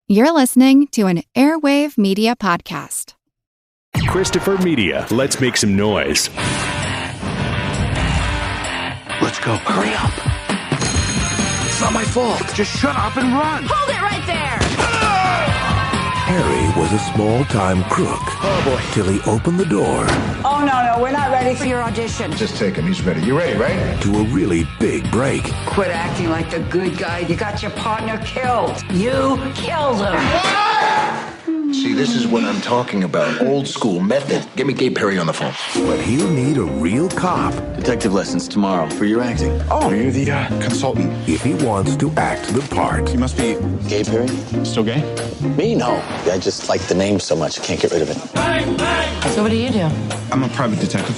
You're listening to an Airwave Media Podcast. Christopher Media, let's make some noise. Let's go. Hurry up. It's not my fault. Just shut up and run. Hold it right there. Harry was a small-time crook. Oh, boy. Till he opened the door. Oh, no, we're not ready for your audition. Just take him. He's ready. You ready, right? To a really big break. Quit acting like the good guy. You got your partner killed. You killed him. See, this is what I'm talking about. Old school method. Get me Gabe Perry on the phone. But he'll need a real cop. Detective lessons tomorrow for your acting. Oh, you're the consultant. If he wants to act the part. You must be Gabe Perry? still gay? Me? No. I just like the name so much, I can't get rid of it. So what do you do? I'm a private detective.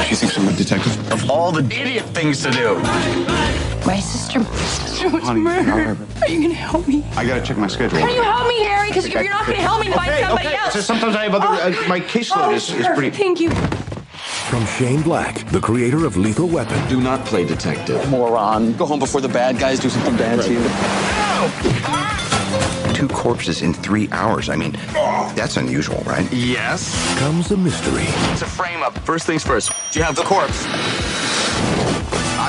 She thinks I'm a detective. Of all the idiot things to do. My sister was Honey, murdered. Are you going to help me? I gotta check my schedule. How do you help me, Harry? Because if you're not going to help me, find somebody else. So sometimes I have other. My caseload is pretty. Thank you. From Shane Black, the creator of Lethal Weapon. Do not play detective. Moron. Go home before the bad guys do something bad to you. 2 corpses in 3 hours. I mean, that's unusual, right? Yes. Comes a mystery. It's a frame up. First things first. Do you have the corpse?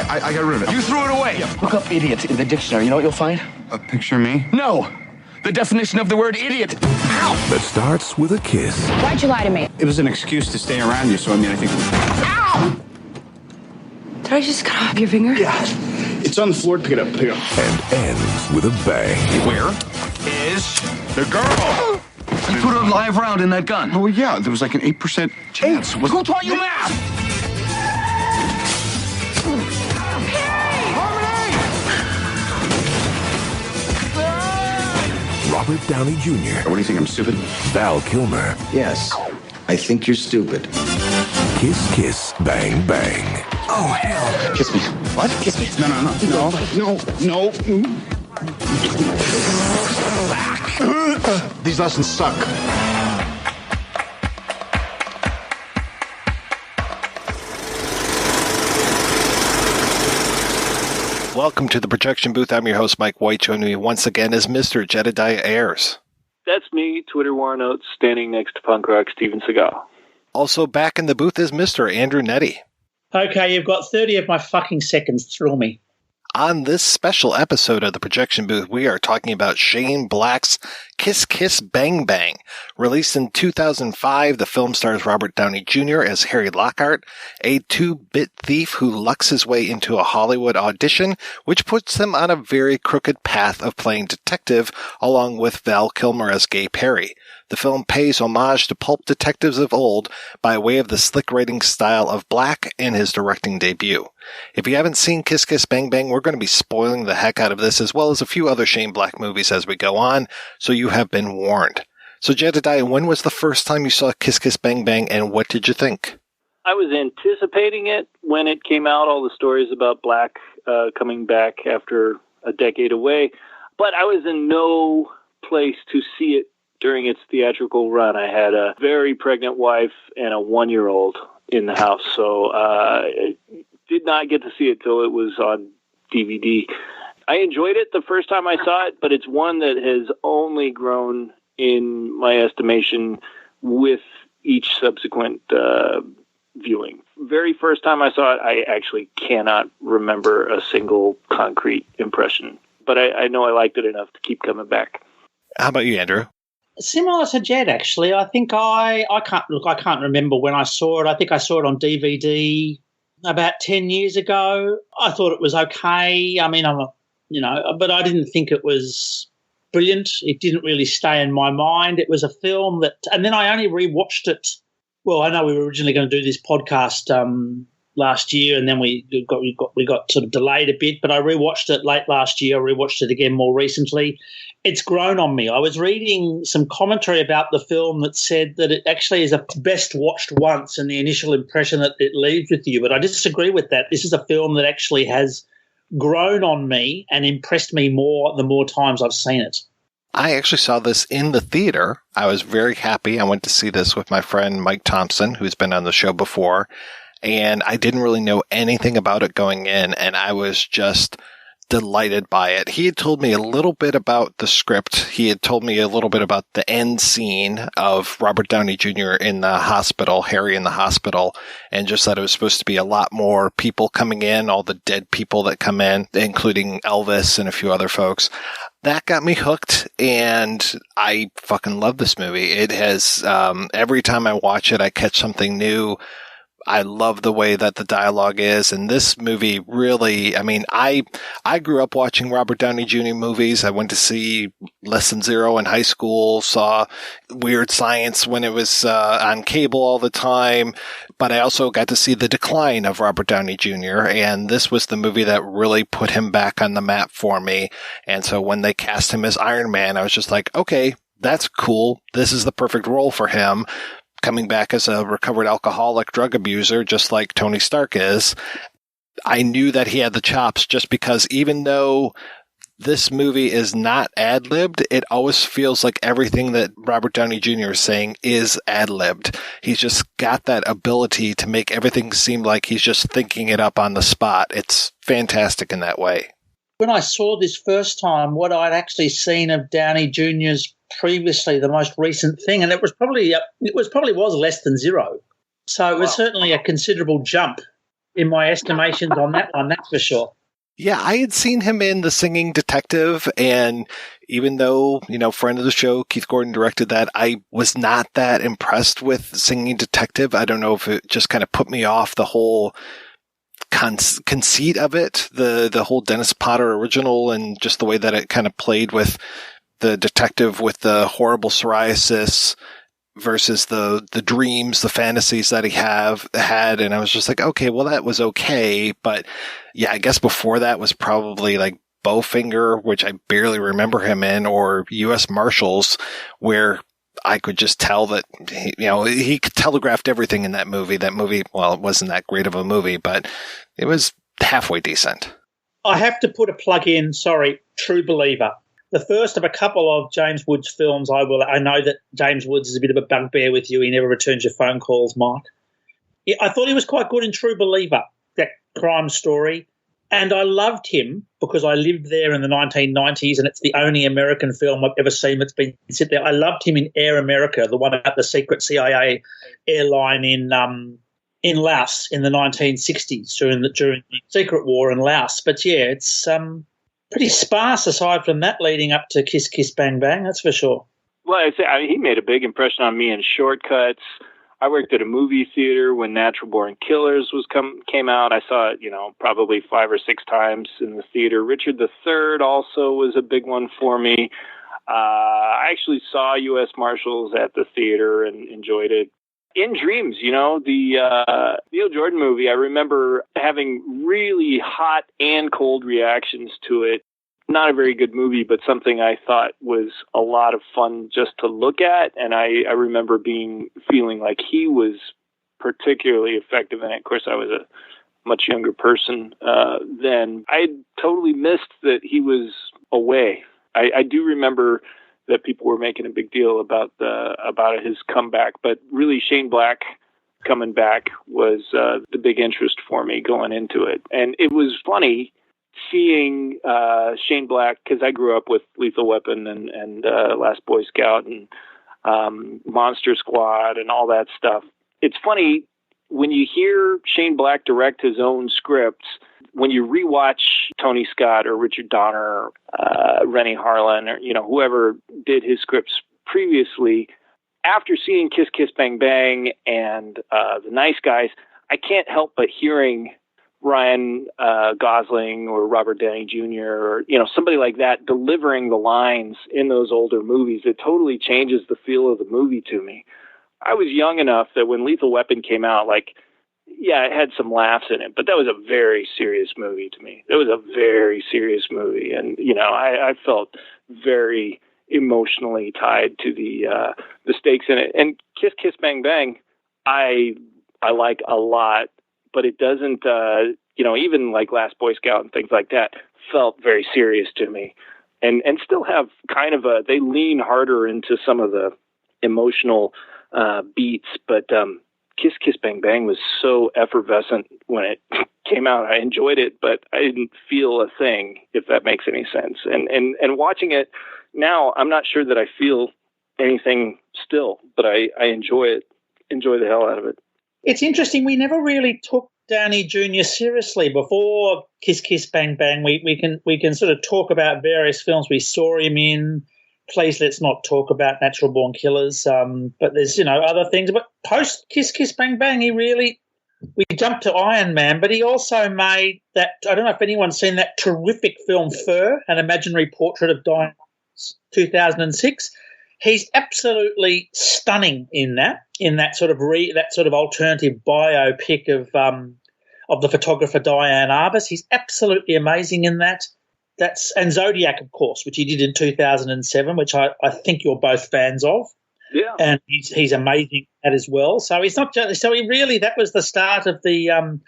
I got rid of it. You threw it away. Look up idiot in the dictionary. You know what you'll find? A picture of me? No. The definition of the word idiot. Ow! That starts with a kiss. Why'd you lie to me? It was an excuse to stay around you, so I think. Ow! Did I just cut off your finger? Yeah. It's on the floor. Pick it up. Pick it up. And ends with a bang. Where is the girl? You put a live round in that gun. Oh, yeah. There was like an 8% chance. Who taught you math? Robert Downey Jr. What do you think? I'm stupid? Val Kilmer. Yes. I think you're stupid. Kiss, kiss, bang, bang. Oh, hell. Kiss me. What? Kiss me. No. These lessons suck. Welcome to the Projection Booth. I'm your host, Mike White. Joining me once again is Mr. Jedediah Ayers. That's me, Twitter war notes, standing next to punk rock Steven Seagal. Also back in the booth is Mr. Andrew Nettie. Okay, you've got 30 of my fucking seconds. Thrill me. On this special episode of the Projection Booth, we are talking about Shane Black's Kiss Kiss Bang Bang. Released in 2005, the film stars Robert Downey Jr. as Harry Lockhart, a 2-bit thief who lucks his way into a Hollywood audition, which puts him on a very crooked path of playing detective, along with Val Kilmer as Gay Perry. The film pays homage to pulp detectives of old by way of the slick writing style of Black and his directing debut. If you haven't seen Kiss Kiss Bang Bang, we're going to be spoiling the heck out of this, as well as a few other Shane Black movies as we go on, so you have been warned. So Jedediah, when was the first time you saw Kiss Kiss Bang Bang, and what did you think? I was anticipating it when it came out, all the stories about Black coming back after a decade away, but I was in no place to see it during its theatrical run. I had a very pregnant wife and a 1-year-old in the house, so I did not get to see it till it was on DVD. I enjoyed it the first time I saw it, but it's one that has only grown in my estimation with each subsequent viewing. Very first time I saw it, I actually cannot remember a single concrete impression, but I know I liked it enough to keep coming back. How about you, Andrew? Similar to Jed, actually. I think I can't remember when I saw it. I think I saw it on DVD about 10 years ago. I thought it was okay. I mean, but I didn't think it was brilliant. It didn't really stay in my mind. It was a film that, and then I only rewatched it. Well, I know we were originally going to do this podcast last year, and then we got sort of delayed a bit. But I rewatched it late last year. I rewatched it again more recently. It's grown on me. I was reading some commentary about the film that said that it actually is a best watched once, and the initial impression that it leaves with you. But I disagree with that. This is a film that actually has grown on me and impressed me more the more times I've seen it. I actually saw this in the theater. I was very happy. I went to see this with my friend Mike Thompson, who's been on the show before, and I didn't really know anything about it going in, and I was just delighted by it. He had told me a little bit about the script. He had told me a little bit about the end scene of Robert Downey Jr. in the hospital, Harry in the hospital, and just that it was supposed to be a lot more people coming in, all the dead people that come in, including Elvis and a few other folks. That got me hooked, and I fucking love this movie. It has, every time I watch it, I catch something new. I love the way that the dialogue is, and this movie really, I mean, I grew up watching Robert Downey Jr. movies. I went to see Less Than Zero in high school, saw Weird Science when it was on cable all the time, but I also got to see the decline of Robert Downey Jr., and this was the movie that really put him back on the map for me. And so when they cast him as Iron Man, I was just like, okay, that's cool. This is the perfect role for him. Coming back as a recovered alcoholic drug abuser, just like Tony Stark is. I knew that he had the chops just because even though this movie is not ad-libbed, it always feels like everything that Robert Downey Jr. is saying is ad-libbed. He's just got that ability to make everything seem like he's just thinking it up on the spot. It's fantastic in that way. When I saw this first time, what I'd actually seen of Downey Jr.'s previously, the most recent thing, and it was probably Less Than Zero. So it was certainly a considerable jump in my estimations on that one, that's for sure. Yeah, I had seen him in The Singing Detective, and even though, friend of the show, Keith Gordon directed that, I was not that impressed with Singing Detective. I don't know if it just kind of put me off the whole conceit of it, the whole Dennis Potter original, and just the way that it kind of played with the detective with the horrible psoriasis versus the dreams, the fantasies that he had. And I was just like, okay, well, that was okay. But yeah, I guess before that was probably like Bowfinger, which I barely remember him in, or U.S. Marshals, where I could just tell that, he telegraphed everything in that movie. That movie, well, it wasn't that great of a movie, but it was halfway decent. I have to put a plug in, True Believer. The first of a couple of James Woods films I know that James Woods is a bit of a bugbear with you. He never returns your phone calls, Mike. Yeah, I thought he was quite good in True Believer, that crime story. And I loved him because I lived there in the 1990s, and it's the only American film I've ever seen that's been sit there. I loved him in Air America, the one about the secret CIA airline in Laos in the 1960s during the Secret War in Laos. But yeah, it's pretty sparse aside from that leading up to Kiss Kiss Bang Bang, that's for sure. Well, he made a big impression on me in Shortcuts. I worked at a movie theater when Natural Born Killers came out. I saw it, probably 5 or 6 times in the theater. Richard III also was a big one for me. I actually saw U.S. Marshals at the theater and enjoyed it. In Dreams, the Neil Jordan movie, I remember having really hot and cold reactions to it. Not a very good movie, but something I thought was a lot of fun just to look at. And I remember feeling like he was particularly effective in it. Of course, I was a much younger person then. I totally missed that he was away. I do remember that people were making a big deal about his comeback, but really Shane Black coming back was the big interest for me going into it. And it was funny seeing Shane Black, because I grew up with Lethal Weapon and Last Boy Scout and Monster Squad and all that stuff. It's funny when you hear Shane Black direct his own scripts. When you rewatch Tony Scott or Richard Donner, Rennie Harlan, or whoever did his scripts previously, after seeing Kiss Kiss Bang Bang and The Nice Guys, I can't help but hearing Ryan Gosling or Robert Downey Jr. or somebody like that delivering the lines in those older movies. It totally changes the feel of the movie to me. I was young enough that when Lethal Weapon came out, it had some laughs in it, but that was a very serious movie to me. It was a very serious movie, and I felt very emotionally tied to the stakes in it. And Kiss Kiss Bang Bang, I like a lot, but it doesn't. Even like Last Boy Scout and things like that felt very serious to me, and still have kind of they lean harder into some of the emotional beats, but Kiss Kiss Bang Bang was so effervescent when it came out. I enjoyed it, but I didn't feel a thing, if that makes any sense. And watching it now, I'm not sure that I feel anything still, but I enjoy it, enjoy the hell out of it. It's interesting. We never really took Downey Jr. seriously before Kiss Kiss Bang Bang. We can sort of talk about various films we saw him in. Please let's not talk about Natural Born Killers. But there's other things. But post Kiss Kiss Bang Bang, we jumped to Iron Man, but he also made that. I don't know if anyone's seen that terrific film Fur, An Imaginary Portrait of Diane, 2006. He's absolutely stunning in that sort of alternative biopic of the photographer Diane Arbus. He's absolutely amazing in that. And Zodiac, of course, which he did in 2007, which I think you're both fans of. Yeah, and he's amazing at as well. So he's not just. So he really, that was the start of the.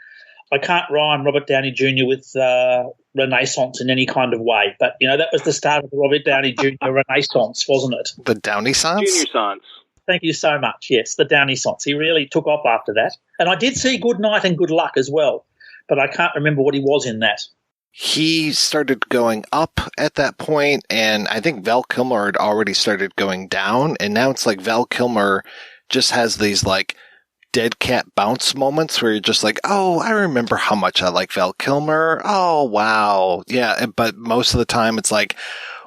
I can't rhyme Robert Downey Jr. with Renaissance in any kind of way, but that was the start of the Robert Downey Jr. Renaissance, wasn't it? The Downey-sance? Junior-sance. Thank you so much. Yes, the Downey-sance. He really took off after that. And I did see Good Night and Good Luck as well, but I can't remember what he was in that. He started going up at that point, and I think Val Kilmer had already started going down, and now it's like Val Kilmer just has these like dead cat bounce moments where you're just like, oh, I remember how much I like Val Kilmer. Oh, wow. Yeah. But most of the time it's like,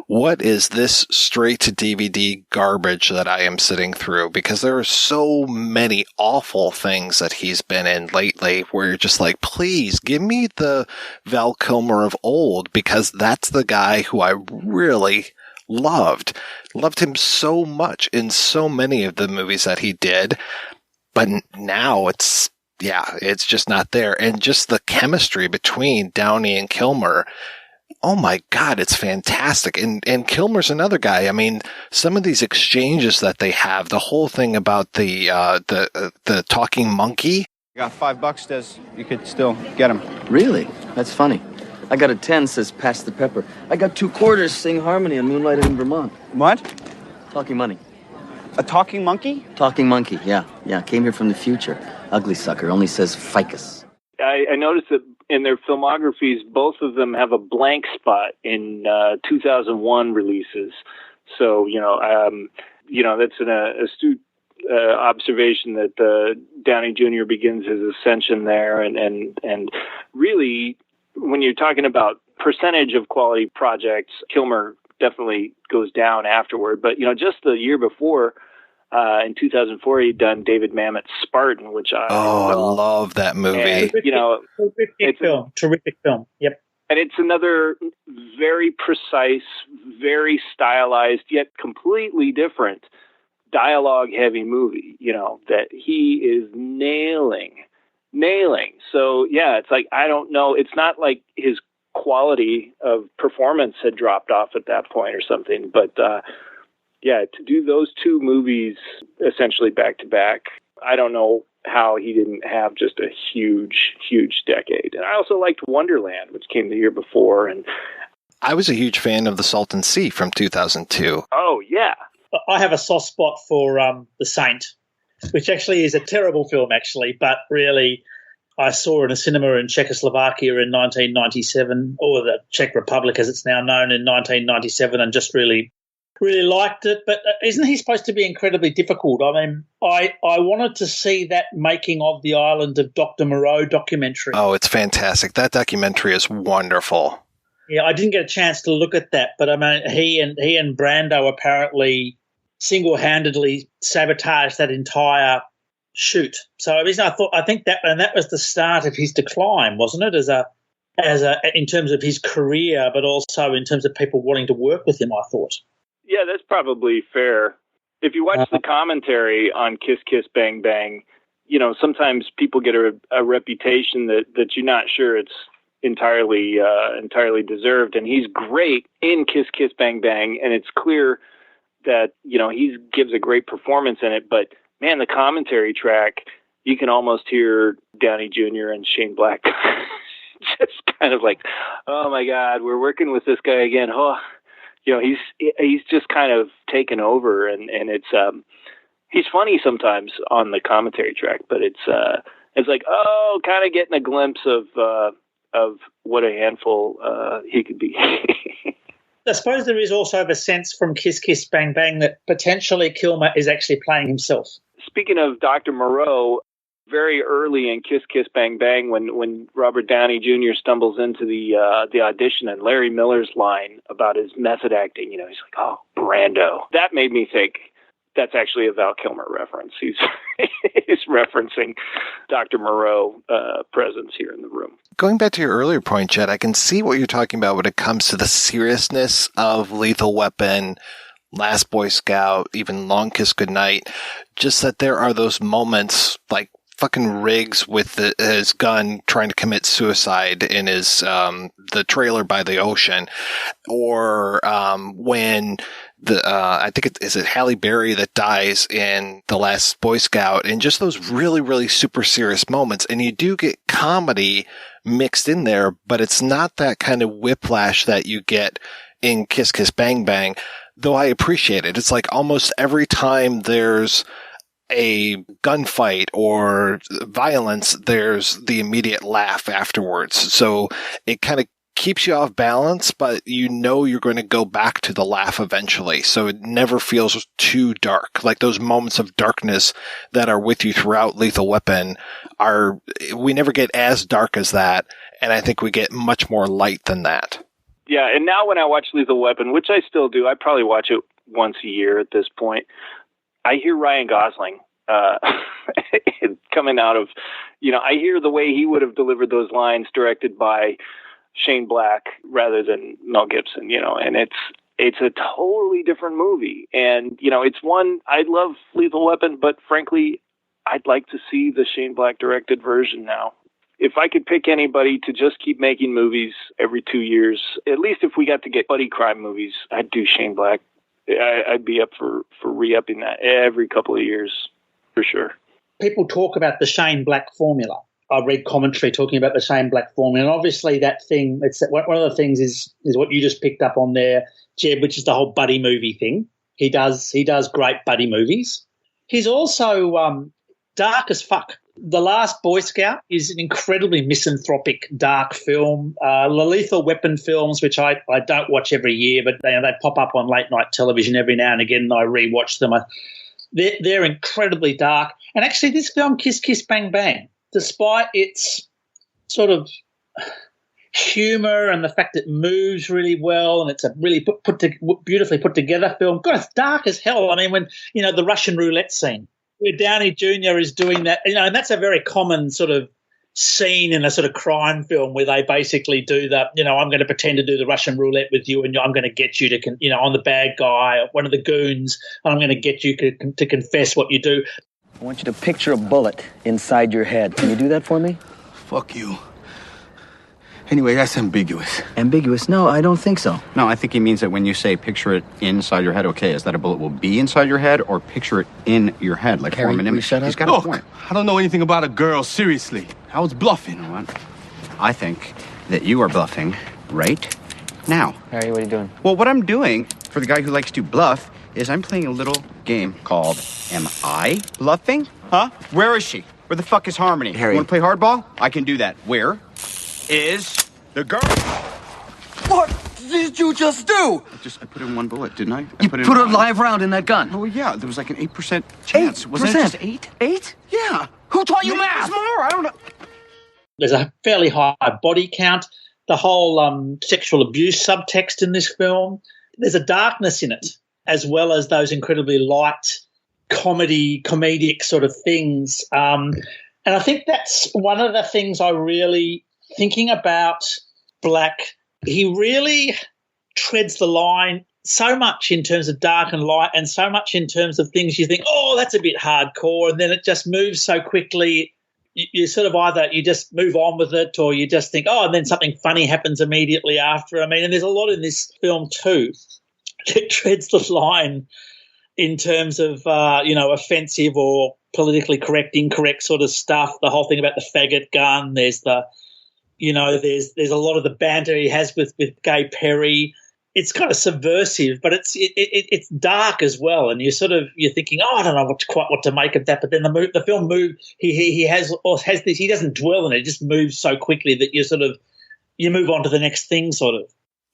what is this straight to DVD garbage that I am sitting through? Because there are so many awful things that he's been in lately where you're just like, please give me the Val Kilmer of old, because that's the guy who I really loved him so much in so many of the movies that he did. But now it's just not there. And just the chemistry between Downey and Kilmer, oh my God, it's fantastic. And Kilmer's another guy. I mean, some of these exchanges that they have, the whole thing about the talking monkey. I got $5, Des. You could still get him. Really? That's funny. I got a 10, says pass the pepper. I got 2 quarters, sing harmony on Moonlight in Vermont. What? Talking money. A talking monkey? Talking monkey, yeah. Came here from the future. Ugly sucker, only says ficus. I noticed that in their filmographies, both of them have a blank spot in 2001 releases. So, that's an astute observation that Downey Jr. begins his ascension there. And really, when you're talking about percentage of quality projects, Kilmer definitely goes down afterward. But, just the year before, in 2004, he'd done David Mamet's Spartan, which I love that movie. And, terrific film. Yep. And it's another very precise, very stylized, yet completely different dialogue-heavy movie, that he is nailing. So, yeah, it's like, I don't know. It's not like his quality of performance had dropped off at that point or something, but to do those 2 movies essentially back to back, I don't know how he didn't have just a huge decade. And I also liked Wonderland, which came the year before, and I was a huge fan of The Salton Sea from 2002. Oh yeah, I have a soft spot for The Saint, which actually is a terrible film, actually, but really, I saw in a cinema in Czechoslovakia in 1997, or the Czech Republic as it's now known, in 1997, and just really liked it. But isn't he supposed to be incredibly difficult? I mean, I wanted to see that Making of the Island of Dr. Moreau documentary. Oh, it's fantastic. That documentary is wonderful. Yeah, I didn't get a chance to look at that, but I mean, he and Brando apparently single-handedly sabotaged that entire shoot. So I think that was the start of his decline, wasn't it? As a in terms of his career, but also in terms of people wanting to work with him, I thought. Yeah, that's probably fair. If you watch the commentary on Kiss Kiss Bang Bang, sometimes people get a reputation that you're not sure it's entirely deserved. And he's great in Kiss Kiss Bang Bang, and it's clear that he gives a great performance in it. But man, the commentary track, you can almost hear Downey Jr. and Shane Black just kind of like, oh my God, we're working with this guy again. Oh, he's just kind of taken over, and it's He's funny sometimes on the commentary track, but it's like, kind of getting a glimpse of what a handful he could be. I suppose there is also the sense from Kiss Kiss Bang Bang that potentially Kilmer is actually playing himself. Speaking of Dr. Moreau, very early in Kiss Kiss Bang Bang, when Robert Downey Jr. stumbles into the audition, and Larry Miller's line about his method acting, he's like, "Oh, Brando." That made me think that's actually a Val Kilmer reference. He's referencing Dr. Moreau presence here in the room. Going back to your earlier point, Jed, I can see what you're talking about when it comes to the seriousness of Lethal Weapon, Last Boy Scout, even Long Kiss Goodnight. Just that there are those moments like fucking Riggs with his gun trying to commit suicide in his the trailer by the ocean, or when I think is it Halle Berry that dies in The Last Boy Scout, and just those really, really super serious moments. And you do get comedy mixed in there, but it's not that kind of whiplash that you get in Kiss Kiss Bang Bang, though I appreciate it. It's like almost every time there's a gunfight or violence, there's the immediate laugh afterwards. So it kind of keeps you off balance, but you're going to go back to the laugh eventually. So it never feels too dark. Like those moments of darkness that are with you throughout Lethal Weapon we never get as dark as that. And I think we get much more light than that. Yeah. And now when I watch Lethal Weapon, which I still do, I probably watch it once a year at this point, I hear Ryan Gosling coming out of, I hear the way he would have delivered those lines directed by Shane Black rather than Mel Gibson, and it's a totally different movie. And, it's one, I love Lethal Weapon, but frankly, I'd like to see the Shane Black directed version now. If I could pick anybody to just keep making movies every 2 years, at least if we got to get buddy crime movies, I'd do Shane Black. I'd be up for re-upping that every couple of years, for sure. People talk about the Shane Black formula. I read commentary talking about the Shane Black formula, and obviously that thing. One of the things is what you just picked up on there, Jeb, which is the whole buddy movie thing. He does great buddy movies. He's also dark as fuck. The Last Boy Scout is an incredibly misanthropic, dark film. The Lethal Weapon films, which I don't watch every year, but they pop up on late night television every now and again, and I rewatch them. They're incredibly dark. And actually, this film, Kiss Kiss Bang Bang, despite its sort of humor and the fact it moves really well and it's a really beautifully put together film, God, it's dark as hell. I mean, when the Russian roulette scene, where Downey Jr. is doing that, and that's a very common sort of scene in a sort of crime film where they basically do that, I'm going to pretend to do the Russian roulette with you and I'm going to get you to, I'm the bad guy, one of the goons, and I'm going to get you to confess what you do. I want you to picture a bullet inside your head. Can you do that for me? Fuck you. Anyway, that's ambiguous. Ambiguous? No, I don't think so. No, I think he means that when you say picture it inside your head, okay, is that a bullet will be inside your head or picture it in your head, like form an image? He's got a point. I don't know anything about a girl, seriously. I was bluffing. You know what? I think that you are bluffing right now. Harry, what are you doing? Well, what I'm doing for the guy who likes to bluff is I'm playing a little game called Am I Bluffing? Huh? Where is she? Where the fuck is Harmony? Harry. You want to play hardball? I can do that. Where is the girl? What did you just do? I put in one bullet, didn't I? You put a live round in that gun. Oh, yeah. There was like an 8% chance. 8%? Wasn't it just 8? 8? Yeah. Who taught you Maybe math? it was more. I don't know. There's a fairly high body count. The whole sexual abuse subtext in this film. There's a darkness in it, as well as those incredibly light comedic sort of things. And I think that's one of the things I really, thinking about Black, he really treads the line so much in terms of dark and light and so much in terms of things you think, oh, that's a bit hardcore, and then it just moves so quickly. You sort of either you just move on with it or you just think, oh, and then something funny happens immediately after. I mean, and there's a lot in this film too. It treads the line in terms of, offensive or politically correct, incorrect sort of stuff. The whole thing about the faggot gun. There's there's a lot of the banter he has with Gay Perry. it's kind of subversive, but it's dark as well, and you're thinking, I don't know what to make of that. But then the film moves. He has this. He doesn't dwell in it; it just moves so quickly that you move on to the next thing, sort of.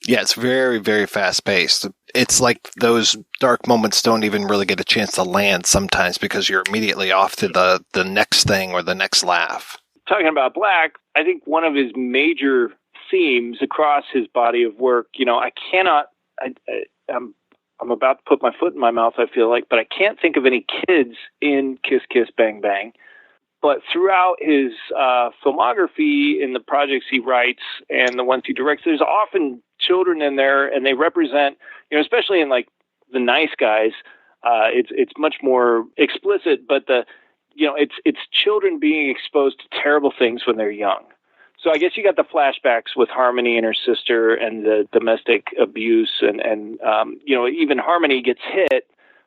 Yeah, it's very, very fast paced. It's like those dark moments don't even really get a chance to land sometimes because you're immediately off to the next thing or the next laugh. Talking about Black, I think one of his major themes across his body of work, I'm about to put my foot in my mouth, I feel like, but I can't think of any kids in Kiss Kiss Bang Bang. But throughout his filmography, in the projects he writes and the ones he directs, there's often children in there, and they represent, especially in like The Nice Guys, it's much more explicit, but it's children being exposed to terrible things when they're young. So I guess you got the flashbacks with Harmony and her sister and the domestic abuse, and even Harmony gets hit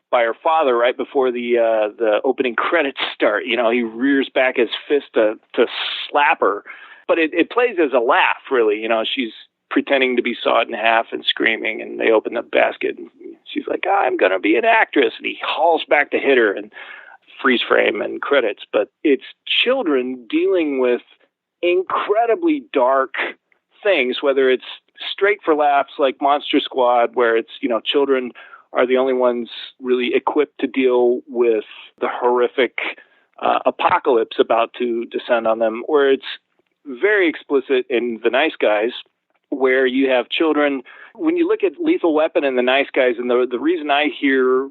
by her father right before the opening credits start. He rears back his fist to slap her, but it plays as a laugh, really. She's pretending to be sawed in half and screaming, and they open the basket, and she's like, I'm going to be an actress, and he hauls back to hit her, and freeze frame and credits. But it's children dealing with incredibly dark things, whether it's straight for laughs like Monster Squad, where it's, children are the only ones really equipped to deal with the horrific apocalypse about to descend on them, or it's very explicit in The Nice Guys, where you have children. When you look at Lethal Weapon and The Nice Guys, and the reason I hear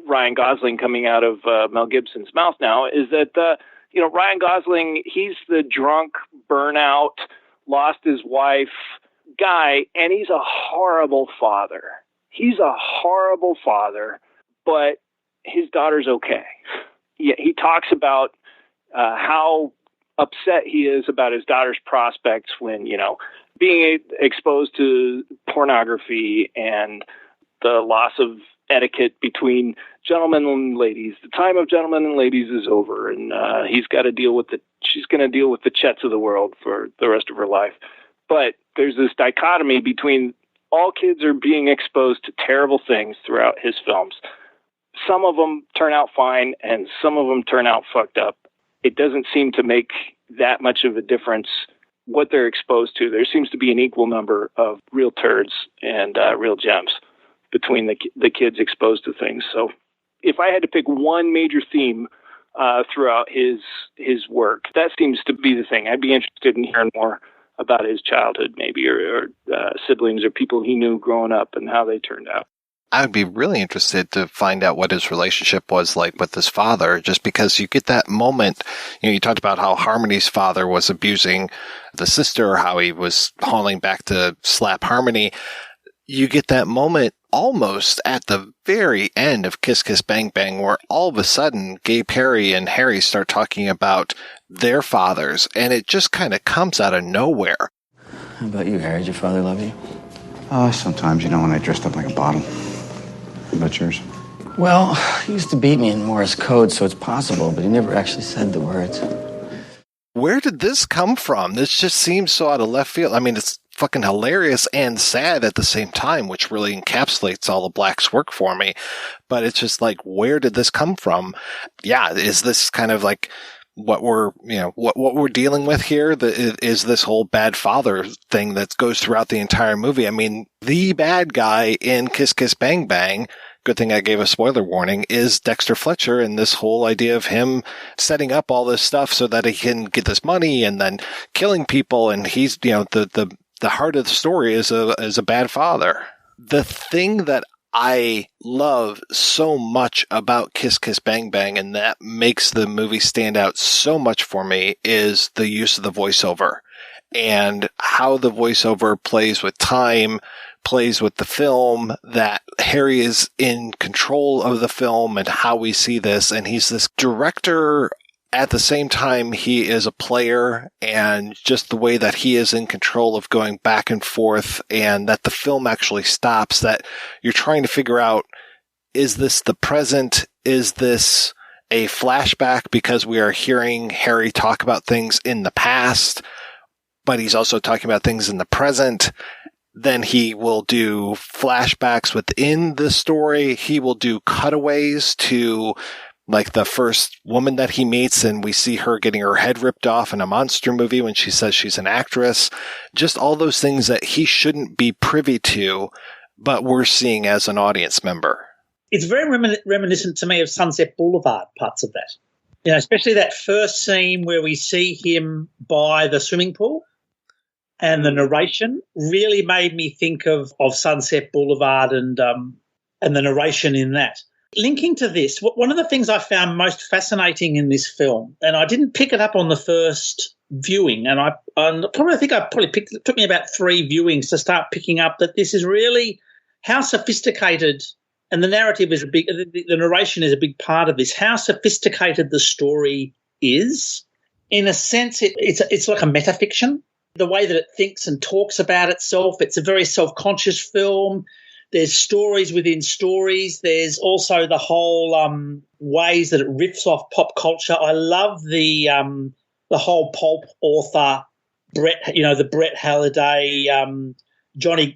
Ryan Gosling coming out of Mel Gibson's mouth now is that, Ryan Gosling, he's the drunk, burnout, lost his wife guy, and he's a horrible father. He's a horrible father, but his daughter's okay. Yeah, he talks about how upset he is about his daughter's prospects when, being exposed to pornography and the loss of etiquette between gentlemen and ladies. The time of gentlemen and ladies is over, and she's going to deal with the Chets of the world for the rest of her life. But there's this dichotomy between all kids are being exposed to terrible things throughout his films. Some of them turn out fine, and some of them turn out fucked up. It doesn't seem to make that much of a difference what they're exposed to. There seems to be an equal number of real turds and real gems between the kids exposed to things. So if I had to pick one major theme throughout his work, that seems to be the thing. I'd be interested in hearing more about his childhood, maybe, or siblings or people he knew growing up and how they turned out. I would be really interested to find out what his relationship was like with his father, just because you get that moment. You talked about how Harmony's father was abusing the sister, how he was hauling back to slap Harmony. You get that moment almost at the very end of Kiss Kiss Bang Bang, where all of a sudden Gay Perry and Harry start talking about their fathers, and it just kind of comes out of nowhere. How about you, Harry? Did your father love you? Sometimes, when I dressed up like a bottom. How about yours? Well, he used to beat me in Morse code, so it's possible, but he never actually said the words. Where did this come from? This just seems so out of left field. I mean, it's fucking hilarious and sad at the same time, which really encapsulates all of Black's work for me. But it's just like, where did this come from? Yeah, is this kind of like what we're dealing with here? Is this whole bad father thing that goes throughout the entire movie? I mean, the bad guy in Kiss Kiss Bang Bang, good thing I gave a spoiler warning, is Dexter Fletcher, and this whole idea of him setting up all this stuff so that he can get this money and then killing people. And he's, the heart of the story is a bad father. The thing that I love so much about Kiss Kiss Bang Bang, and that makes the movie stand out so much for me, is the use of the voiceover and how the voiceover plays with time, plays with the film, that Harry is in control of the film and how we see this. And he's this director. At the same time, he is a player, and just the way that he is in control of going back and forth, and that the film actually stops, that you're trying to figure out, is this the present? Is this a flashback because we are hearing Harry talk about things in the past, but he's also talking about things in the present? Then he will do flashbacks within the story. He will do cutaways to like the first woman that he meets, and we see her getting her head ripped off in a monster movie when she says she's an actress. Just all those things that he shouldn't be privy to, but we're seeing as an audience member. It's very reminiscent to me of Sunset Boulevard, parts of that. You know, especially that first scene where we see him by the swimming pool, and the narration really made me think of Sunset Boulevard and the narration in that. Linking to this, one of the things I found most fascinating in this film, and I didn't pick it up on the first viewing, and I picked it took me about 3 viewings to start picking up that this is really how sophisticated, and the narrative is the narration is a big part of this, how sophisticated the story is. In a sense, it's like a metafiction. The way that it thinks and talks about itself, it's a very self-conscious film. There's stories within stories. There's also the whole ways that it riffs off pop culture. I love the whole pulp author Brett, the Brett Halliday, Johnny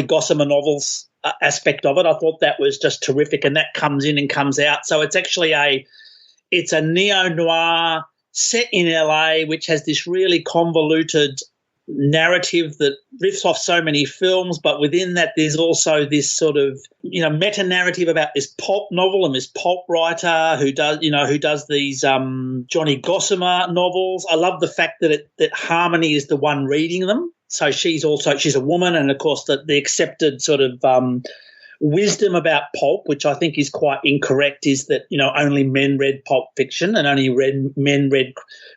Gossamer novels aspect of it. I thought that was just terrific, and that comes in and comes out. So it's actually a neo-noir set in LA, which has this really convoluted narrative that riffs off so many films, but within that there's also this sort of meta-narrative about this pulp novel and this pulp writer who does these Johnny Gossamer novels. I love the fact that Harmony is the one reading them. So she's a woman, and of course the accepted sort of wisdom about pulp, which I think is quite incorrect, is that only men read pulp fiction and only men read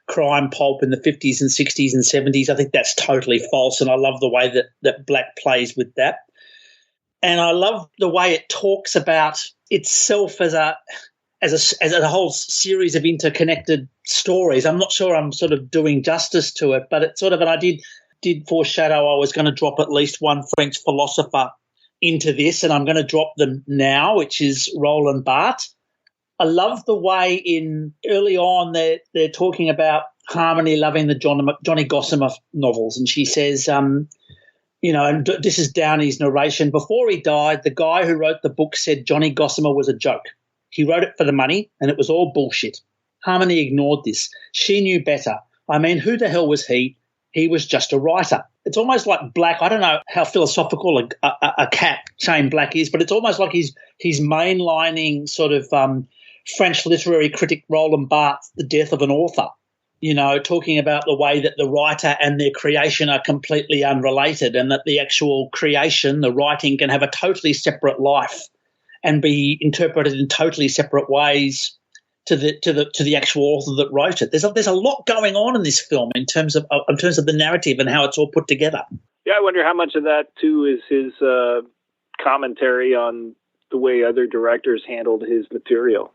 crime pulp in the 50s and 60s and 70s. I think that's totally false, and I love the way that Black plays with that. And I love the way it talks about itself as a whole series of interconnected stories. I'm not sure I'm sort of doing justice to it, but it's sort of, and I did foreshadow I was going to drop at least one French philosopher into this, and I'm going to drop them now, which is Roland Barthes. I love the way early on they're talking about Harmony loving the Johnny Gossamer novels, and she says, and this is Downey's narration, before he died, the guy who wrote the book said Johnny Gossamer was a joke. He wrote it for the money, and it was all bullshit. Harmony ignored this. She knew better. I mean, who the hell was he? He was just a writer. It's almost like Black. I don't know how philosophical a cat Shane Black is, but it's almost like he's mainlining sort of French literary critic Roland Barthes' The Death of an Author, talking about the way that the writer and their creation are completely unrelated, and that the actual creation, the writing, can have a totally separate life and be interpreted in totally separate ways to the actual author that wrote it. There's a lot going on in this film in terms of the narrative and how it's all put together. Yeah, I wonder how much of that too is his commentary on the way other directors handled his material.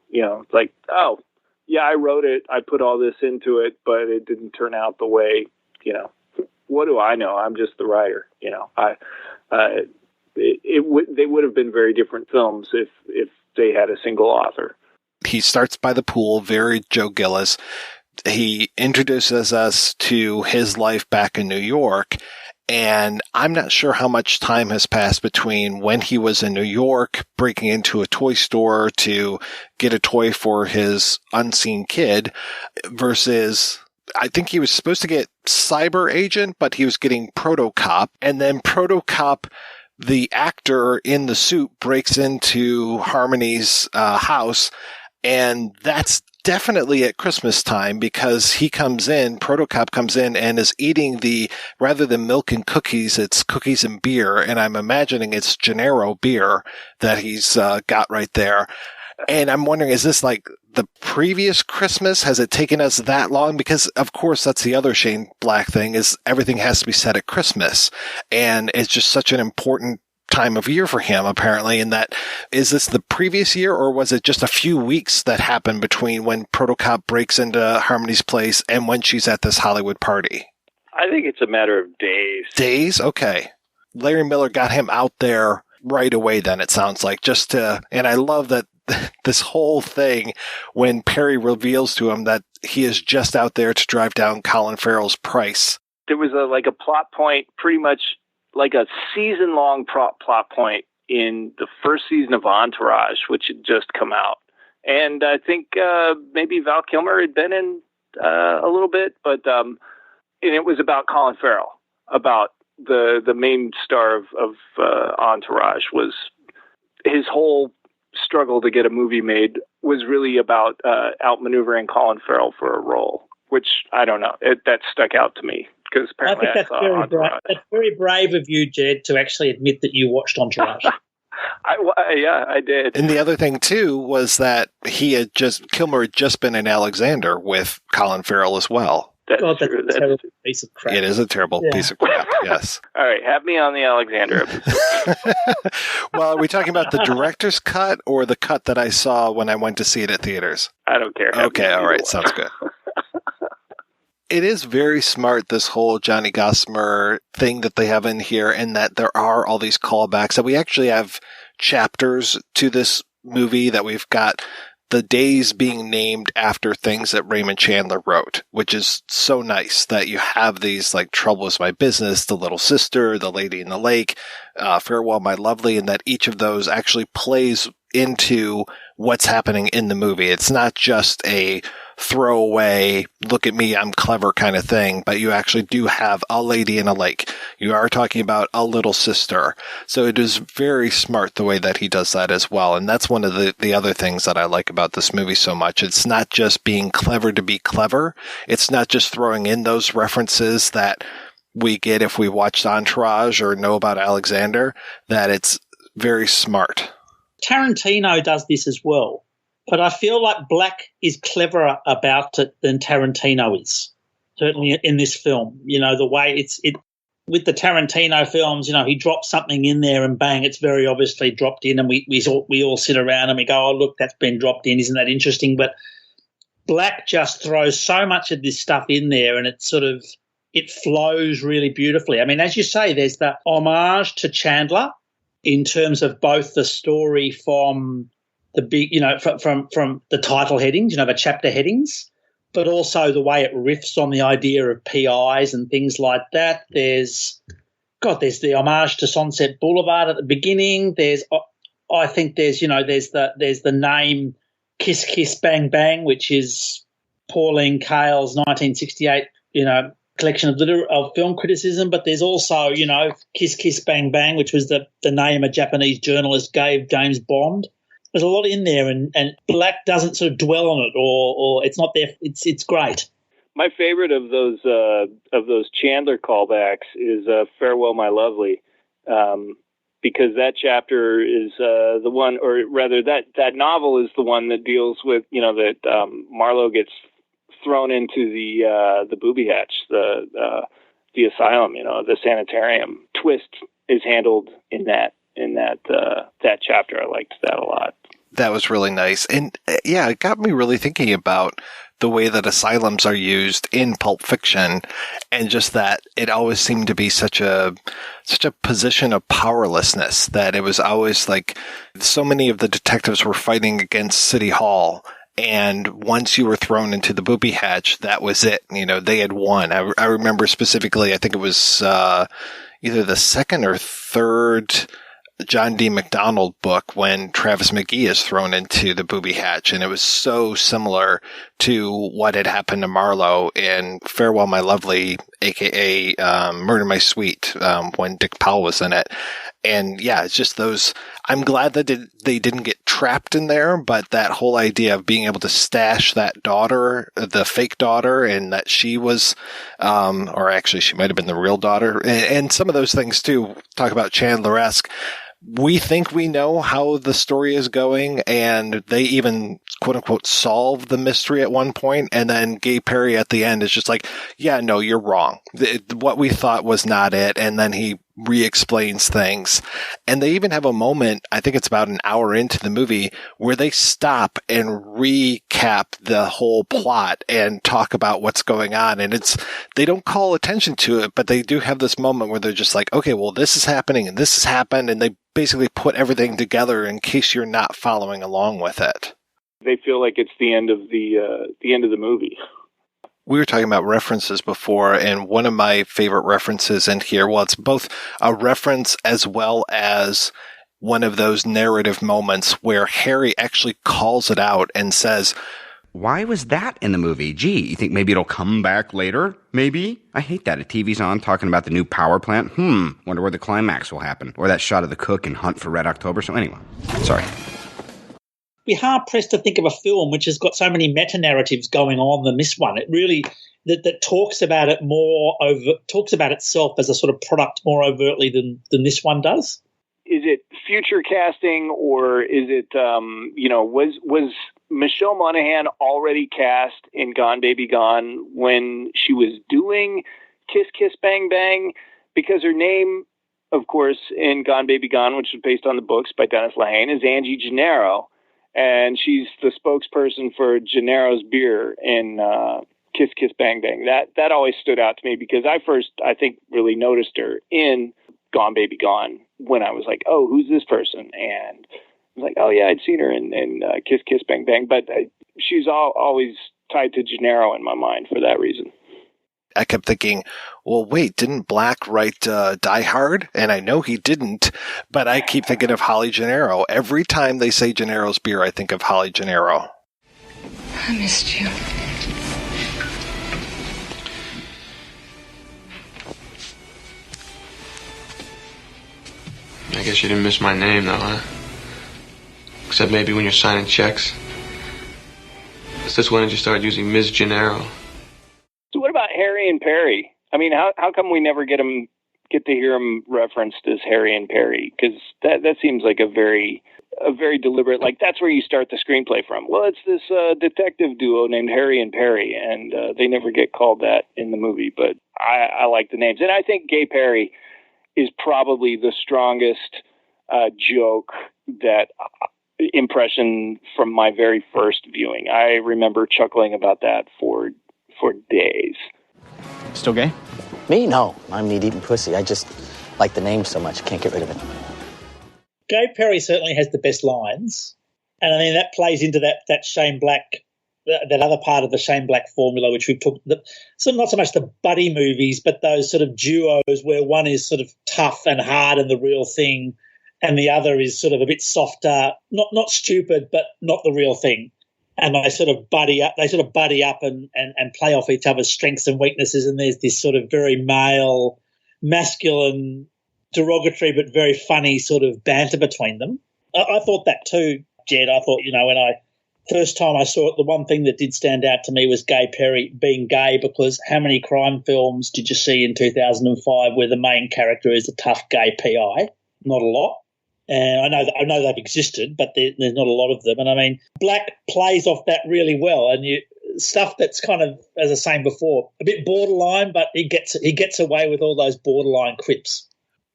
Like, oh, yeah, I wrote it, I put all this into it, but it didn't turn out the way, what do I know? I'm just the writer. They would have been very different films if they had a single author. He starts by the pool, very Joe Gillis. He introduces us to his life back in New York, and I'm not sure how much time has passed between when he was in New York, breaking into a toy store to get a toy for his unseen kid, versus I think he was supposed to get Cyber Agent, but he was getting Proto-Cop, and then Proto-Cop, the actor in the suit, breaks into Harmony's house. And that's definitely at Christmas time, because he comes in, Proto-Cop comes in and is eating rather than milk and cookies, it's cookies and beer. And I'm imagining it's Gennaro beer that he's got right there. And I'm wondering, is this like the previous Christmas? Has it taken us that long? Because, of course, that's the other Shane Black thing, is everything has to be set at Christmas. And it's just such an important time of year for him, apparently. And that, is this the previous year, or was it just a few weeks that happened between when Proto-Cop breaks into Harmony's place and when she's at this Hollywood party? I think it's a matter of days. Days? Okay. Larry Miller got him out there right away then, it sounds like, and I love that this whole thing when Perry reveals to him that he is just out there to drive down Colin Farrell's price. There was a plot point pretty much like a season-long plot point in the first season of Entourage, which had just come out. And I think maybe Val Kilmer had been in a little bit, but and it was about Colin Farrell, about the main star of Entourage. Was his whole struggle to get a movie made was really about outmaneuvering Colin Farrell for a role, which I don't know. That stuck out to me because apparently I think that's very brave of you, Jed, to actually admit that you watched Entourage. I did. And the other thing too was that Kilmer had just been in Alexander with Colin Farrell as well. That's a terrible piece of crap. It is a terrible piece of crap, yes. All right, have me on the Alexander episode. Well, are we talking about the director's cut or the cut that I saw when I went to see it at theaters? I don't care. Okay, all right, sounds good. It is very smart, this whole Johnny Gossamer thing that they have in here, and that there are all these callbacks. That we actually have chapters to this movie that we've got the days being named after things that Raymond Chandler wrote, which is so nice that you have these like Trouble Is My Business, The Little Sister, The Lady in the Lake, Farewell My Lovely, and that each of those actually plays into what's happening in the movie. It's not just a throwaway, look at me, I'm clever kind of thing, but you actually do have A Lady in a Lake. You are talking about A Little Sister. So it is very smart the way that he does that as well. And that's one of the other things that I like about this movie so much. It's not just being clever to be clever. It's not just throwing in those references that we get if we watched Entourage or know about Alexander, that it's very smart. Tarantino does this as well. But I feel like Black is cleverer about it than Tarantino is, certainly in this film. You know, the way it with the Tarantino films, you know, he drops something in there and bang, it's very obviously dropped in, and we all sit around and we go, oh, look, that's been dropped in. Isn't that interesting? But Black just throws so much of this stuff in there, and it flows really beautifully. I mean, as you say, there's the homage to Chandler in terms of both the story from the big, you know, from the title headings, you know, the chapter headings, but also the way it riffs on the idea of PIs and things like that. There's the homage to Sunset Boulevard at the beginning. I think there's the name Kiss Kiss Bang Bang, which is Pauline Kael's 1968, you know, collection of film criticism. But there's also, you know, Kiss Kiss Bang Bang, which was the name a Japanese journalist gave James Bond. There's a lot in there, and Black doesn't sort of dwell on it, or it's not there. It's great. My favorite of those Chandler callbacks is Farewell My Lovely, because that chapter is the one, or rather that novel is the one that deals with, you know, that Marlowe gets thrown into the booby hatch, the asylum, you know, the sanitarium. Twist is handled in that chapter. I liked that a lot. That was really nice. And yeah, it got me really thinking about the way that asylums are used in Pulp Fiction, and just that it always seemed to be such a position of powerlessness, that it was always like so many of the detectives were fighting against City Hall, and once you were thrown into the booby hatch, that was it. You know, they had won. I remember specifically, I think it was either the second or third John D. MacDonald book when Travis McGee is thrown into the booby hatch, and it was so similar to what had happened to Marlowe in Farewell My Lovely, aka Murder My Sweet, when Dick Powell was in it. And yeah, it's just those. I'm glad that they didn't get trapped in there, but that whole idea of being able to stash that daughter, the fake daughter, and that she was, or actually she might have been the real daughter, and some of those things too. Talk about Chandler-esque. We think we know how the story is going, and they even, quote unquote, solve the mystery at one point, and then Gay Perry at the end is just like, yeah, no, you're wrong. What we thought was not it, and then he re-explains things. And they even have a moment, I think it's about an hour into the movie, where they stop and recap the whole plot and talk about what's going on. And they don't call attention to it, but they do have this moment where they're just like, okay, well, this is happening and this has happened. And they basically put everything together in case you're not following along with it. They feel like it's the end of the movie. We were talking about references before, and one of my favorite references in here, well, it's both a reference as well as one of those narrative moments where Harry actually calls it out and says, "Why was that in the movie? Gee, you think maybe it'll come back later? Maybe? I hate that. A TV's on talking about the new power plant. Wonder where the climax will happen. Or that shot of the cook in Hunt for Red October." So anyway, sorry. Be hard-pressed to think of a film which has got so many meta-narratives going on than this one. It really, that talks about it more talks about itself as a sort of product more overtly than this one does. Is it future casting, or is it, was Michelle Monaghan already cast in Gone Baby Gone when she was doing Kiss Kiss Bang Bang? Because her name, of course, in Gone Baby Gone, which is based on the books by Dennis Lehane, is Angie Gennaro. And she's the spokesperson for Gennaro's beer in Kiss Kiss Bang Bang. That always stood out to me because I think, really noticed her in Gone Baby Gone when I was like, oh, who's this person? And I was like, oh, yeah, I'd seen her in Kiss Kiss Bang Bang. But she's always tied to Gennaro in my mind for that reason. I kept thinking, well, wait, didn't Black write Die Hard? And I know he didn't, but I keep thinking of Holly Gennaro. Every time they say Gennaro's beer, I think of Holly Gennaro. I missed you. I guess you didn't miss my name, though, huh? Except maybe when you're signing checks. Since when did you start using Ms. Gennaro? So what about Harry and Perry? I mean, how come we never get to hear him referenced as Harry and Perry? Because that seems like a very deliberate, like that's where you start the screenplay from. Well, it's this detective duo named Harry and Perry, and they never get called that in the movie. But I like the names, and I think Gay Perry is probably the strongest joke impression from my very first viewing. I remember chuckling about that for days. Still gay? Me? No. I'm meat-eating pussy. I just like the name so much. I can't get rid of it. Gay Perry certainly has the best lines. And I mean, that plays into that Shane Black, that other part of the Shane Black formula, which we've talked about. So not so much the buddy movies, but those sort of duos where one is sort of tough and hard and the real thing, and the other is sort of a bit softer, not stupid, but not the real thing. And they sort of buddy up. They sort of buddy up and play off each other's strengths and weaknesses. And there's this sort of very male, masculine, derogatory but very funny sort of banter between them. I thought that too, Jed. I thought, when first time I saw it, the one thing that did stand out to me was Gay Perry being gay, because how many crime films did you see in 2005 where the main character is a tough gay PI? Not a lot. And I know they've existed, but there's not a lot of them. And I mean, Black plays off that really well. And stuff that's kind of, as I was saying before, a bit borderline, but he gets away with all those borderline quips.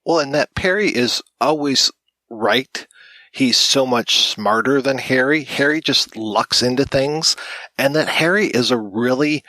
Well, and that Perry is always right. He's so much smarter than Harry. Harry just lucks into things. And that Harry is a really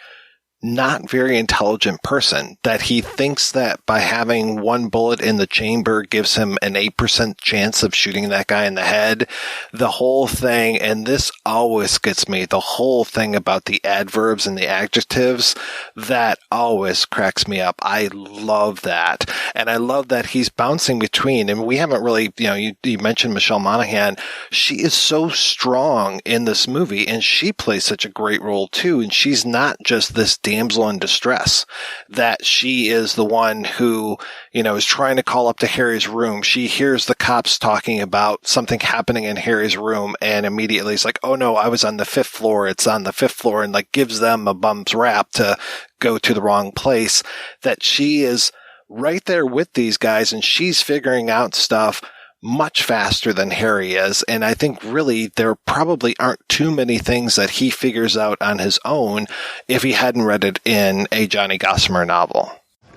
not very intelligent person, that he thinks that by having one bullet in the chamber gives him an 8% chance of shooting that guy in the head. The whole thing, and this always gets me, the whole thing about the adverbs and the adjectives, that always cracks me up. I love that. And I love that he's bouncing between, and we haven't really, you mentioned Michelle Monaghan. She is so strong in this movie, and she plays such a great role too. And she's not just this damsel in distress, that she is the one who, is trying to call up to Harry's room. She hears the cops talking about something happening in Harry's room and immediately is like, oh no, I was on the 5th floor. It's on the 5th floor, and like gives them a bum's rap to go to the wrong place. That she is right there with these guys and she's figuring out stuff much faster than Harry is. And I think really there probably aren't too many things that he figures out on his own if he hadn't read it in a Johnny Gossamer novel.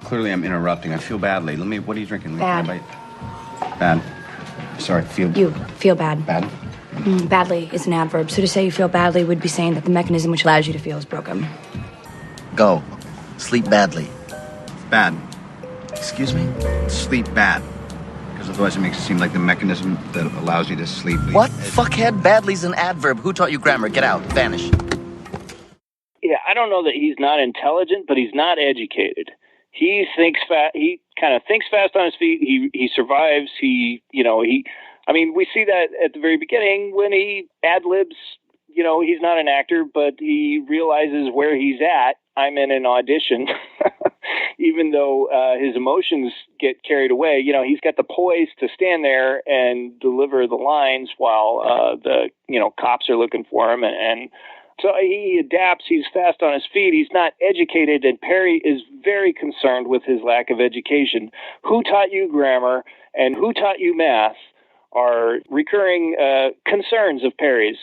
Clearly I'm interrupting. I feel badly. What are you drinking? Bad. Bad. Sorry, You feel bad. Bad? Badly is an adverb. So to say you feel badly would be saying that the mechanism which allows you to feel is broken. Go. Sleep badly. Bad. Excuse me? Sleep bad. Because otherwise it makes it seem like the mechanism that allows you to sleep. What? Fuckhead? Badly's an adverb. Who taught you grammar? Get out. Vanish. Yeah, I don't know that he's not intelligent, but he's not educated. He thinks fast. He kind of thinks fast on his feet. He survives. I mean, we see that at the very beginning when he ad-libs. He's not an actor, but he realizes where he's at. I'm in an audition, even though his emotions get carried away. He's got the poise to stand there and deliver the lines while the cops are looking for him, and so he adapts. He's fast on his feet. He's not educated, and Perry is very concerned with his lack of education. Who taught you grammar and who taught you math are recurring concerns of Perry's.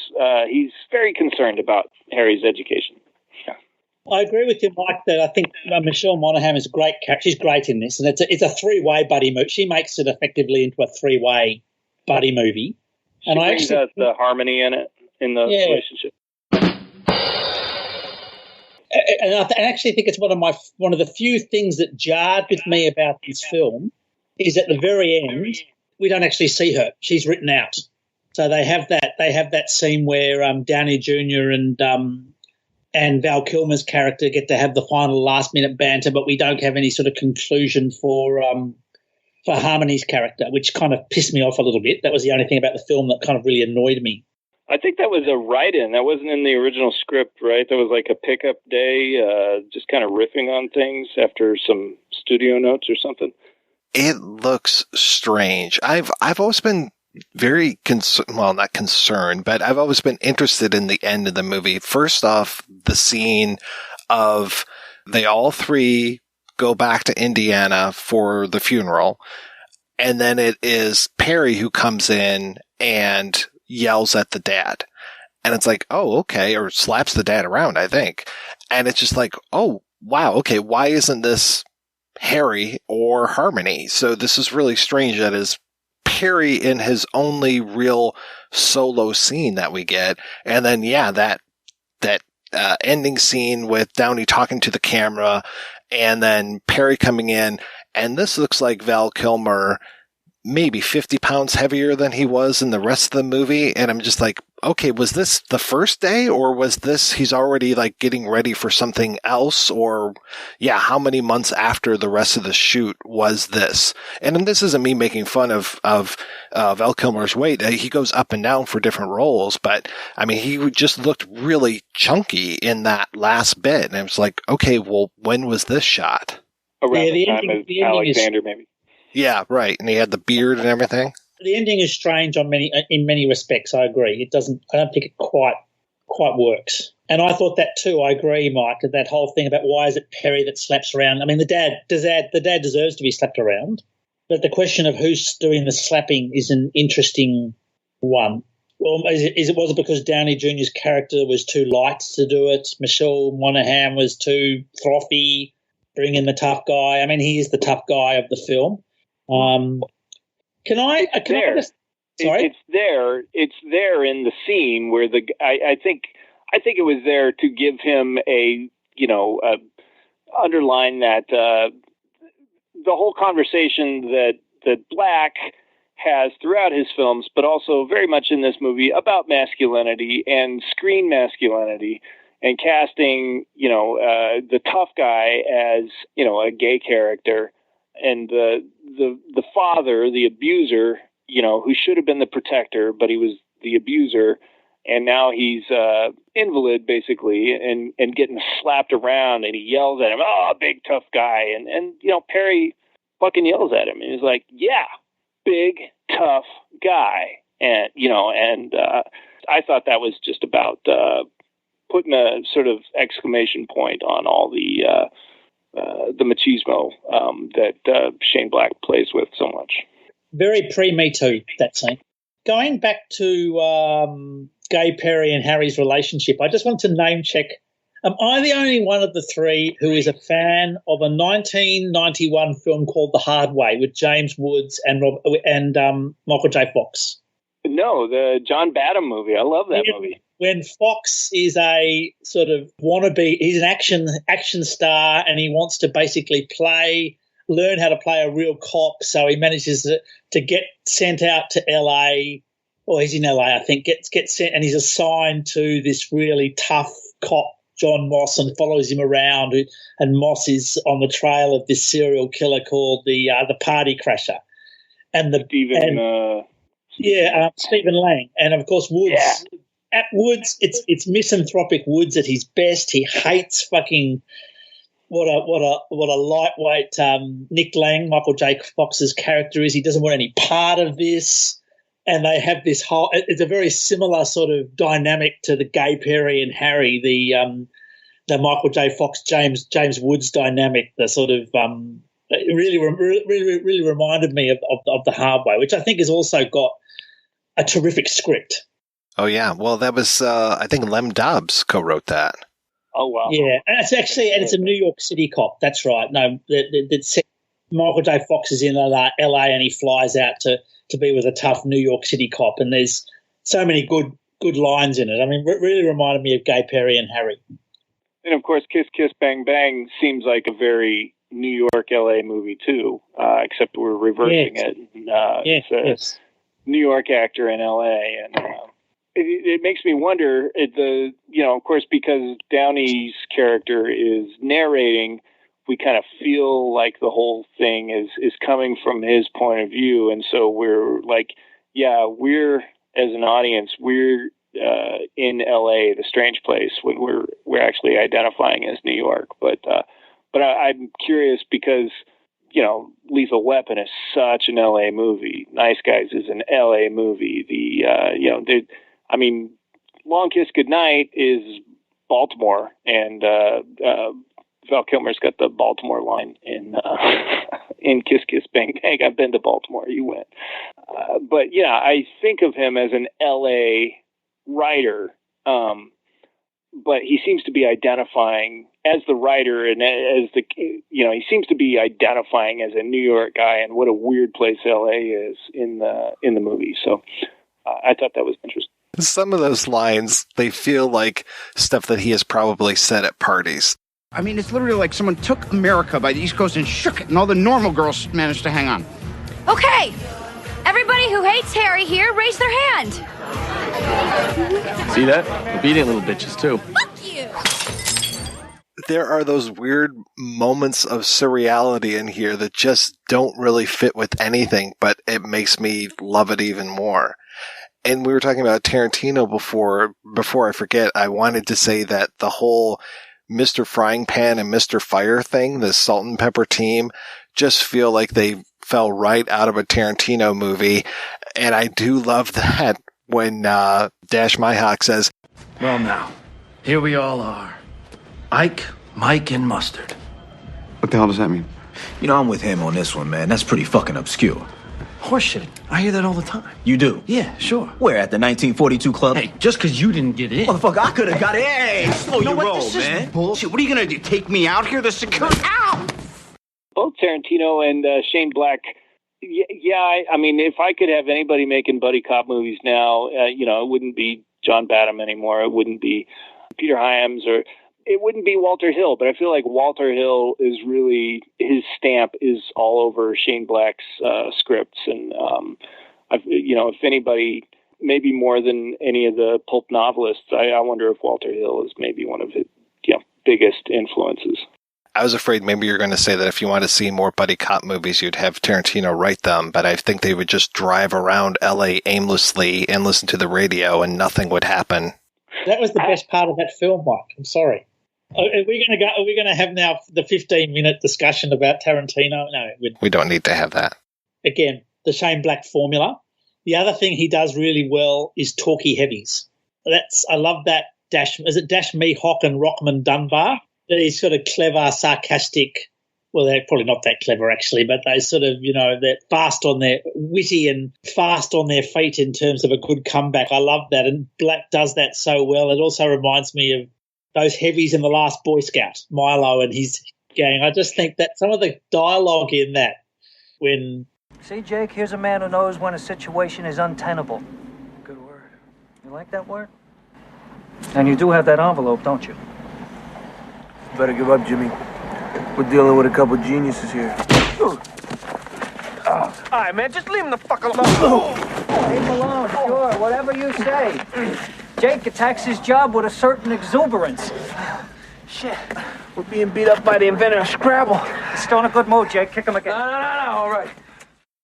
He's very concerned about Harry's education. I agree with you, Mike, that I think Michelle Monaghan is a great character. She's great in this, and it's a three-way buddy movie. She makes it effectively into a three-way buddy movie. She brings out the harmony in it, in the relationship. And I actually think it's one of the few things that jarred with me about this film is at the very end, we don't actually see her. She's written out. So they have that scene where Downey Jr. and Val Kilmer's character get to have the final last-minute banter, but we don't have any sort of conclusion for Harmony's character, which kind of pissed me off a little bit. That was the only thing about the film that kind of really annoyed me. I think that was a write-in. That wasn't in the original script, right? That was like a pickup day, just kind of riffing on things after some studio notes or something. It looks strange. I've always been very not concerned, but I've always been interested in the end of the movie. First off, the scene of they all three go back to Indiana for the funeral, and then it is Perry who comes in and yells at the dad. And it's like, oh, okay, or slaps the dad around, I think. And it's just like, oh, wow, okay, why isn't this Harry or Harmony? So this is really strange that is Perry in his only real solo scene that we get. And then, that ending scene with Downey talking to the camera and then Perry coming in. And this looks like Val Kilmer maybe 50 pounds heavier than he was in the rest of the movie. And I'm just like, okay, was this the first day or was this, he's already like getting ready for something else? Or how many months after the rest of the shoot was this? And this isn't me making fun of Val Kilmer's weight. He goes up and down for different roles, but I mean, he just looked really chunky in that last bit. And it was like, okay, well, when was this shot? Around the time of Alexander, maybe. Yeah, right. And he had the beard and everything. The ending is strange in many respects. I agree. It doesn't. I don't think it quite works. And I thought that too. I agree, Mike. That whole thing about why is it Perry that slaps around? I mean, the dad deserves to be slapped around, but the question of who's doing the slapping is an interesting one. Well, was it because Downey Jr.'s character was too light to do it? Michelle Monaghan was too frothy, bring in the tough guy. I mean, he is the tough guy of the film. Sorry? It's there. It's there in the scene where I think it was there to give him underline that the whole conversation that Black has throughout his films, but also very much in this movie about masculinity and screen masculinity and casting, the tough guy as, a gay character. And the father, the abuser, who should have been the protector, but he was the abuser, and now he's invalid basically, and getting slapped around, and he yells at him, "Oh, big tough guy," and Perry fucking yells at him, and he's like, "Yeah, big tough guy," and I thought that was just about putting a sort of exclamation point on all the machismo that Shane Black plays with so much. Very pre-Me Too, that scene. Going back to Gay Perry and Harry's relationship, I just want to name check. Am I the only one of the three who is a fan of a 1991 film called The Hard Way with James Woods and Michael J. Fox? No, the John Badham movie. I love that movie. When Fox is a sort of wannabe, he's an action star, and he wants to basically learn how to play a real cop. So he manages to get sent out to LA, or he's in LA, I think. Gets sent, and he's assigned to this really tough cop John Moss and follows him around, and Moss is on the trail of this serial killer called the Party Crasher, and Stephen Lang, and of course Woods. Yeah. At Woods, it's misanthropic Woods at his best. He hates fucking what a lightweight Nick Lang, Michael J. Fox's character is. He doesn't want any part of this. And they have this whole – it's a very similar sort of dynamic to the Gay Perry and Harry, the Michael J. Fox, James Woods dynamic, the sort of it really reminded me of The Hard Way, which I think has also got a terrific script. Oh, yeah. Well, that was I think Lem Dobbs co-wrote that. Oh, wow. Yeah, and it's a New York City cop. That's right. No, Michael J. Fox is in LA and he flies out to be with a tough New York City cop, and there's so many good lines in it. I mean, it really reminded me of Gay Perry and Harry. And, of course, Kiss Kiss Bang Bang seems like a very New York, L.A. movie, too, except we're reversing it. It's a New York actor in L.A., and it makes me wonder, of course, because Downey's character is narrating, we kind of feel like the whole thing is coming from his point of view. And so we're like, we're, as an audience, we're in LA, the strange place, when we're actually identifying as New York. But I'm curious because, Lethal Weapon is such an LA movie. Nice Guys is an LA movie. Long Kiss Goodnight is Baltimore, and Val Kilmer's got the Baltimore line in Kiss Kiss Bang Bang. I've been to Baltimore. You went. I think of him as an L.A. writer, but he seems to be identifying as the writer and he seems to be identifying as a New York guy, and what a weird place L.A. is in the movie. So I thought that was interesting. Some of those lines, they feel like stuff that he has probably said at parties. I mean, it's literally like someone took America by the East Coast and shook it, and all the normal girls managed to hang on. Okay, everybody who hates Harry here, raise their hand. See that? Obedient little bitches, too. Fuck you! There are those weird moments of surreality in here that just don't really fit with anything, but it makes me love it even more. And we were talking about Tarantino before I forget, I wanted to say that the whole Mr. Frying Pan and Mr. Fire thing, the salt and pepper team, just feel like they fell right out of a Tarantino movie. And I do love that when Dash Myhawk says, "Well now, here we all are. Ike, Mike, and Mustard." What the hell does that mean? I'm with him on this one, man. That's pretty fucking obscure. Horseshit. I hear that all the time. You do? Yeah, sure. Where, at the 1942 club? Hey, just because you didn't get in. Motherfucker, I could have got in. Hey, slow your roll, man. Bullshit. What are you going to do? Take me out here? The security. Ow! Both Tarantino and Shane Black. If I could have anybody making buddy cop movies now, it wouldn't be John Badham anymore. It wouldn't be Peter Hyams, or it wouldn't be Walter Hill. But I feel like Walter Hill is really, his stamp is all over Shane Black's scripts. And, if anybody, maybe more than any of the pulp novelists, I wonder if Walter Hill is maybe one of his biggest influences. I was afraid maybe you're going to say that if you want to see more buddy cop movies, you'd have Tarantino write them, but I think they would just drive around L.A. aimlessly and listen to the radio and nothing would happen. That was the best part of that film, Mike. I'm sorry. Are we going to have now the 15-minute discussion about Tarantino? No. We don't need to have that. Again, the Shane Black formula. The other thing he does really well is talky heavies. I love that Dash Myhawk and Rockman Dunbar. He's sort of clever, sarcastic. Well, they're probably not that clever, actually, but they sort of, they're witty and fast on their feet in terms of a good comeback. I love that, and Black does that so well. It also reminds me of those heavies in The Last Boy Scout, Milo and his gang. I just think that some of the dialogue in that when... See, Jake, here's a man who knows when a situation is untenable. Good word. You like that word? And you do have that envelope, don't you? Better give up, Jimmy. We're dealing with a couple geniuses here. All right, man, just leave him the fuck alone. Leave him alone, sure, whatever you say. Jake attacks his job with a certain exuberance. Shit. We're being beat up by the inventor of Scrabble. Still in a good mood, Jake. Kick him again. No, all right.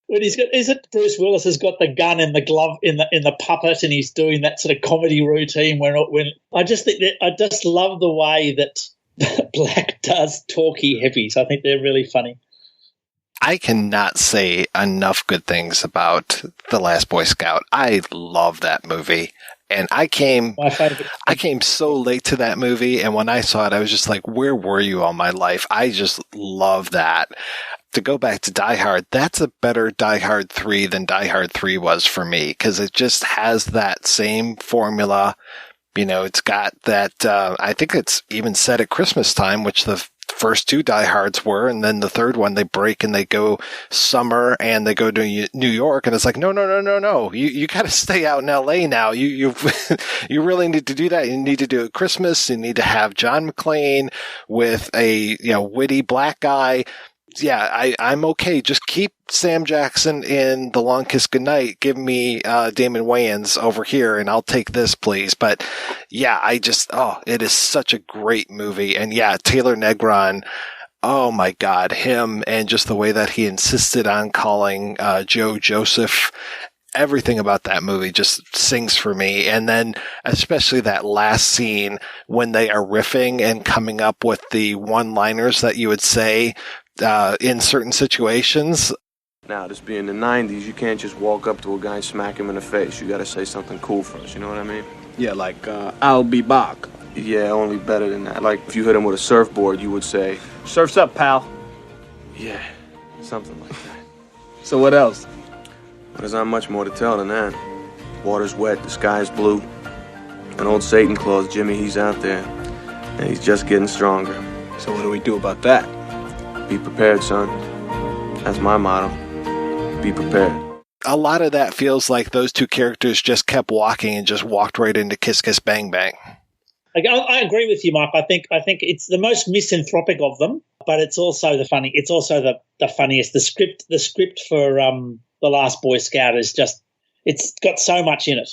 When is it Bruce Willis has got the gun in the glove in the puppet, and he's doing that sort of comedy routine when I just think that I just love the way that Black does talky hippies. I think they're really funny. I cannot say enough good things about The Last Boy Scout. I love that movie. And I came so late to that movie, and when I saw it, I was just like, where were you all my life? I just love that. To go back to Die Hard, that's a better Die Hard 3 than Die Hard 3 was for me, because it just has that same formula. You know, it's got that, I think it's even set at Christmas time, which the first two Die Hards were, and then the third one they break and they go summer and they go to New York, and it's like, no. You got to stay out in LA now. You really need to do that. You need to do it Christmas. You need to have John McClane with a, witty black guy. Yeah, I'm okay. Just keep Sam Jackson in The Long Kiss Goodnight. Give me Damon Wayans over here, and I'll take this, please. But yeah, it is such a great movie. And yeah, Taylor Negron, oh my God, him and just the way that he insisted on calling Joe Joseph. Everything about that movie just sings for me. And then especially that last scene when they are riffing and coming up with the one-liners that you would say in certain situations. Now, this being the 90s, you can't just walk up to a guy and smack him in the face. You gotta say something cool first, you know what I mean? Yeah, like, I'll be back. Yeah, only better than that. Like, if you hit him with a surfboard, you would say, "Surf's up, pal." Yeah, something like that. So what else? Well, there's not much more to tell than that. Water's wet, the sky's blue. An old Satan Claus, Jimmy, he's out there. And he's just getting stronger. So what do we do about that? Be prepared, son. That's my motto. Be prepared. A lot of that feels like those two characters just kept walking and just walked right into Kiss Kiss Bang Bang. I agree with you, Mike. I think it's the most misanthropic of them, but it's also the funny. It's also the funniest. The script for The Last Boy Scout is just, it's got so much in it.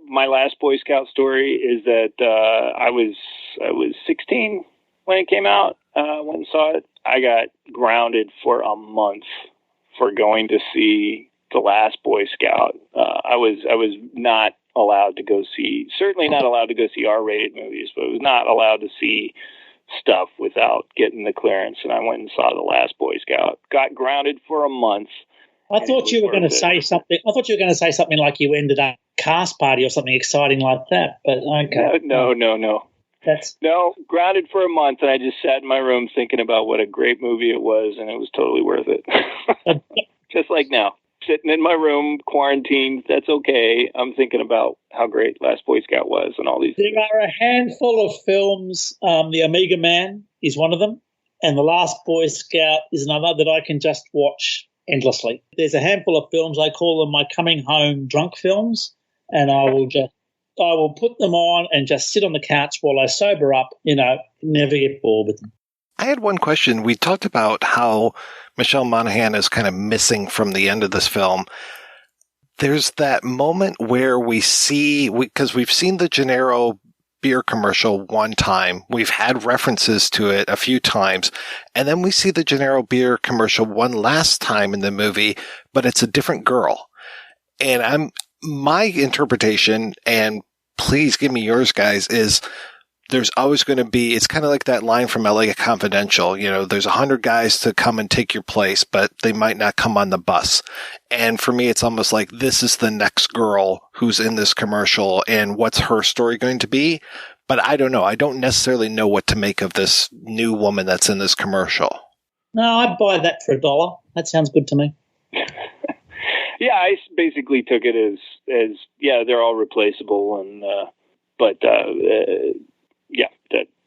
My last Boy Scout story is that I was 16 when it came out. Went and saw it. I got grounded for a month for going to see The Last Boy Scout. I was not allowed to go see, certainly not allowed to go see R-rated movies, but I was not allowed to see stuff without getting the clearance. And I went and saw The Last Boy Scout. Got grounded for a month. I thought you were going to say something. I thought you were going to say something like you ended up at a cast party or something exciting like that. But okay. No. Grounded for a month, and I just sat in my room thinking about what a great movie it was, and it was totally worth it. Just like now, sitting in my room, quarantined. That's okay. I'm thinking about how great Last Boy Scout was, and all these. There are a handful of films. The Omega Man is one of them, and The Last Boy Scout is another that I can just watch endlessly. There's a handful of films, I call them my coming home drunk films, and I will put them on and just sit on the couch while I sober up, never get bored with them. I had one question. We talked about how Michelle Monaghan is kind of missing from the end of this film. There's that moment where we see, because we've seen the Gennaro beer commercial one time. We've had references to it a few times. And then we see the Gennaro beer commercial one last time in the movie, but it's a different girl. And my interpretation, and please give me yours, guys, is there's always going to be, it's kind of like that line from LA Confidential, there's 100 guys to come and take your place, but they might not come on the bus. And for me, it's almost like this is the next girl who's in this commercial, and what's her story going to be? But I don't know. I don't necessarily know what to make of this new woman that's in this commercial. No, I'd buy that for $1. That sounds good to me. Yeah, I basically took it as they're all replaceable, and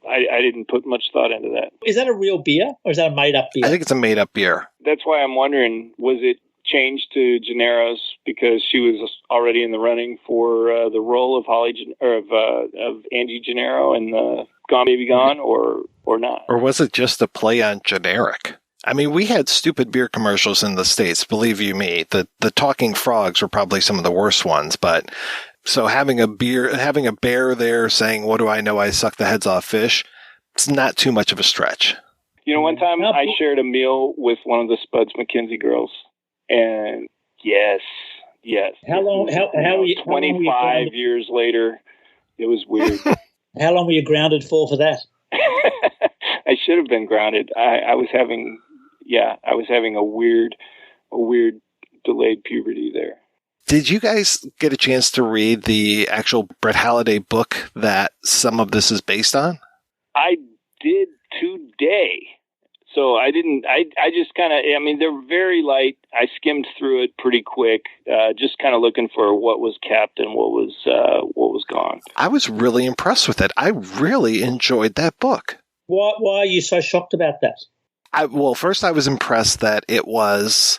I didn't put much thought into that. Is that a real beer, or is that a made-up beer? I think it's a made-up beer. That's why I'm wondering, was it changed to Gennaro's because she was already in the running for the role of of Angie Gennaro in Gone Baby Gone, or not? Or was it just a play on generic? I mean, we had stupid beer commercials in the States, believe you me. The talking frogs were probably some of the worst ones, but so having a bear there saying, "What do I know? I suck the heads off fish." it's not too much of a stretch. You know, one time I shared a meal with one of the Spuds McKenzie girls, and yes. How long? How were you? 25 years later, it was weird. How long were you grounded for that? I should have been grounded. I was having a weird delayed puberty there. Did you guys get a chance to read the actual Brett Halliday book that some of this is based on? I did today. So I didn't, I just kind of, I mean, they're very light. I skimmed through it pretty quick, just kind of looking for what was kept and what was gone. I was really impressed with it. I really enjoyed that book. Why are you so shocked about that? Well, first I was impressed that it was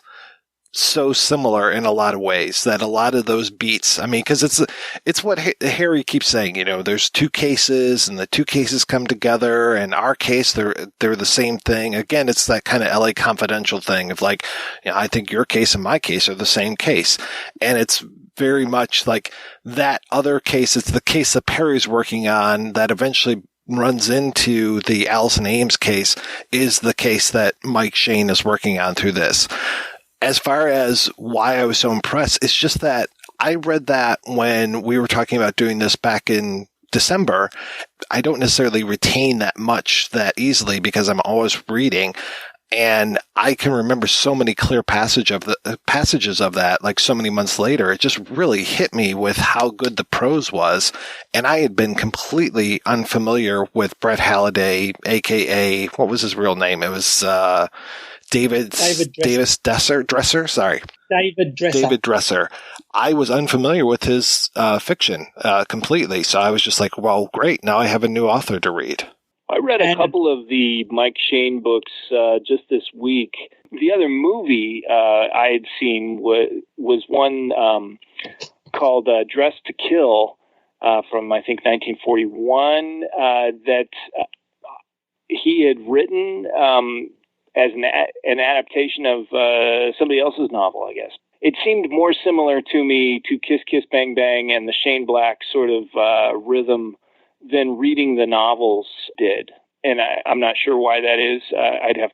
so similar in a lot of ways, that a lot of those beats, I mean, because it's what Harry keeps saying, you know, there's two cases and the two cases come together, and our case, they're the same thing. Again, it's that kind of LA Confidential thing of like, you know, I think your case and my case are the same case. And it's very much like that other case. It's the case that Perry's working on that eventually runs into the Allison Ames case is the case that Mike Shane is working on through this. As far as why I was so impressed, it's just that I read that when we were talking about doing this back in December. I don't necessarily retain that much that easily because I'm always reading. And I can remember so many clear passages of that, like so many months later. It just really hit me with how good the prose was. And I had been completely unfamiliar with Brett Halliday, a.k.a. what was his real name? It was David Dresser. Sorry. David Dresser. I was unfamiliar with his fiction completely. So I was just like, well, great. Now I have a new author to read. I read a couple of the Mike Shane books just this week. The other movie I had seen was one called Dressed to Kill from, I think, 1941 that he had written as an adaptation of somebody else's novel, I guess. It seemed more similar to me to Kiss Kiss Bang Bang and the Shane Black sort of rhythm than reading the novels did. And I'm not sure why that is. I'd have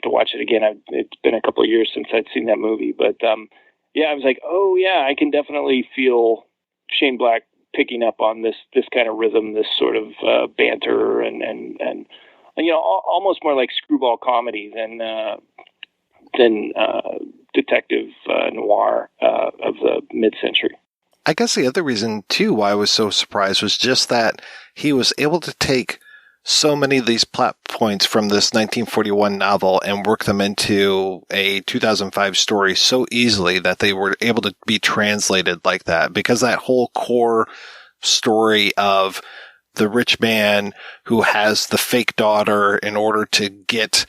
to watch it again. It's been a couple of years since I'd seen that movie. But yeah, I was like, oh yeah, I can definitely feel Shane Black picking up on this kind of rhythm, this sort of banter and you know, almost more like screwball comedy than detective noir of the mid-century. I guess the other reason, too, why I was so surprised was just that he was able to take so many of these plot points from this 1941 novel and work them into a 2005 story so easily that they were able to be translated like that. Because that whole core story of the rich man who has the fake daughter in order to get,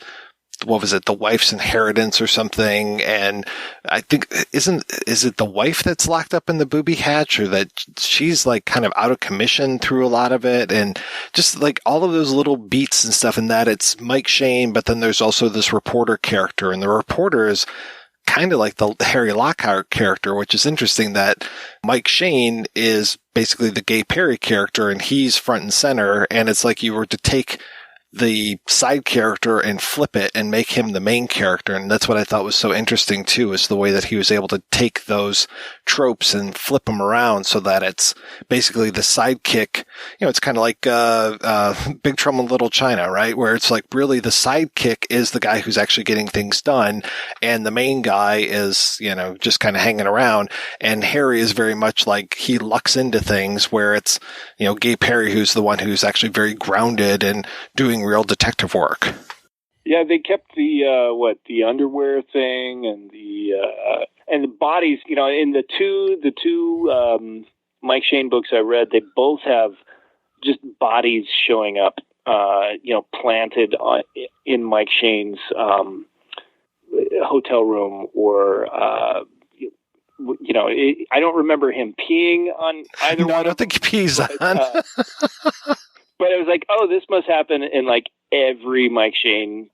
what was it, the wife's inheritance or something. And I think, is it the wife that's locked up in the booby hatch, or that she's like kind of out of commission through a lot of it? And just like all of those little beats and stuff, and that it's Mike Shane, but then there's also this reporter character, and the reporter is kind of like the Harry Lockhart character, which is interesting that Mike Shane is basically the Gay Perry character and he's front and center. And it's like you were to take the side character and flip it and make him the main character. And that's what I thought was so interesting too, is the way that he was able to take those tropes and flip them around so that it's basically the sidekick. You know, it's kind of like Big Trouble in Little China, right? Where it's like really the sidekick is the guy who's actually getting things done, and the main guy is, you know, just kind of hanging around. And Harry is very much like he lucks into things, where it's, you know, Gay Perry who's the one who's actually very grounded and doing real detective work. Yeah, they kept the underwear thing and the bodies. You know, in the two Mike Shane books I read, they both have just bodies showing up. You know, planted in Mike Shane's hotel room, or you know, I don't remember him peeing on either. No, I don't think he pees on. But it was like, oh, this must happen in like every Mike Shane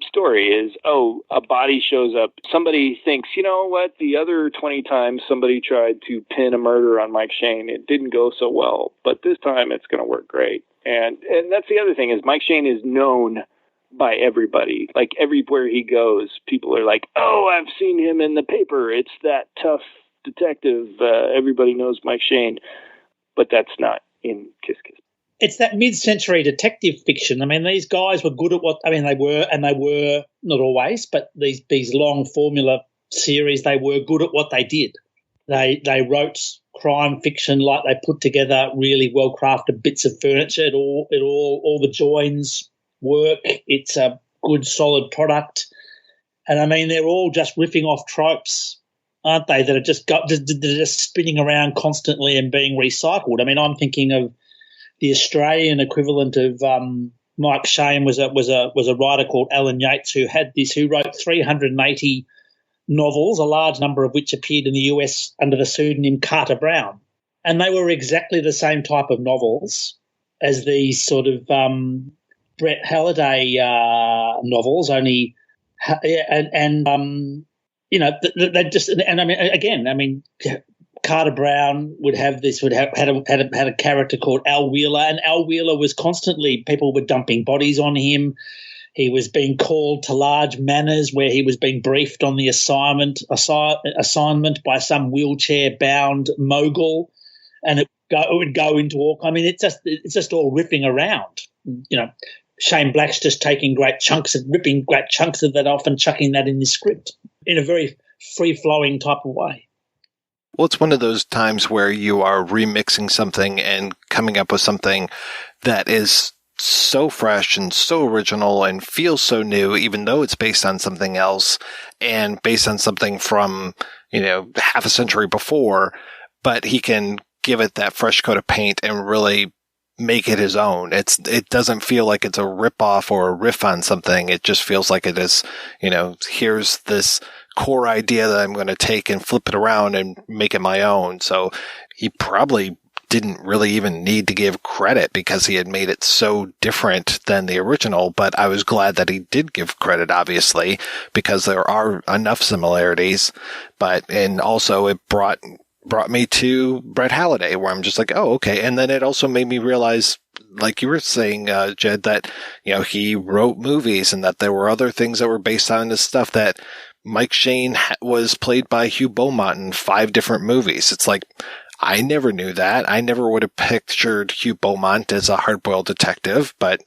story is, a body shows up. Somebody thinks, you know what, the other 20 times somebody tried to pin a murder on Mike Shane, it didn't go so well, but this time it's going to work great. And that's the other thing is Mike Shane is known by everybody. Like everywhere he goes, people are like, oh, I've seen him in the paper. It's that tough detective. Everybody knows Mike Shane, but that's not in Kiss Kiss. It's that mid-century detective fiction. I mean, these guys were good at they were not always, but these long formula series, they were good at what they did. They wrote crime fiction like they put together really well-crafted bits of furniture. All the joins work. It's a good, solid product. And, I mean, they're all just riffing off tropes, aren't they, that are just spinning around constantly and being recycled. I mean, I'm thinking of the Australian equivalent of Mike Shane was a writer called Alan Yates who wrote 380 novels, a large number of which appeared in the US under the pseudonym Carter Brown. And they were exactly the same type of novels as these sort of Brett Halliday novels, only Carter Brown had a character called Al Wheeler, and Al Wheeler was constantly, people were dumping bodies on him. He was being called to large manors where he was being briefed on the assignment by some wheelchair-bound mogul, and it would go into all. I mean, it's just all ripping around. You know, Shane Black's just taking ripping great chunks of that off and chucking that in the script in a very free-flowing type of way. Well, it's one of those times where you are remixing something and coming up with something that is so fresh and so original and feels so new, even though it's based on something else and based on something from, half a century before, but he can give it that fresh coat of paint and really make it his own. It doesn't feel like it's a rip-off or a riff on something. It just feels like it is, here's this core idea that I'm going to take and flip it around and make it my own. So he probably didn't really even need to give credit because he had made it so different than the original. But I was glad that he did give credit, obviously, because there are enough similarities. And also it brought me to Brett Halliday, where I'm just like, oh, okay. And then it also made me realize, like you were saying, Jed, that, he wrote movies and that there were other things that were based on this stuff, that Mike Shane was played by Hugh Beaumont in 5 different movies. It's like, I never knew that. I never would have pictured Hugh Beaumont as a hard-boiled detective, but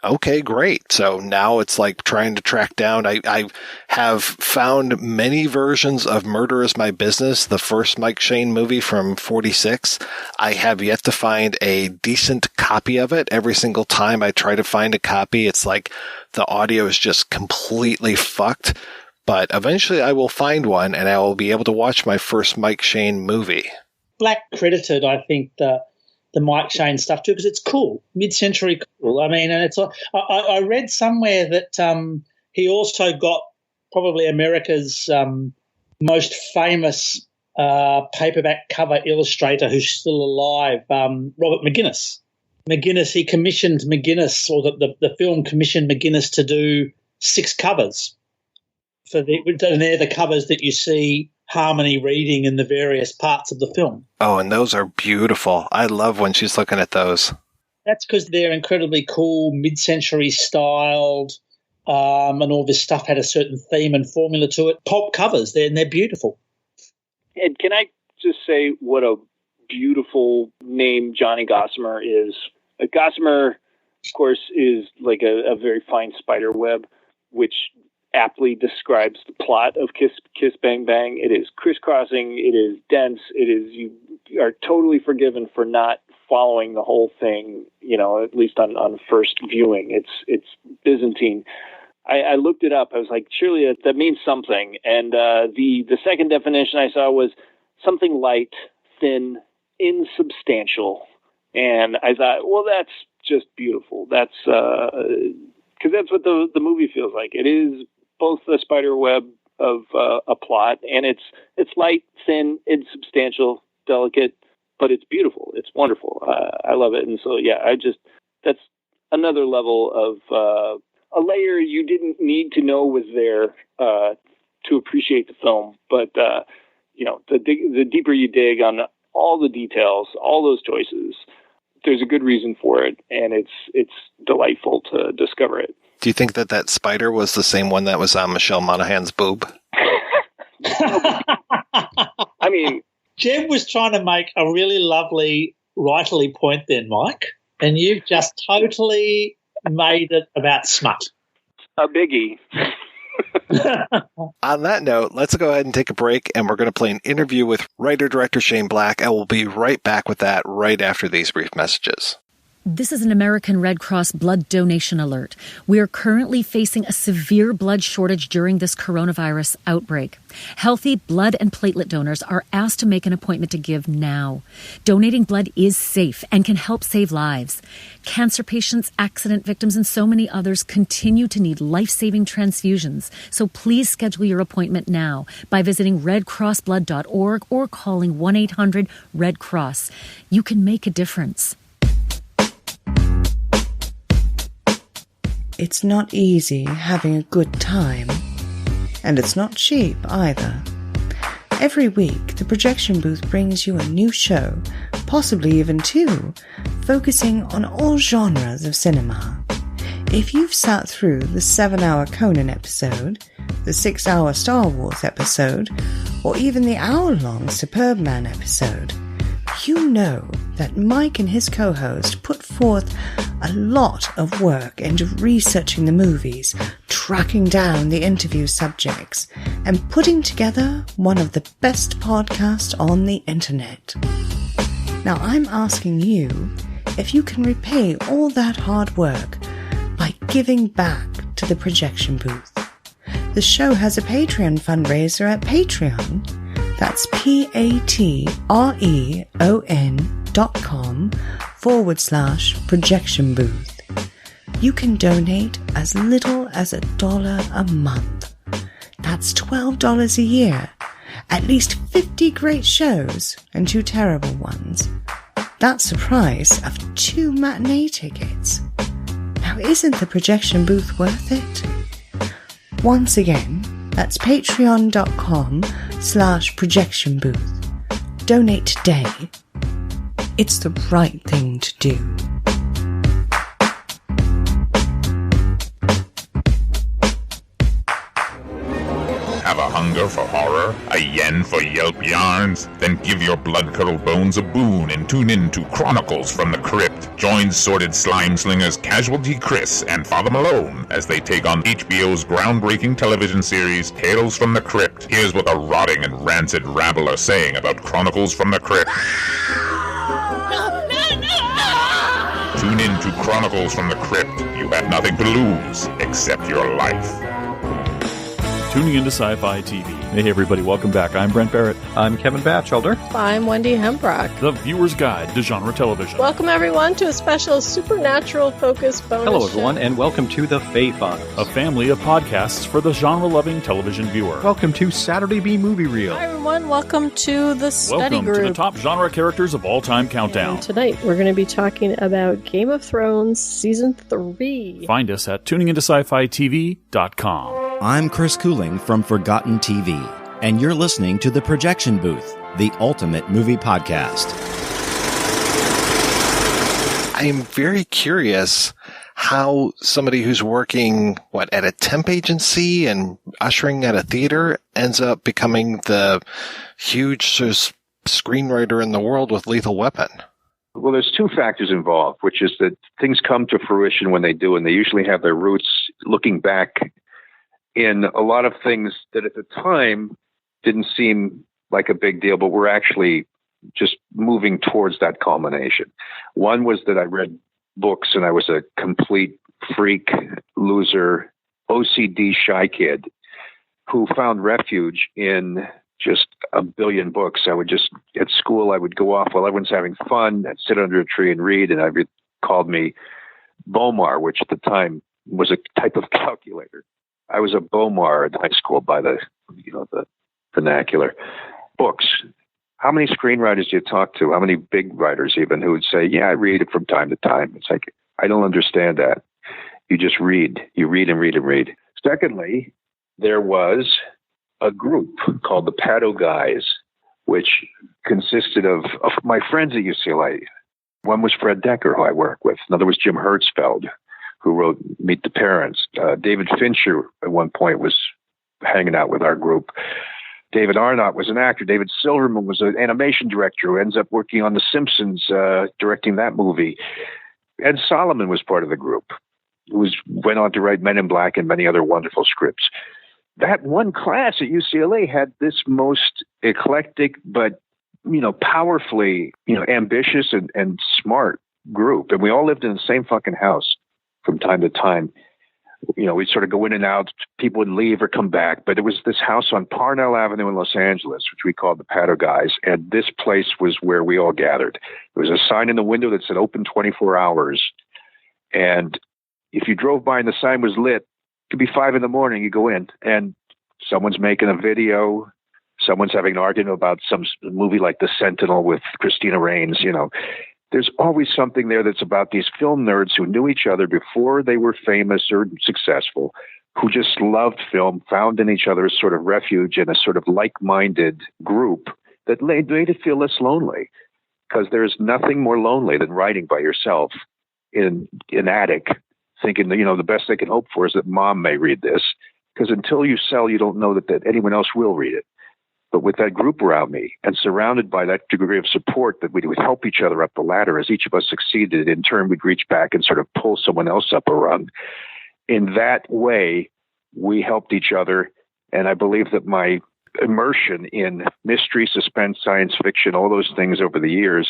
okay, great. So now it's like trying to track down. I have found many versions of Murder Is My Business, the first Mike Shane movie from 46. I have yet to find a decent copy of it. Every single time I try to find a copy, it's like the audio is just completely fucked. But eventually I will find one and I will be able to watch my first Mike Shane movie. Black credited, I think, the Mike Shane stuff too, because it's cool, mid-century cool. I mean, and I read somewhere that he also got probably America's most famous paperback cover illustrator who's still alive, Robert McGuinness. He commissioned McGuinness, or the film commissioned McGuinness to do 6 covers. And they're the covers that you see Harmony reading in the various parts of the film. Oh, and those are beautiful. I love when she's looking at those. That's because they're incredibly cool, mid-century styled, and all this stuff had a certain theme and formula to it. Pulp covers, and they're beautiful. And can I just say what a beautiful name Johnny Gossamer is? Gossamer, of course, is like a very fine spider web, which aptly describes the plot of Kiss Kiss Bang Bang. It is crisscrossing. It is dense. You are totally forgiven for not following the whole thing, at least on first viewing. It's Byzantine. I looked it up. I was like, surely that means something. And the second definition I saw was something light, thin, insubstantial. And I thought, well, that's just beautiful. That's because that's what the movie feels like. It is both the spider web of a plot, and it's light, thin, insubstantial, delicate, but it's beautiful. It's wonderful. I love it. And so, yeah, that's another level of a layer you didn't need to know was there to appreciate the film. But, the deeper you dig on all the details, all those choices, there's a good reason for it, and it's delightful to discover it. Do you think that spider was the same one that was on Michelle Monaghan's boob? I mean, Jeb was trying to make a really lovely writerly point then, Mike, and you've just totally made it about smut. A biggie. On that note, let's go ahead and take a break, and we're going to play an interview with writer-director Shane Black, and we'll be right back with that right after these brief messages. This is an American Red Cross blood donation alert. We are currently facing a severe blood shortage during this coronavirus outbreak. Healthy blood and platelet donors are asked to make an appointment to give now. Donating blood is safe and can help save lives. Cancer patients, accident victims, and so many others continue to need life-saving transfusions. So please schedule your appointment now by visiting redcrossblood.org or calling 1-800-RED-CROSS. You can make a difference. It's not easy having a good time, and it's not cheap either. Every week, the Projection Booth brings you a new show, possibly even two, focusing on all genres of cinema. If you've sat through the 7-hour Conan episode, the 6-hour Star Wars episode, or even the hour-long Superbman episode, you know that Mike and his co-host put forth a lot of work into researching the movies, tracking down the interview subjects, and putting together one of the best podcasts on the internet. Now I'm asking you if you can repay all that hard work by giving back to the Projection Booth. The show has a Patreon fundraiser at Patreon. That's patreon.com/projection booth. You can donate as little as $1 a month. That's $12 a year. At least 50 great shows and 2 terrible ones. That's the price of 2 matinee tickets. Now isn't the Projection Booth worth it? Once again, that's patreon.com/projection booth. Donate today. It's the right thing to do. Have a hunger for horror? A yen for Yelp yarns? Then give your blood-curdled bones a boon and tune in to Chronicles from the Crypt. Join sordid slime slingers Casualty Chris and Father Malone as they take on HBO's groundbreaking television series Tales from the Crypt. Here's what the rotting and rancid rabble are saying about Chronicles from the Crypt. Tune in to Chronicles from the Crypt. You have nothing to lose except your life. Tuning into Sci-Fi TV. Hey everybody, welcome back. I'm Brent Barrett. I'm Kevin Batchelder. I'm Wendy Hembrock. The Viewer's Guide to Genre Television. Welcome everyone to a special supernatural-focused bonus Hello everyone, show. and welcome to The Fae Files, a family of podcasts for the genre-loving television viewer. Welcome to Saturday B Movie Reel. Hi everyone, welcome to the study group. group. Welcome to the top genre characters of all-time countdown. And tonight we're going to be talking about Game of Thrones Season 3. Find us at tuningintoscifitv.com. I'm Chris Cooling from Forgotten TV, and you're listening to The Projection Booth, the ultimate movie podcast. I am very curious how somebody who's working, at a temp agency and ushering at a theater ends up becoming the huge screenwriter in the world with Lethal Weapon. Well, there's 2 factors involved, which is that things come to fruition when they do, and they usually have their roots looking back in a lot of things that at the time didn't seem like a big deal, but were actually just moving towards that culmination. One was that I read books and I was a complete freak, loser, OCD shy kid who found refuge in just a billion books. I would just, at school, I would go off while everyone's having fun. I'd sit under a tree and read, and everyone called me Bomar, which at the time was a type of calculator. I was a Bomar in high school by the vernacular. Books. How many screenwriters do you talk to? How many big writers even who would say, yeah, I read it from time to time? It's like, I don't understand that. You just read. You read and read and read. Secondly, there was a group called the Pato Guys, which consisted of my friends at UCLA. One was Fred Decker, who I work with. Another was Jim Hertzfeld, who wrote Meet the Parents. David Fincher, at one point, was hanging out with our group. David Arnott was an actor. David Silverman was an animation director who ends up working on The Simpsons, directing that movie. Ed Solomon was part of the group, who went on to write Men in Black and many other wonderful scripts. That one class at UCLA had this most eclectic but, powerfully, ambitious and smart group. And we all lived in the same fucking house from time to time. We'd sort of go in and out. People would leave or come back. But it was this house on Parnell Avenue in Los Angeles, which we called the Pato Guys. And this place was where we all gathered. There was a sign in the window that said open 24 hours. And if you drove by and the sign was lit, it could be 5 a.m, you go in and someone's making a video. Someone's having an argument about some movie like The Sentinel with Christina Rains, There's always something there that's about these film nerds who knew each other before they were famous or successful, who just loved film, found in each other a sort of refuge and a sort of like-minded group that made it feel less lonely. Because there's nothing more lonely than writing by yourself in an attic, thinking that, the best they can hope for is that mom may read this. Because until you sell, you don't know that anyone else will read it. But with that group around me and surrounded by that degree of support that we would help each other up the ladder as each of us succeeded, in turn we'd reach back and sort of pull someone else up a rung. In that way, we helped each other. And I believe that my immersion in mystery, suspense, science fiction, all those things over the years,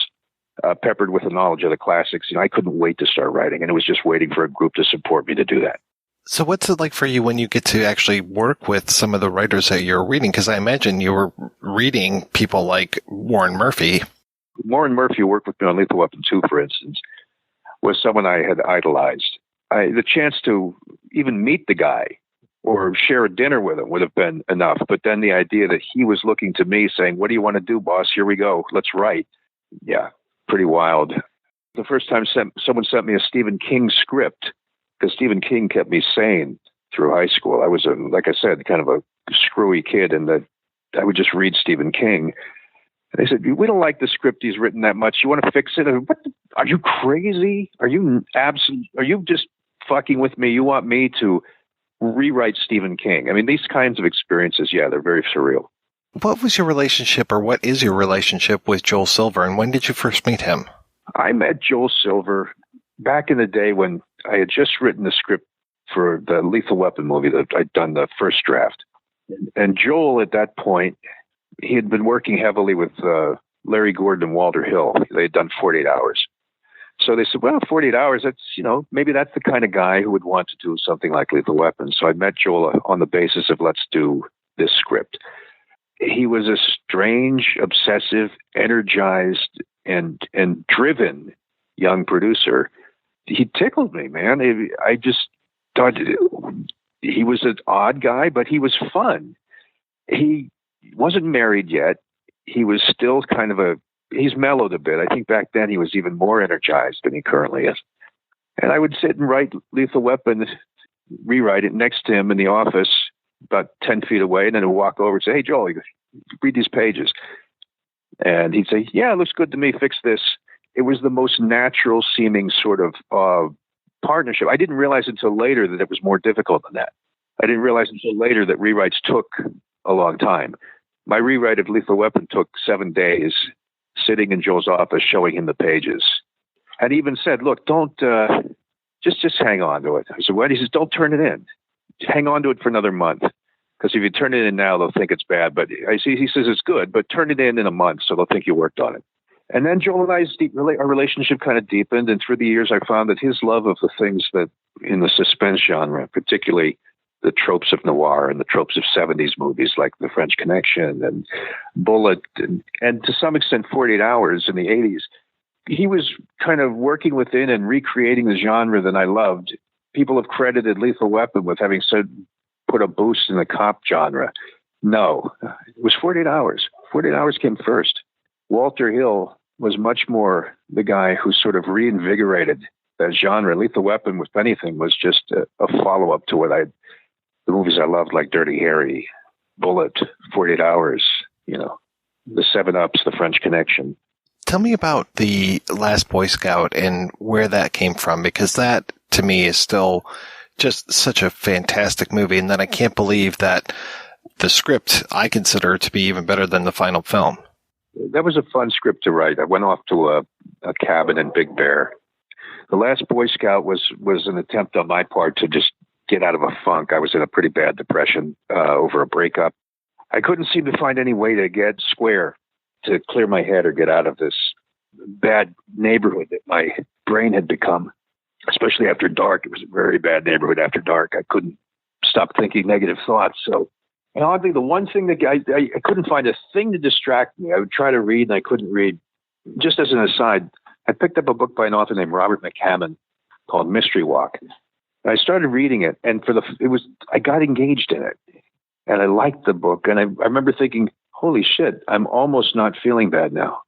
peppered with the knowledge of the classics, I couldn't wait to start writing. And it was just waiting for a group to support me to do that. So what's it like for you when you get to actually work with some of the writers that you're reading? Because I imagine you were reading people like Warren Murphy. Warren Murphy, who worked with me on Lethal Weapon 2, for instance, was someone I had idolized. The chance to even meet the guy or share a dinner with him would have been enough. But then the idea that he was looking to me saying, "What do you want to do, boss? Here we go. Let's write." Yeah, pretty wild. The first time someone sent me a Stephen King script, because Stephen King kept me sane through high school. I was, like I said, kind of a screwy kid, and that I would just read Stephen King. And they said, "We don't like the script he's written that much. You want to fix it?" Are you crazy? Are you just fucking with me? You want me to rewrite Stephen King? I mean, these kinds of experiences, yeah, they're very surreal. What was your relationship, or what is your relationship with Joel Silver, and when did you first meet him? I met Joel Silver back in the day when I had just written the script for the Lethal Weapon movie that I'd done the first draft. And Joel, at that point, he had been working heavily with Larry Gordon and Walter Hill. They had done 48 Hours. So they said, well, 48 Hours, that's, maybe that's the kind of guy who would want to do something like Lethal Weapon. So I met Joel on the basis of, let's do this script. He was a strange, obsessive, energized, and driven young producer. He tickled me, man. I just thought he was an odd guy, but he was fun. He wasn't married yet. He was still kind of he's mellowed a bit. I think back then he was even more energized than he currently is. And I would sit and write Lethal Weapon, rewrite it next to him in the office about 10 feet away, and then he'd walk over and say, "Hey, Joel, read these pages." And he'd say, "Yeah, it looks good to me. Fix this." It was the most natural seeming sort of partnership. I didn't realize until later that it was more difficult than that. I didn't realize until later that rewrites took a long time. My rewrite of Lethal Weapon took 7 days, sitting in Joel's office, showing him the pages. And he even said, "Look, don't, just hang on to it." I said, "What?" He says, "Don't turn it in. Hang on to it for another month. Because if you turn it in now, they'll think it's bad. But he says it's good, but turn it in a month so they'll think you worked on it." And then Joel and our relationship kind of deepened. And through the years, I found that his love of the things that in the suspense genre, particularly the tropes of noir and the tropes of 70s movies like The French Connection and Bullet, and to some extent 48 Hours in the 80s, he was kind of working within and recreating the genre that I loved. People have credited Lethal Weapon with having put a boost in the cop genre. No, it was 48 Hours. 48 Hours came first. Walter Hill was much more the guy who sort of reinvigorated that genre. Lethal Weapon, if anything, was just a follow-up to the movies I loved, like Dirty Harry, Bullet, 48 Hours, the 7-Ups, The French Connection. Tell me about The Last Boy Scout and where that came from, because that, to me, is still just such a fantastic movie, and that I can't believe that the script I consider to be even better than the final film. That was a fun script to write. I went off to a cabin in Big Bear. The Last Boy Scout was an attempt on my part to just get out of a funk. I was in a pretty bad depression over a breakup. I couldn't seem to find any way to get square, to clear my head or get out of this bad neighborhood that my brain had become, especially after dark. It was a very bad neighborhood after dark. I couldn't stop thinking negative thoughts. So, oddly, the one thing that I couldn't find a thing to distract me. I would try to read and I couldn't read. Just as an aside, I picked up a book by an author named Robert McCammon called Mystery Walk. And I started reading it, and I got engaged in it, and I liked the book. And I remember thinking, holy shit, I'm almost not feeling bad now.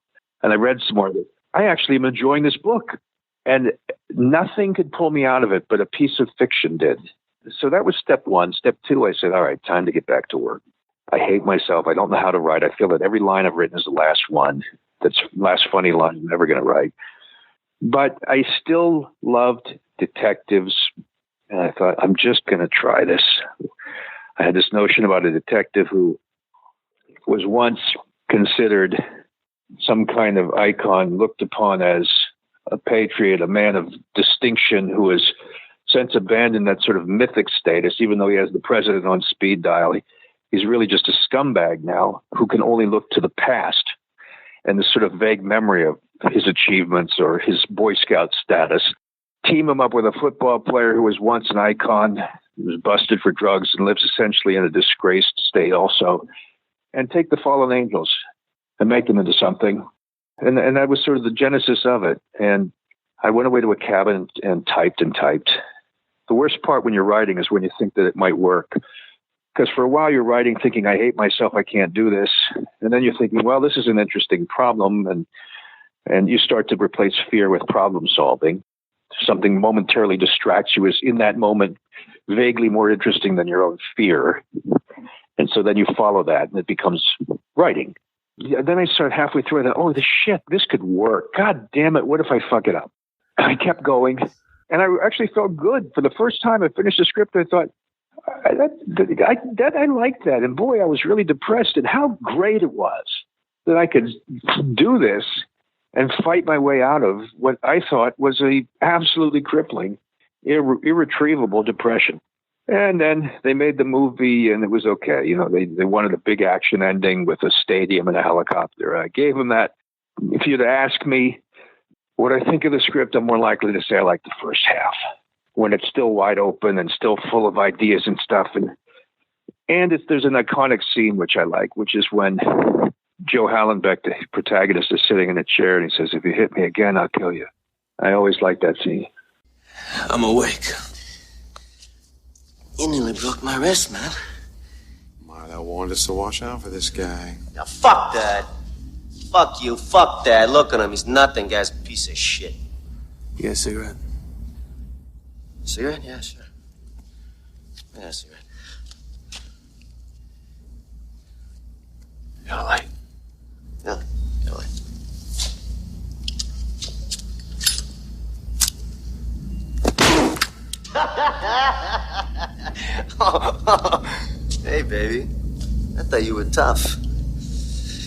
And I read some more of it. I actually am enjoying this book, and nothing could pull me out of it, but a piece of fiction did. So that was step one. Step two, I said, all right, time to get back to work. I hate myself. I don't know how to write. I feel that every line I've written is the last one. That's the last funny line I'm never going to write. But I still loved detectives, and I thought, I'm just going to try this. I had this notion about a detective who was once considered some kind of icon, looked upon as a patriot, a man of distinction who has since abandoned that sort of mythic status, even though he has the president on speed dial. He's really just a scumbag now who can only look to the past and the sort of vague memory of his achievements or his Boy Scout status. Team him up with a football player who was once an icon, who was busted for drugs and lives essentially in a disgraced state also, and take the fallen angels and make them into something. And that was sort of the genesis of it. And I went away to a cabin and typed and typed. The worst part when you're writing is when you think that it might work. Because for a while you're writing thinking, I hate myself, I can't do this. And then you're thinking, well, this is an interesting problem. And you start to replace fear with problem solving. Something momentarily distracts you is in that moment vaguely more interesting than your own fear. And so then you follow that and it becomes writing. Then I started halfway through and I thought, oh, this could work. God damn it, what if I fuck it up? I kept going. And I actually felt good. For the first time I finished the script, I thought, I liked that. And boy, I was really depressed. And how great it was that I could do this and fight my way out of what I thought was a absolutely crippling, irretrievable depression. And then they made the movie, and it was okay. They wanted a big action ending with a stadium and a helicopter. I gave them that. If you'd ask me what I think of the script, I'm more likely to say I like the first half, when it's still wide open and still full of ideas and stuff. And there's an iconic scene which I like, which is when Joe Hallenbeck, the protagonist, is sitting in a chair and he says, if you hit me again, I'll kill you. I always like that scene. I'm awake. You nearly broke my wrist, man. Marla warned us to watch out for this guy. Now, fuck that. Fuck you, fuck that. Look at him, he's nothing, guy's a piece of shit. You got a cigarette? Cigarette? Yeah, sure. Yeah, cigarette. You got a light? Yeah, got a light. Hey, baby. I thought you were tough.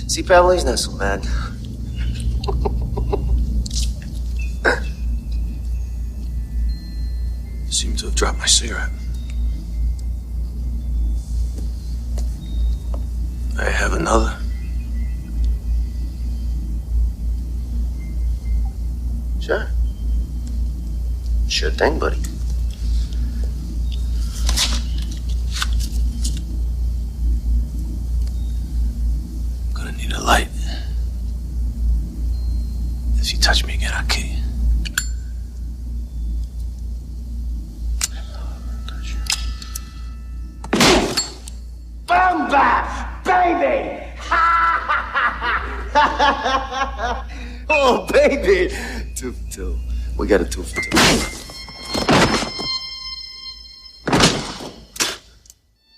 See, probably he's not so bad. You seem to have dropped my cigarette. I have another. Sure. Sure thing, buddy. Gonna need a light. If you touch me again, I'll kill you. Boom bap, baby! Oh, baby! 2 for 2. We got a 2 for 2.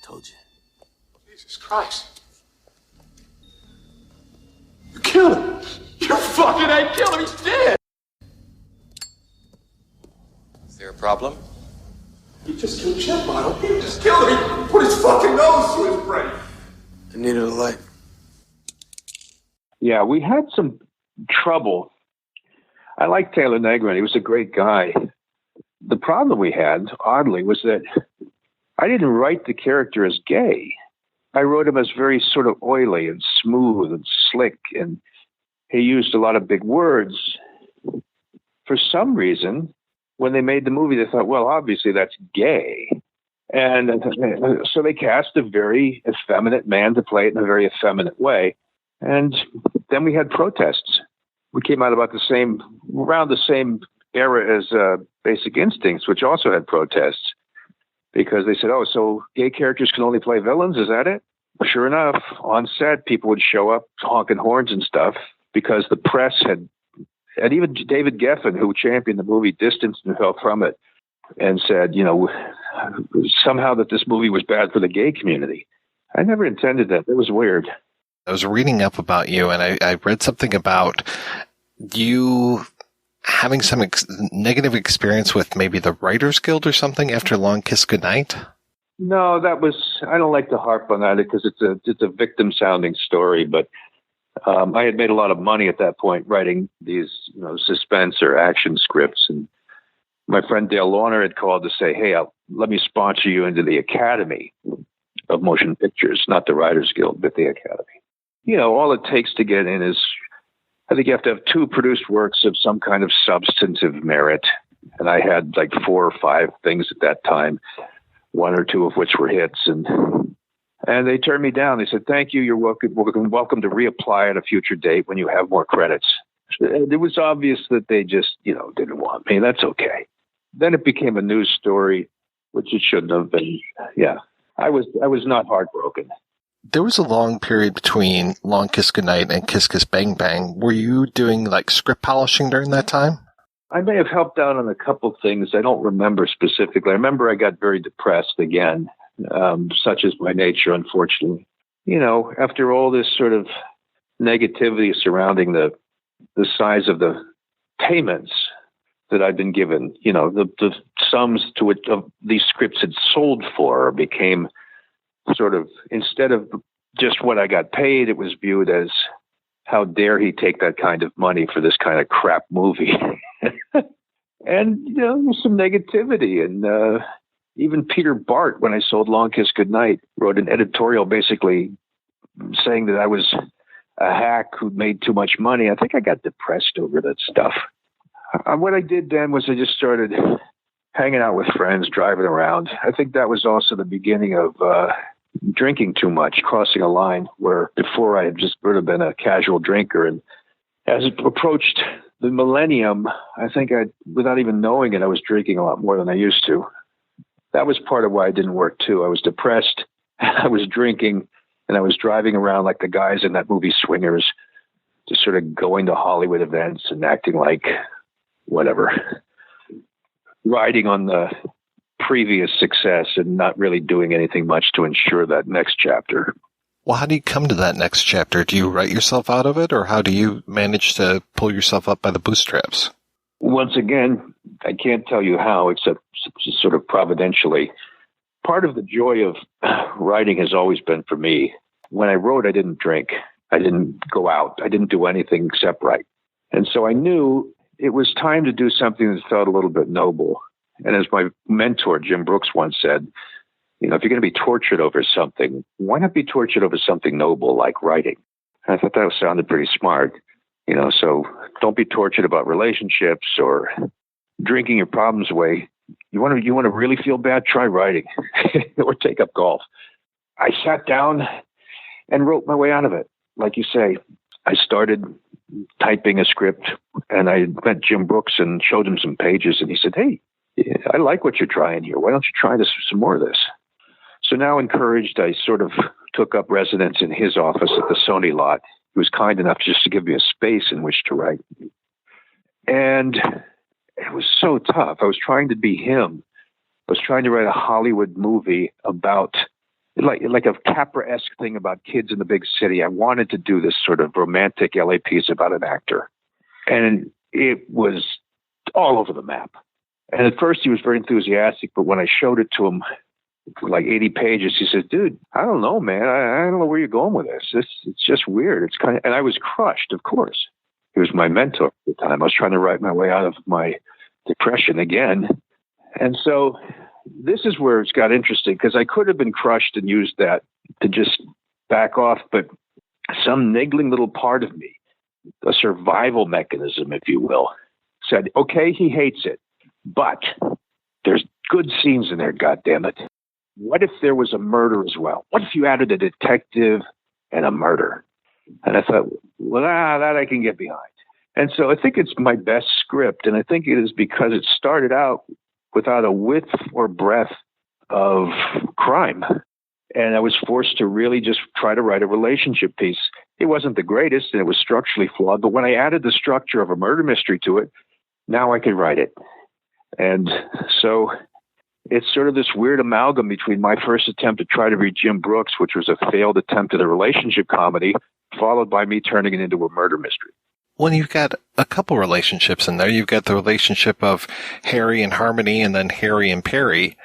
Told you. Jesus Christ. You killed him. You fucking ain't killed him. He's dead. Is there a problem? You just killed Chip, Otto. You just killed him. He put his fucking nose through his brain. I needed a light. Yeah, we had some trouble. I like Taylor Negron. He was a great guy. The problem we had, oddly, was that I didn't write the character as gay. I wrote him as very sort of oily and smooth and slick, and he used a lot of big words. For some reason, when they made the movie, they thought, well, obviously that's gay. And so they cast a very effeminate man to play it in a very effeminate way. And then we had protests. We came out around the same era as Basic Instincts, which also had protests, because they said, oh, so gay characters can only play villains? Is that it? Sure enough, on set, people would show up honking horns and stuff because the press had, and even David Geffen, who championed the movie, distanced himself from it and said, somehow that this movie was bad for the gay community. I never intended that. It was weird. I was reading up about you, and I read something about you having some negative experience with maybe the Writers Guild or something after Long Kiss Goodnight. No, I don't like to harp on that because it's a victim-sounding story, but I had made a lot of money at that point writing these suspense or action scripts, and my friend Dale Lorner had called to say, hey, let me sponsor you into the Academy of Motion Pictures, not the Writers Guild, but the Academy. All it takes to get in is, I think you have to have 2 produced works of some kind of substantive merit. And I had like 4 or 5 things at that time, 1 or 2 of which were hits. And they turned me down. They said, thank you. You're welcome to reapply at a future date when you have more credits. It was obvious that they just, didn't want me. That's okay. Then it became a news story, which it shouldn't have been. Yeah, I was not heartbroken. There was a long period between Long Kiss Goodnight and Kiss Kiss Bang Bang. Were you doing like script polishing during that time? I may have helped out on a couple things. I don't remember specifically. I remember I got very depressed again, such is my nature, unfortunately. After all this sort of negativity surrounding the size of the payments that I'd been given, the sums to which these scripts had sold for became sort of, instead of just what I got paid, it was viewed as, how dare he take that kind of money for this kind of crap movie? And, some negativity. And even Peter Bart, when I sold Long Kiss Goodnight, wrote an editorial basically saying that I was a hack who'd made too much money. I think I got depressed over that stuff. What I did then was I just started hanging out with friends, driving around. I think that was also the beginning of drinking too much, crossing a line where before I had just sort of been a casual drinker. And as it approached the millennium, I think without even knowing it, I was drinking a lot more than I used to. That was part of why I didn't work too. I was depressed, I was drinking, and I was driving around like the guys in that movie Swingers, just sort of going to Hollywood events and acting like whatever, riding on the previous success and not really doing anything much to ensure that next chapter. Well, how do you come to that next chapter? Do you write yourself out of it, or how do you manage to pull yourself up by the bootstraps? Once again, I can't tell you how, except sort of providentially. Part of the joy of writing has always been for me. When I wrote, I didn't drink. I didn't go out. I didn't do anything except write. And so I knew it was time to do something that felt a little bit noble. And as my mentor, Jim Brooks, once said, if you're going to be tortured over something, why not be tortured over something noble like writing? And I thought that sounded pretty smart. So don't be tortured about relationships or drinking your problems away. You want to really feel bad? Try writing or take up golf. I sat down and wrote my way out of it. Like you say, I started typing a script and I met Jim Brooks and showed him some pages. And he said, hey, I like what you're trying here. Why don't you try some more of this? So now encouraged, I sort of took up residence in his office at the Sony lot. He was kind enough just to give me a space in which to write. And it was so tough. I was trying to be him. I was trying to write a Hollywood movie about, like a Capra-esque thing about kids in the big city. I wanted to do this sort of romantic LA piece about an actor. And it was all over the map. And at first he was very enthusiastic, but when I showed it to him, like 80 pages, he said, dude, I don't know, man. I don't know where you're going with this. It's just weird. It's kind of, and I was crushed, of course. He was my mentor at the time. I was trying to write my way out of my depression again. And so this is where it's got interesting, because I could have been crushed and used that to just back off, but some niggling little part of me, a survival mechanism, if you will, said, okay, he hates it, but there's good scenes in there, goddammit. What if there was a murder as well? What if you added a detective and a murder? And I thought, well, that I can get behind. And so I think it's my best script, and I think it is because it started out without a width or breadth of crime. And I was forced to really just try to write a relationship piece. It wasn't the greatest, and it was structurally flawed, but when I added the structure of a murder mystery to it, now I could write it. And so it's sort of this weird amalgam between my first attempt to try to read Jim Brooks, which was a failed attempt at a relationship comedy, followed by me turning it into a murder mystery. Well, you've got a couple relationships in there. You've got the relationship of Harry and Harmony and then Harry and Perry.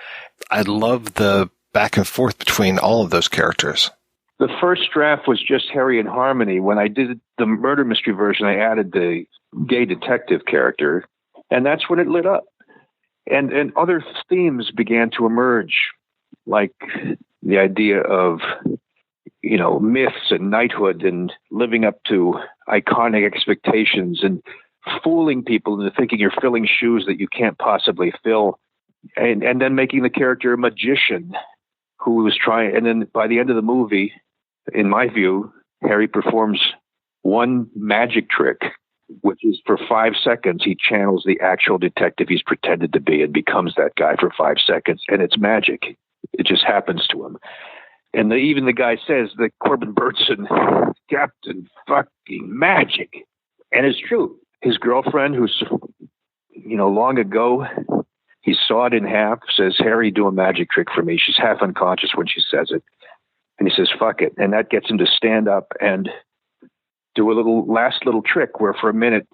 I love the back and forth between all of those characters. The first draft was just Harry and Harmony. When I did the murder mystery version, I added the gay detective character, and that's when it lit up. And other themes began to emerge, like the idea of, you know, myths and knighthood and living up to iconic expectations and fooling people into thinking you're filling shoes that you can't possibly fill. And then making the character a magician who was trying. And then by the end of the movie, in my view, Harry performs one magic trick, which is for 5 seconds, he channels the actual detective he's pretended to be and becomes that guy for 5 seconds. And it's magic. It just happens to him. And even the guy says that Corbin Burnson, Captain fucking magic. And it's true. His girlfriend, who's, you know, long ago, he sawed in half, says, Harry, do a magic trick for me. She's half unconscious when she says it. And he says, fuck it. And that gets him to stand up and do a last little trick where for a minute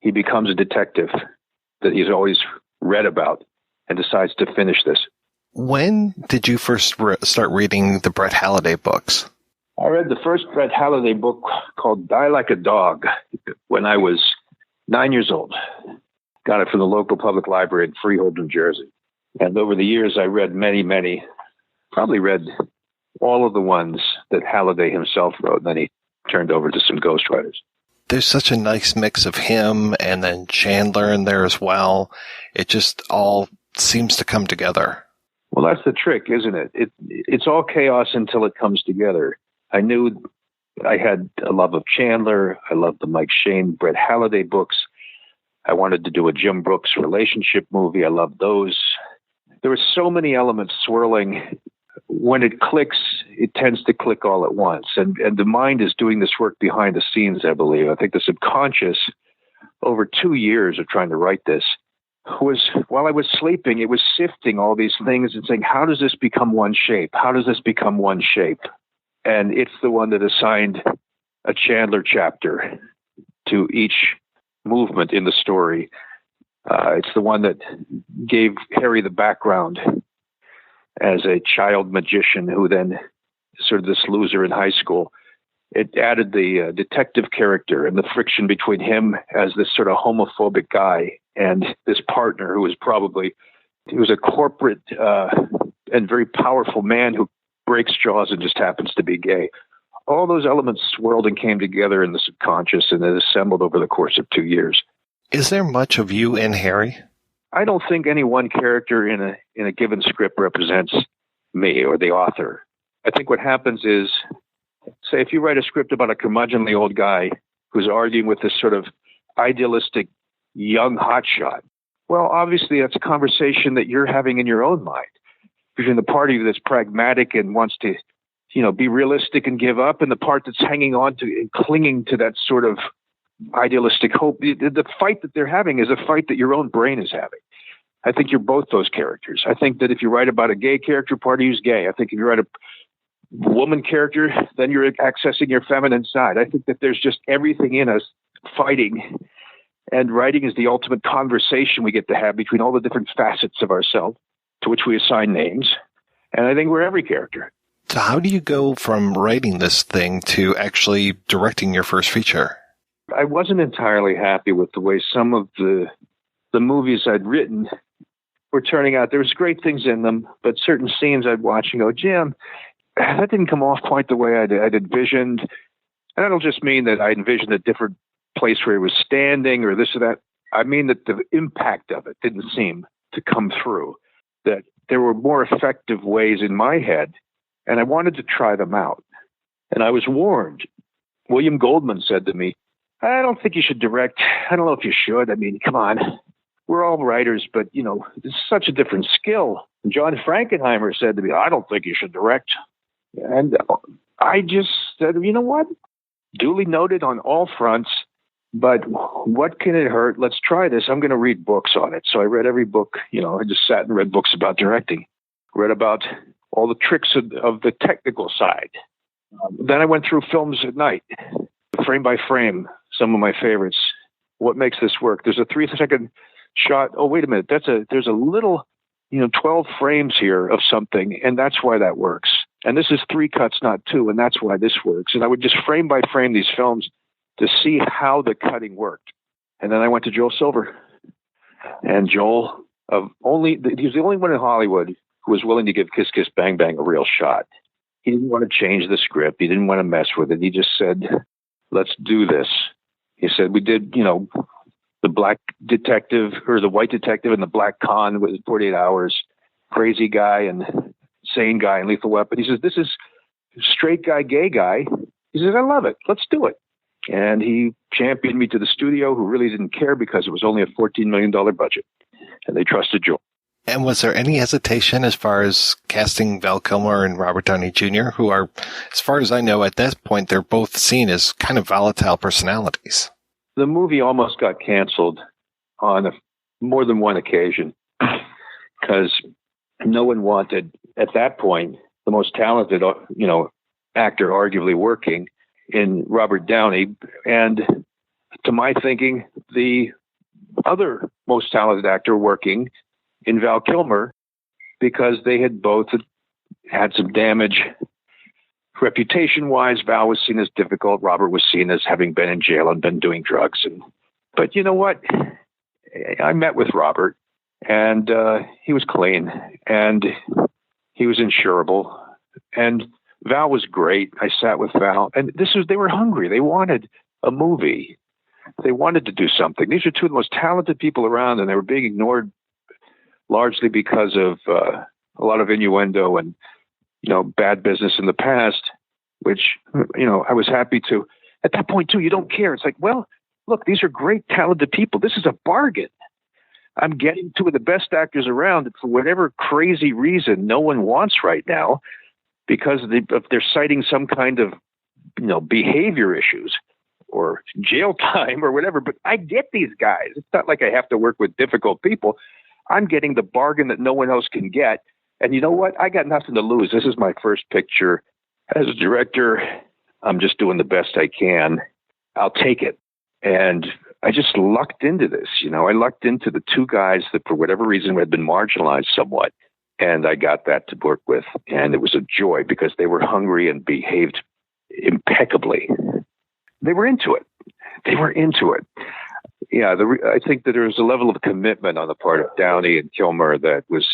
he becomes a detective that he's always read about and decides to finish this. When did you first start reading the Brett Halliday books? I read the first Brett Halliday book called Die Like a Dog when I was 9 years old. Got it from the local public library in Freehold, New Jersey. And over the years, I read many, probably read all of the ones that Halliday himself wrote, and then he turned over to some ghostwriters. There's such a nice mix of him and then Chandler in there as well. It just all seems to come together. Well, that's the trick, isn't it? It's all chaos until it comes together. I knew I had a love of Chandler. I loved the Mike Shane, Brett Halliday books. I wanted to do a Jim Brooks relationship movie. I loved those. There were so many elements swirling. When it clicks, it tends to click all at once. And the mind is doing this work behind the scenes, I believe. I think the subconscious, over 2 years of trying to write this, was, while I was sleeping, it was sifting all these things and saying, how does this become one shape? How does this become one shape? And it's the one that assigned a Chandler chapter to each movement in the story. It's the one that gave Harry the background as a child magician who then sort of this loser in high school. It added the detective character and the friction between him as this sort of homophobic guy and this partner who was he was a corporate and very powerful man who breaks jaws and just happens to be gay. All those elements swirled and came together in the subconscious and then assembled over the course of 2 years. Is there much of you in Harry? I don't think any one character in a given script represents me or the author. I think what happens is, say, if you write a script about a curmudgeonly old guy who's arguing with this sort of idealistic young hotshot, well, obviously that's a conversation that you're having in your own mind between the party that's pragmatic and wants to, you know, be realistic and give up, and the part that's hanging on to and clinging to that sort of idealistic hope. The fight that they're having is a fight that your own brain is having. I think you're both those characters. I think that if you write about a gay character, part of you is gay. I think if you write a woman character, then you're accessing your feminine side. I think that there's just everything in us fighting, and writing is the ultimate conversation we get to have between all the different facets of ourselves to which we assign names. And I think we're every character. So how do you go from writing this thing to actually directing your first feature? I wasn't entirely happy with the way some of the movies I'd written were turning out. There was great things in them, but certain scenes I'd watch and go, Jim, that didn't come off quite the way I'd envisioned. And I don't just mean that I envisioned a different place where he was standing or this or that. I mean that the impact of it didn't seem to come through, that there were more effective ways in my head, and I wanted to try them out. And I was warned. William Goldman said to me, I don't think you should direct. I don't know if you should. I mean, come on. We're all writers, but, it's such a different skill. And John Frankenheimer said to me, I don't think you should direct. And I just said, you know what? Duly noted on all fronts, but what can it hurt? Let's try this. I'm going to read books on it. So I read every book. I just sat and read books about directing, read about all the tricks of the technical side. Then I went through films at night, frame by frame, some of my favorites. What makes this work? There's a 3-second shot. Oh, wait a minute. There's a little, 12 frames here of something, and that's why that works. And this is 3 cuts, not 2, and that's why this works. And I would just frame by frame these films to see how the cutting worked. And then I went to Joel Silver. And Joel, he was the only one in Hollywood who was willing to give Kiss Kiss Bang Bang a real shot. He didn't want to change the script. He didn't want to mess with it. He just said, let's do this. He said, we did, the black detective or the white detective and the black con with 48 hours, crazy guy and sane guy and Lethal Weapon. He says, this is straight guy, gay guy. He says, I love it. Let's do it. And he championed me to the studio, who really didn't care because it was only a $14 million budget. And they trusted Joel. And was there any hesitation as far as casting Val Kilmer and Robert Downey Jr., who are, as far as I know, at that point, they're both seen as kind of volatile personalities? The movie almost got canceled on more than one occasion because no one wanted, at that point, the most talented, actor arguably working in Robert Downey. And to my thinking, the other most talented actor working in Val Kilmer, because they had both had some damage reputation-wise. Val was seen as difficult. Robert was seen as having been in jail and been doing drugs. But you know what? I met with Robert, and he was clean, and he was insurable, and Val was great. I sat with Val, and they were hungry. They wanted a movie. They wanted to do something. These are two of the most talented people around, and they were being ignored largely because of a lot of innuendo and, bad business in the past, which, I was happy to. At that point, too, you don't care. It's like, well, look, these are great, talented people. This is a bargain. I'm getting two of the best actors around, and for whatever crazy reason no one wants right now, because they're citing some kind of, behavior issues or jail time or whatever. But I get these guys. It's not like I have to work with difficult people. I'm getting the bargain that no one else can get. And you know what? I got nothing to lose. This is my first picture. As a director, I'm just doing the best I can. I'll take it. And I just lucked into this. I lucked into the two guys that for whatever reason had been marginalized somewhat. And I got that to work with. And it was a joy because they were hungry and behaved impeccably. They were into it. Yeah, I think that there was a level of commitment on the part of Downey and Kilmer that was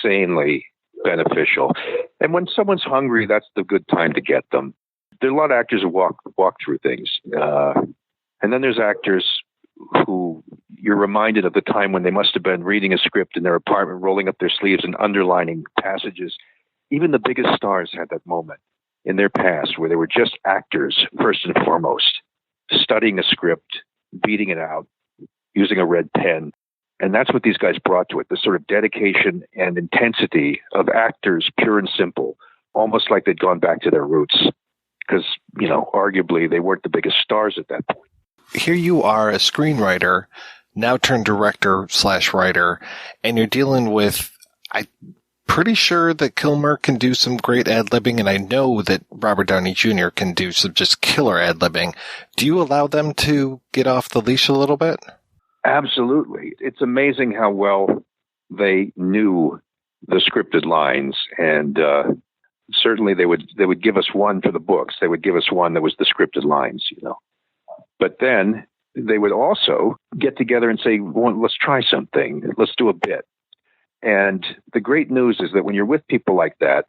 insanely beneficial. And when someone's hungry, that's the good time to get them. There are a lot of actors who walk through things. And then there's actors who you're reminded of the time when they must have been reading a script in their apartment, rolling up their sleeves and underlining passages. Even the biggest stars had that moment in their past where they were just actors, first and foremost, studying a script, beating it out, using a red pen. And that's what these guys brought to it, the sort of dedication and intensity of actors, pure and simple, almost like they'd gone back to their roots. Because, arguably they weren't the biggest stars at that point. here you are, a screenwriter, now turned director/writer, and you're dealing with, I'm pretty sure that Kilmer can do some great ad-libbing, and I know that Robert Downey Jr. can do some just killer ad-libbing. Do you allow them to get off the leash a little bit? Absolutely. It's amazing how well they knew the scripted lines, and certainly they would give us one for the books. They would give us one that was the scripted lines, But then they would also get together and say, well, let's try something. Let's do a bit. And the great news is that when you're with people like that,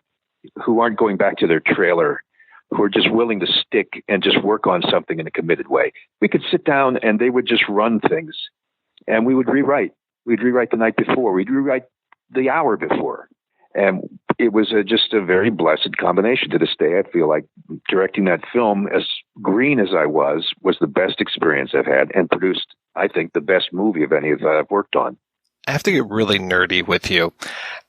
who aren't going back to their trailer, who are just willing to stick and just work on something in a committed way, we could sit down and they would just run things. And we would rewrite. We'd rewrite the night before. We'd rewrite the hour before. And it was just a very blessed combination. To this day, I feel like directing that film, as green as I was the best experience I've had, and produced, I think, the best movie of any that I've worked on. I have to get really nerdy with you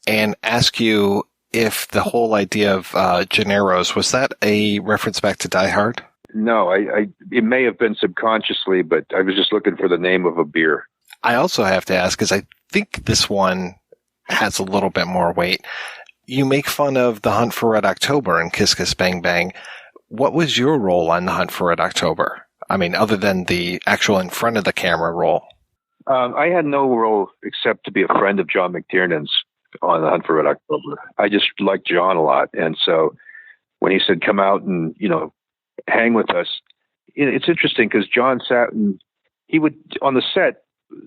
and ask you if the whole idea of Gennaro's, was that a reference back to Die Hard? No, it may have been subconsciously, but I was just looking for the name of a beer. I also have to ask, because I think this one has a little bit more weight. You make fun of The Hunt for Red October and Kiss Kiss Bang Bang. What was your role on The Hunt for Red October? I mean, other than the actual in front of the camera role. I had no role except to be a friend of John McTiernan's on The Hunt for Red October. I just liked John a lot. And so when he said, come out and, hang with us, it's interesting because John sat and he would, on the set,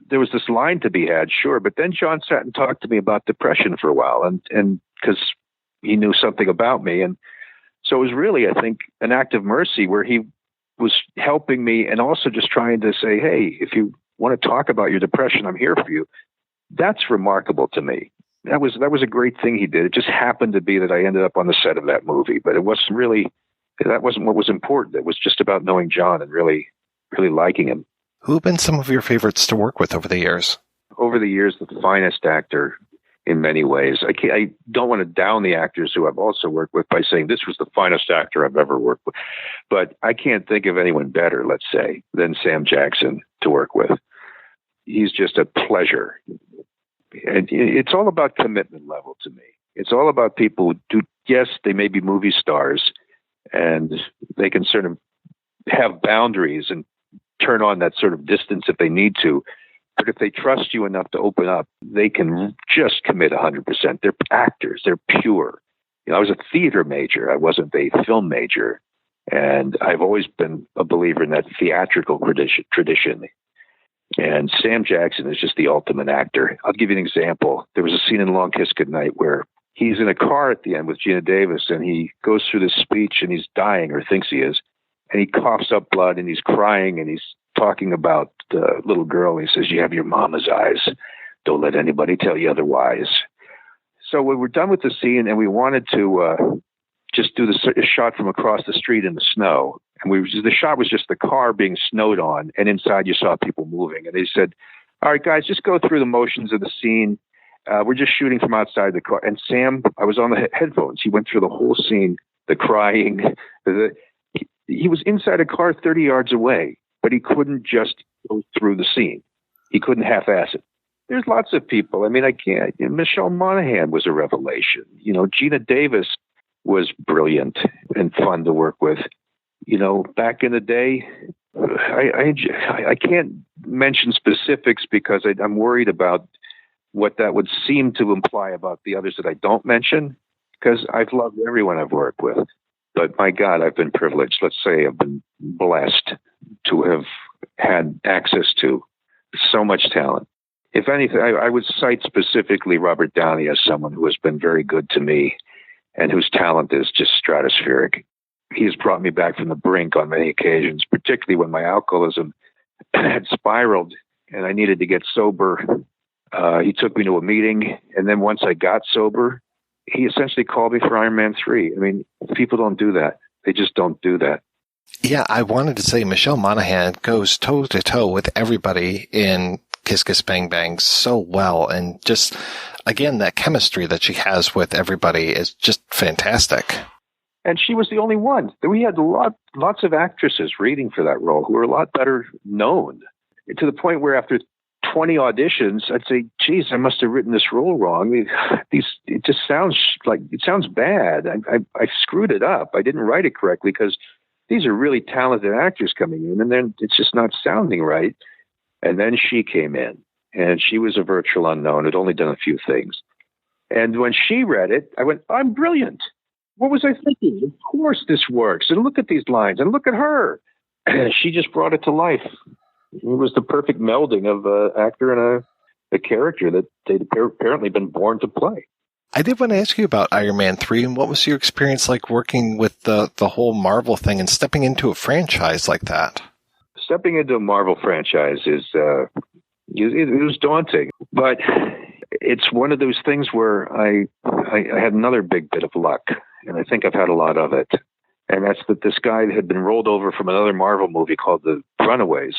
there was this line to be had, sure. But then John sat and talked to me about depression for a while and because he knew something about me. And so it was really, I think, an act of mercy where he was helping me and also just trying to say, hey, if you want to talk about your depression, I'm here for you. That's remarkable to me. That was a great thing he did. It just happened to be that I ended up on the set of that movie, but that wasn't what was important. It was just about knowing John and really, really liking him. Who have been some of your favorites to work with over the years? Over the years, the finest actor in many ways. I don't want to down the actors who I've also worked with by saying this was the finest actor I've ever worked with. But I can't think of anyone better, let's say, than Sam Jackson to work with. He's just a pleasure. And it's all about commitment level to me. It's all about people who do, yes, they may be movie stars and they can sort of have boundaries and turn on that sort of distance if they need to. But if they trust you enough to open up, they can just commit 100%. They're actors. They're pure. I was a theater major. I wasn't a film major. And I've always been a believer in that theatrical tradition. And Sam Jackson is just the ultimate actor. I'll give you an example. There was a scene in Long Kiss Goodnight where he's in a car at the end with Gina Davis, and he goes through this speech, and he's dying, or thinks he is, and he coughs up blood, and he's crying, and he's talking about the little girl. He says, you have your mama's eyes. Don't let anybody tell you otherwise. So we were done with the scene, and we wanted to just do the shot from across the street in the snow. And the shot was just the car being snowed on, and inside you saw people moving. And they said, all right, guys, just go through the motions of the scene. We're just shooting from outside the car. And Sam, I was on the headphones. He went through the whole scene, the crying. He was inside a car 30 yards away, but he couldn't just go through the scene. He couldn't half-ass it. There's lots of people. I mean, I can't. Michelle Monaghan was a revelation. Gina Davis was brilliant and fun to work with. Back in the day, I can't mention specifics because I'm worried about what that would seem to imply about the others that I don't mention, because I've loved everyone I've worked with. But my God, I've been privileged. Let's say I've been blessed to have had access to so much talent. If anything, I would cite specifically Robert Downey as someone who has been very good to me and whose talent is just stratospheric. He's brought me back from the brink on many occasions, particularly when my alcoholism had spiraled and I needed to get sober. He took me to a meeting, and then once I got sober, he essentially called me for Iron Man 3. I mean, people don't do that. They just don't do that. Yeah, I wanted to say Michelle Monaghan goes toe-to-toe with everybody in Kiss Kiss Bang Bang so well. And just, again, that chemistry that she has with everybody is just fantastic. And she was the only one. We had lots of actresses reading for that role who were a lot better known, to the point where after 20 auditions, I'd say, geez, I must have written this role wrong. I mean, it just sounds bad. I screwed it up. I didn't write it correctly because these are really talented actors coming in, and then it's just not sounding right. And then she came in, and she was a virtual unknown, had only done a few things. And when she read it, I went, I'm brilliant. What was I thinking? Of course this works. And look at these lines, and look at her. And she just brought it to life. It was the perfect melding of an actor and a character that they'd apparently been born to play. I did want to ask you about Iron Man 3, and what was your experience like working with the whole Marvel thing and stepping into a franchise like that? Stepping into a Marvel franchise it was daunting, but it's one of those things where I had another big bit of luck, and I think I've had a lot of it. And that's that this guy had been rolled over from another Marvel movie called The Runaways,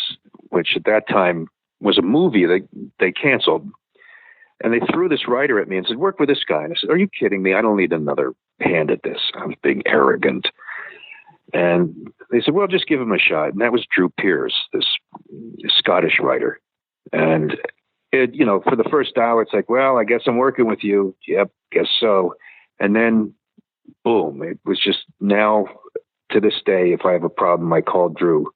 which at that time was a movie they canceled. And they threw this writer at me and said, work with this guy. And I said, are you kidding me? I don't need another hand at this. I was being arrogant. And they said, well, just give him a shot. And that was Drew Pearce, this Scottish writer. And, for the first hour, it's like, well, I guess I'm working with you. Yep, guess so. And then, boom, it was just now, to this day, if I have a problem, I call Drew.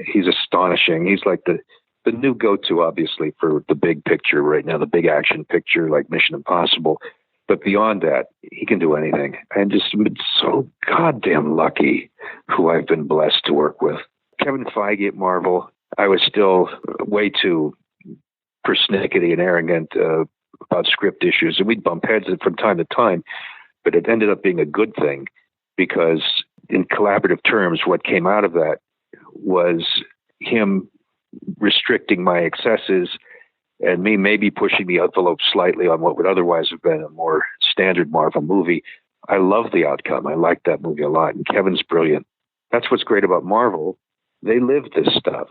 He's astonishing. He's like the new go-to, obviously, for the big picture right now, the big action picture like Mission Impossible. But beyond that, he can do anything. And just been so goddamn lucky who I've been blessed to work with. Kevin Feige at Marvel, I was still way too persnickety and arrogant about script issues. And we'd bump heads from time to time. But it ended up being a good thing because in collaborative terms, what came out of that was him restricting my excesses and me maybe pushing the envelope slightly on what would otherwise have been a more standard Marvel movie. I love the outcome. I like that movie a lot. And Kevin's brilliant. That's what's great about Marvel. They live this stuff.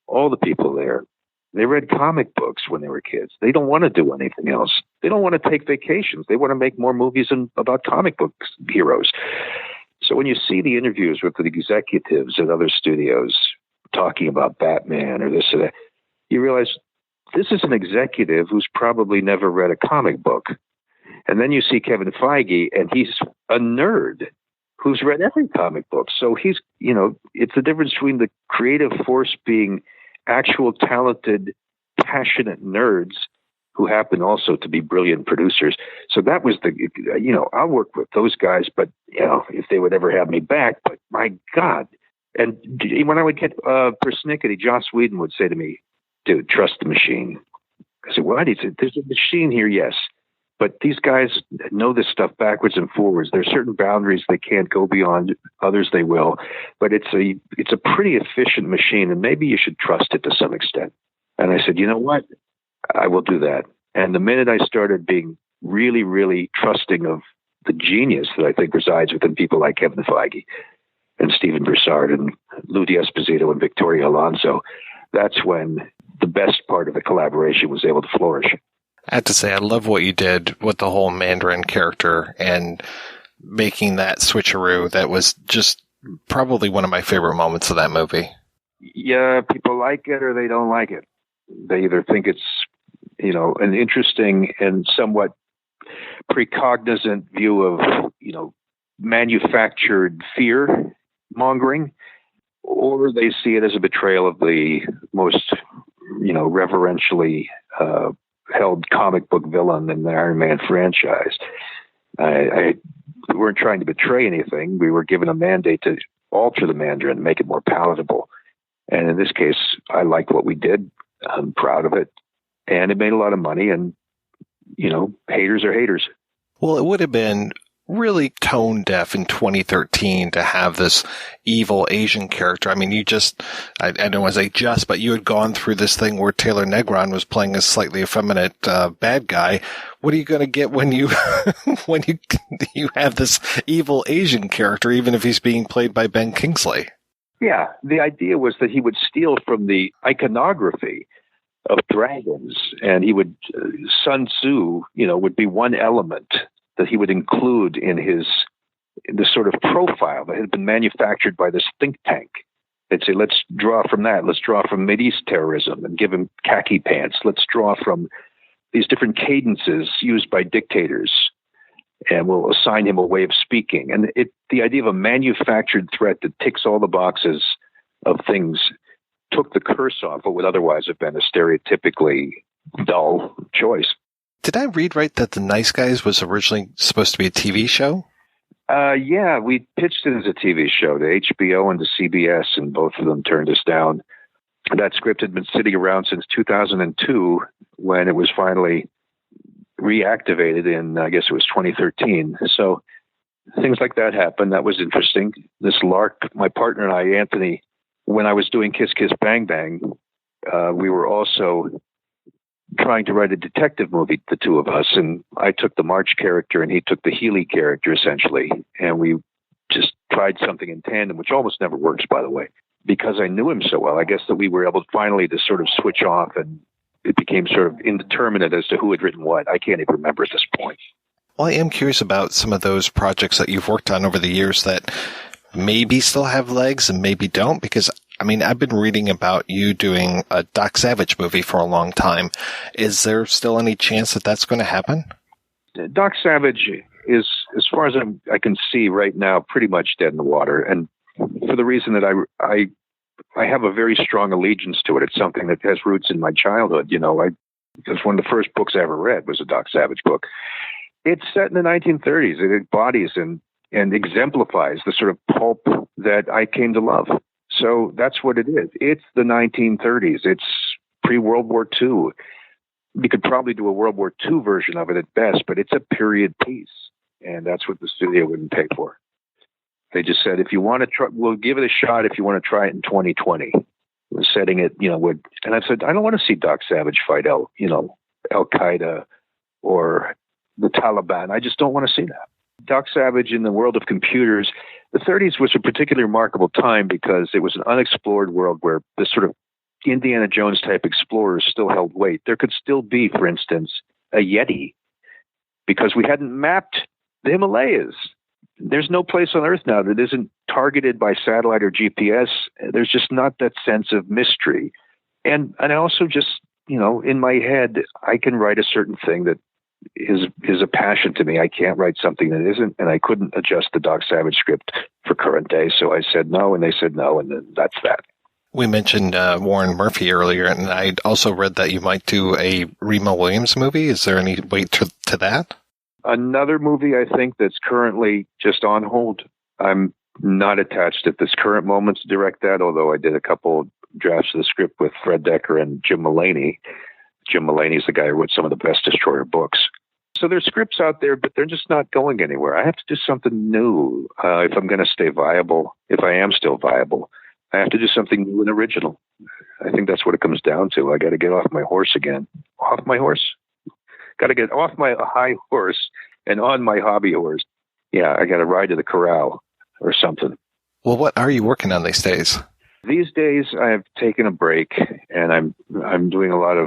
All the people there, they read comic books when they were kids. They don't want to do anything else. They don't want to take vacations. They want to make more movies about comic book heroes. So when you see the interviews with the executives at other studios talking about Batman or this or that, you realize this is an executive who's probably never read a comic book. And then you see Kevin Feige, and he's a nerd who's read every comic book. So he's, it's the difference between the creative force being actual talented, passionate nerds who happen also to be brilliant producers. So that was I'll work with those guys, but, if they would ever have me back, but my God. And when I would get persnickety, Joss Whedon would say to me, dude, trust the machine. I said, what? He said, there's a machine here, yes. But these guys know this stuff backwards and forwards. There are certain boundaries they can't go beyond. Others they will. But it's a pretty efficient machine, and maybe you should trust it to some extent. And I said, you know what? I will do that. And the minute I started being really, really trusting of the genius that I think resides within people like Kevin Feige and Stephen Broussard and Lou D'Esposito and Victoria Alonso, that's when the best part of the collaboration was able to flourish. I have to say, I love what you did with the whole Mandarin character and making that switcheroo. That was just probably one of my favorite moments of that movie. Yeah, people like it or they don't like it. They either think it's, an interesting and somewhat precognizant view of, manufactured fear mongering, or they see it as a betrayal of the most, reverentially held comic book villain in the Iron Man franchise. We weren't trying to betray anything. We were given a mandate to alter the Mandarin and make it more palatable. And in this case, I like what we did. I'm proud of it. And it made a lot of money. And, haters are haters. Well, it would have been really tone deaf in 2013 to have this evil Asian character. I mean, I don't want to say just, but you had gone through this thing where Taylor Negron was playing a slightly effeminate bad guy. What are you going to get when you you have this evil Asian character, even if he's being played by Ben Kingsley? Yeah, the idea was that he would steal from the iconography of dragons, and he would Sun Tzu, would be one element that he would include in his the sort of profile that had been manufactured by this think tank. They'd say, let's draw from that. Let's draw from Mideast terrorism and give him khaki pants. Let's draw from these different cadences used by dictators, and we'll assign him a way of speaking. And the idea of a manufactured threat that ticks all the boxes of things took the curse off what would otherwise have been a stereotypically dull choice. Did I read right that The Nice Guys was originally supposed to be a TV show? Yeah, we pitched it as a TV show to HBO and to CBS, and both of them turned us down. That script had been sitting around since 2002 when it was finally reactivated in, I guess it was 2013. So things like that happened. That was interesting. This lark, my partner and I, Anthony, when I was doing Kiss Kiss Bang Bang, we were also trying to write a detective movie, the two of us, and I took the March character and he took the Healy character, essentially, and we just tried something in tandem, which almost never works, by the way, because I knew him so well. I guess that we were able finally to sort of switch off, and it became sort of indeterminate as to who had written what. I can't even remember at this point. Well, I am curious about some of those projects that you've worked on over the years that maybe still have legs and maybe don't, because I mean, I've been reading about you doing a Doc Savage movie for a long time. Is there still any chance that that's going to happen? Doc Savage is, as far as I can see right now, pretty much dead in the water. And for the reason that I have a very strong allegiance to it. It's something that has roots in my childhood. You know, because one of the first books I ever read was a Doc Savage book. It's set in the 1930s. It embodies and exemplifies the sort of pulp that I came to love. So that's what it is. It's the 1930s. It's pre-World War II. You could probably do a World War II version of it at best, but it's a period piece. And that's what the studio wouldn't pay for. They just said, if you want to try, we'll give it a shot if you want to try it in 2020. We're setting it, and I said, I don't want to see Doc Savage fight Al-Qaeda or the Taliban. I just don't want to see that. Doc Savage in the world of computers, the 30s was a particularly remarkable time because it was an unexplored world where this sort of Indiana Jones type explorers still held weight. There could still be, for instance, a Yeti, because we hadn't mapped the Himalayas. There's no place on Earth now that isn't targeted by satellite or GPS. There's just not that sense of mystery. And I also just, in my head, I can write a certain thing that is a passion to me. I can't write something that isn't, and I couldn't adjust the Doc Savage script for current day. So I said no, and they said no, and then that's that. We mentioned Warren Murphy earlier, and I also read that you might do a Remo Williams movie. Is there any weight to that? Another movie, I think, that's currently just on hold. I'm not attached at this current moment to direct that, although I did a couple drafts of the script with Fred Decker and Jim Mulaney. Jim Mulaney is the guy who wrote some of the best Destroyer books. So there's scripts out there, but they're just not going anywhere. I have to do something new if I'm going to stay viable. If I am still viable, I have to do something new and original. I think that's what it comes down to. I got to get off my horse again. Off my horse? Got to get off my high horse and on my hobby horse. Yeah, I got to ride to the corral or something. Well, what are you working on these days? These days, I've taken a break, and I'm spending a lot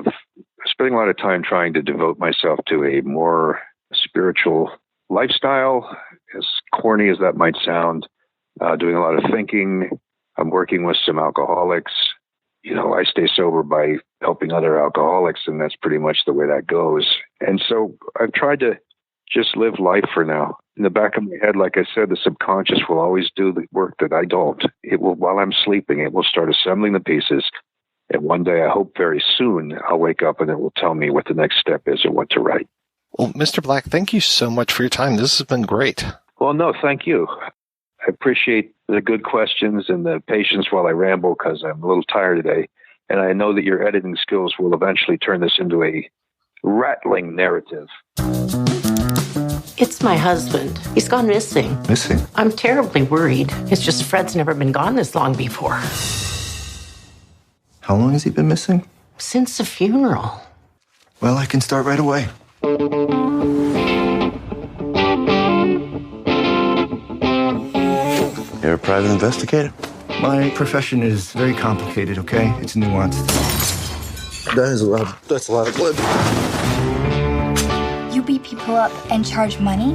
of time trying to devote myself to a more spiritual lifestyle, as corny as that might sound, doing a lot of thinking. I'm working with some alcoholics. I stay sober by helping other alcoholics, and that's pretty much the way that goes. And so I've tried to just live life for now. In the back of my head, like I said, the subconscious will always do the work that I don't. It will, while I'm sleeping, it will start assembling the pieces. And one day, I hope very soon, I'll wake up and it will tell me what the next step is or what to write. Well, Mr. Black, thank you so much for your time. This has been great. Well, no, thank you. I appreciate the good questions and the patience while I ramble because I'm a little tired today. And I know that your editing skills will eventually turn this into a rattling narrative. It's my husband. He's gone missing. Missing? I'm terribly worried. It's just Fred's never been gone this long before. How long has he been missing? Since the funeral. Well, I can start right away. You're a private investigator? My profession is very complicated, okay? It's nuanced. That's a lot of blood. You beat people up and charge money?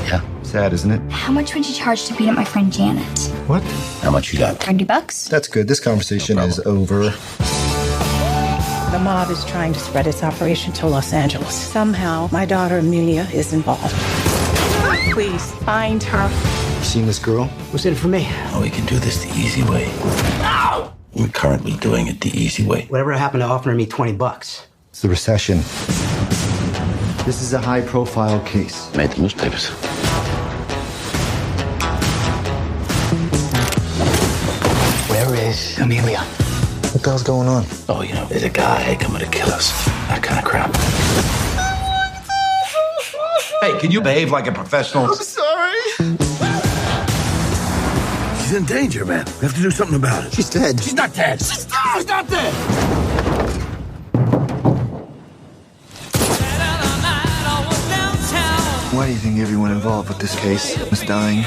Yeah. Sad, isn't it? How much would you charge to beat up my friend Janet? What? How much you got? $30? That's good. This conversation is over. The mob is trying to spread its operation to Los Angeles. Somehow, my daughter Amelia is involved. Please, find her. You seen this girl? What's in it for me? Oh, we can do this the easy way. Ow! We're currently doing it the easy way. Whatever happened to offering me $20? It's the recession. This is a high-profile case. Made the newspapers. Where is Amelia? What the hell's going on? Oh, there's a guy coming to kill us. That kind of crap. Hey, can you behave like a professional? I'm sorry. She's in danger, man. We have to do something about it. She's dead. She's not dead. She's not dead. Why do you think everyone involved with this case is dying?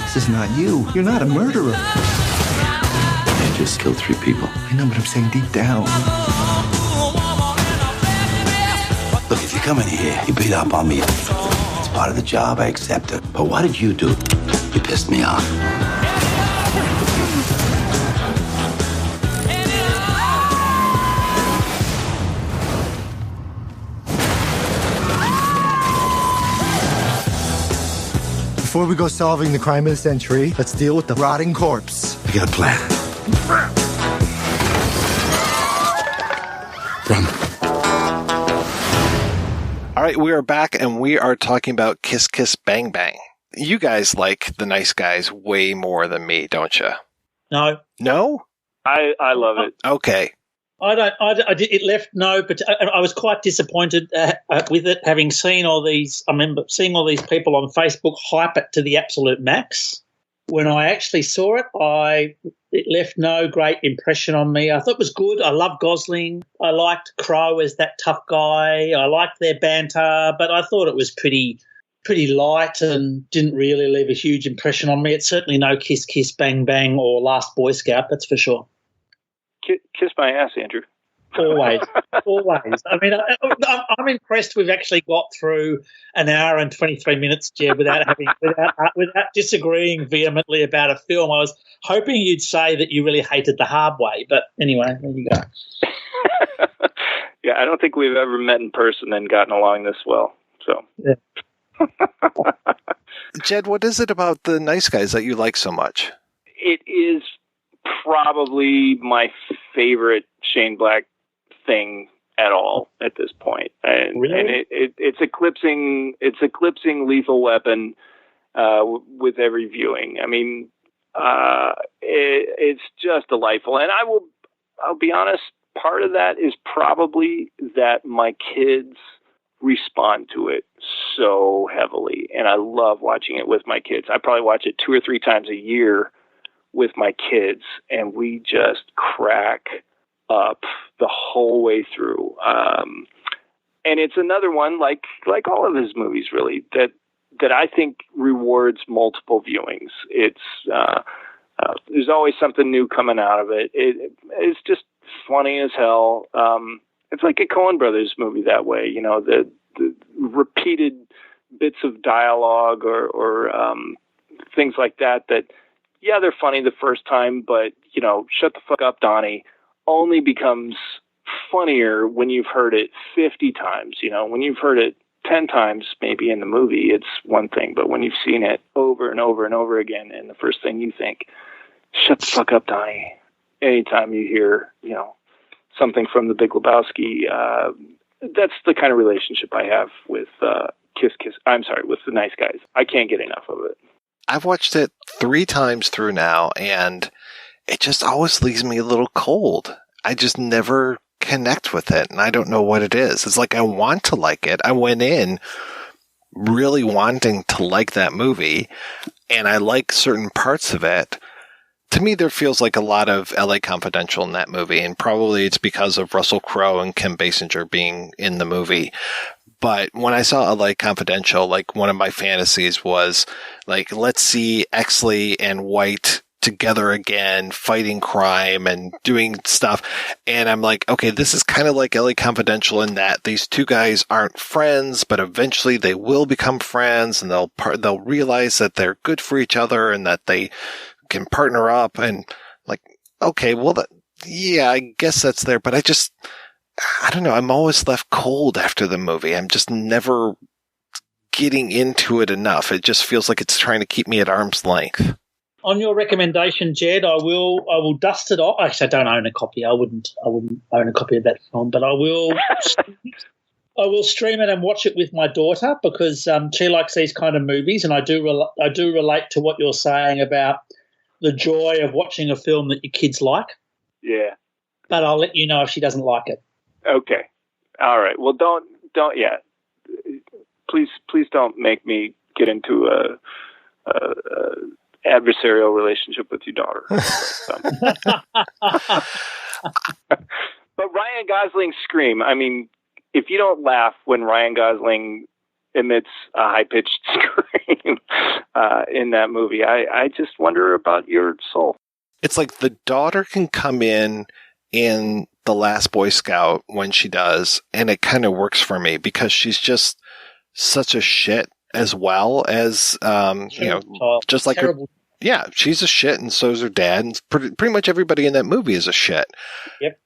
This is not you. You're not a murderer. You just killed 3 people. I know, but I'm saying deep down. Look, if you come in here, you beat up on me. It's part of the job, I accept it. But what did you do? You pissed me off. Before we go solving the crime of the century, let's deal with the rotting corpse. I got a plan. Run. All right, we are back and we are talking about Kiss Kiss Bang Bang. You guys like The Nice Guys way more than me, don't you? No. No? I love it. Okay. It left no, but I was quite disappointed with it, having seen all these. I remember seeing all these people on Facebook hype it to the absolute max. When I actually saw it, it left no great impression on me. I thought it was good. I love Gosling. I liked Crowe as that tough guy. I liked their banter, but I thought it was pretty light and didn't really leave a huge impression on me. It's certainly no Kiss Kiss Bang Bang or Last Boy Scout, that's for sure. Kiss my ass, Andrew. Always. I mean, I'm impressed we've actually got through an hour and 23 minutes, Jed, without disagreeing vehemently about a film. I was hoping you'd say that you really hated The Hard Way, but anyway, there you go. Yeah, I don't think we've ever met in person and gotten along this well. So, yeah. Jed, what is it about The Nice Guys that you like so much? It is probably my favorite Shane Black thing at all at this point, and it's eclipsing Lethal Weapon with every viewing. I mean, it's just delightful, and I'll be honest. Part of that is probably that my kids respond to it so heavily, and I love watching it with my kids. I probably watch it 2 or 3 times a year with my kids, and we just crack up the whole way through. And it's another one, like all of his movies, really, that I think rewards multiple viewings. It's there's always something new coming out of it. It's just funny as hell. It's like a Coen Brothers movie that way, the repeated bits of dialogue or things like that. Yeah, they're funny the first time, but, Shut the Fuck Up, Donnie only becomes funnier when you've heard it 50 times. When you've heard it 10 times, maybe in the movie, it's one thing. But when you've seen it over and over and over again, and the first thing you think, shut the fuck up, Donnie. Anytime you hear, something from The Big Lebowski, that's the kind of relationship I have with with The Nice Guys. I can't get enough of it. I've watched it 3 times through now, and it just always leaves me a little cold. I just never connect with it, and I don't know what it is. It's like I want to like it. I went in really wanting to like that movie, and I like certain parts of it. To me, there feels like a lot of LA Confidential in that movie, and probably it's because of Russell Crowe and Kim Basinger being in the movie. But when I saw LA Confidential, like one of my fantasies was like, let's see Exley and White together again, fighting crime and doing stuff. And I'm like, okay, this is kind of like LA Confidential in that these two guys aren't friends, but eventually they will become friends, and they'll realize that they're good for each other and that they can partner up. And like, okay, well, yeah, I guess that's there, but I don't know. I'm always left cold after the movie. I'm just never getting into it enough. It just feels like it's trying to keep me at arm's length. On your recommendation, Jed, I will dust it off. Actually, I don't own a copy. I wouldn't own a copy of that film, but I will stream it and watch it with my daughter because she likes these kind of movies, and I do relate to what you're saying about the joy of watching a film that your kids like. Yeah. But I'll let you know if she doesn't like it. Okay. All right. Well, don't. Yeah. Please don't make me get into a adversarial relationship with your daughter. But Ryan Gosling's scream. I mean, if you don't laugh when Ryan Gosling emits a high-pitched scream in that movie, I just wonder about your soul. It's like the daughter can come in The Last Boy Scout when she does, and it kind of works for me because she's just such a shit as well as, just like terrible. Yeah, she's a shit, and so is her dad, and pretty much everybody in that movie is a shit. Yep.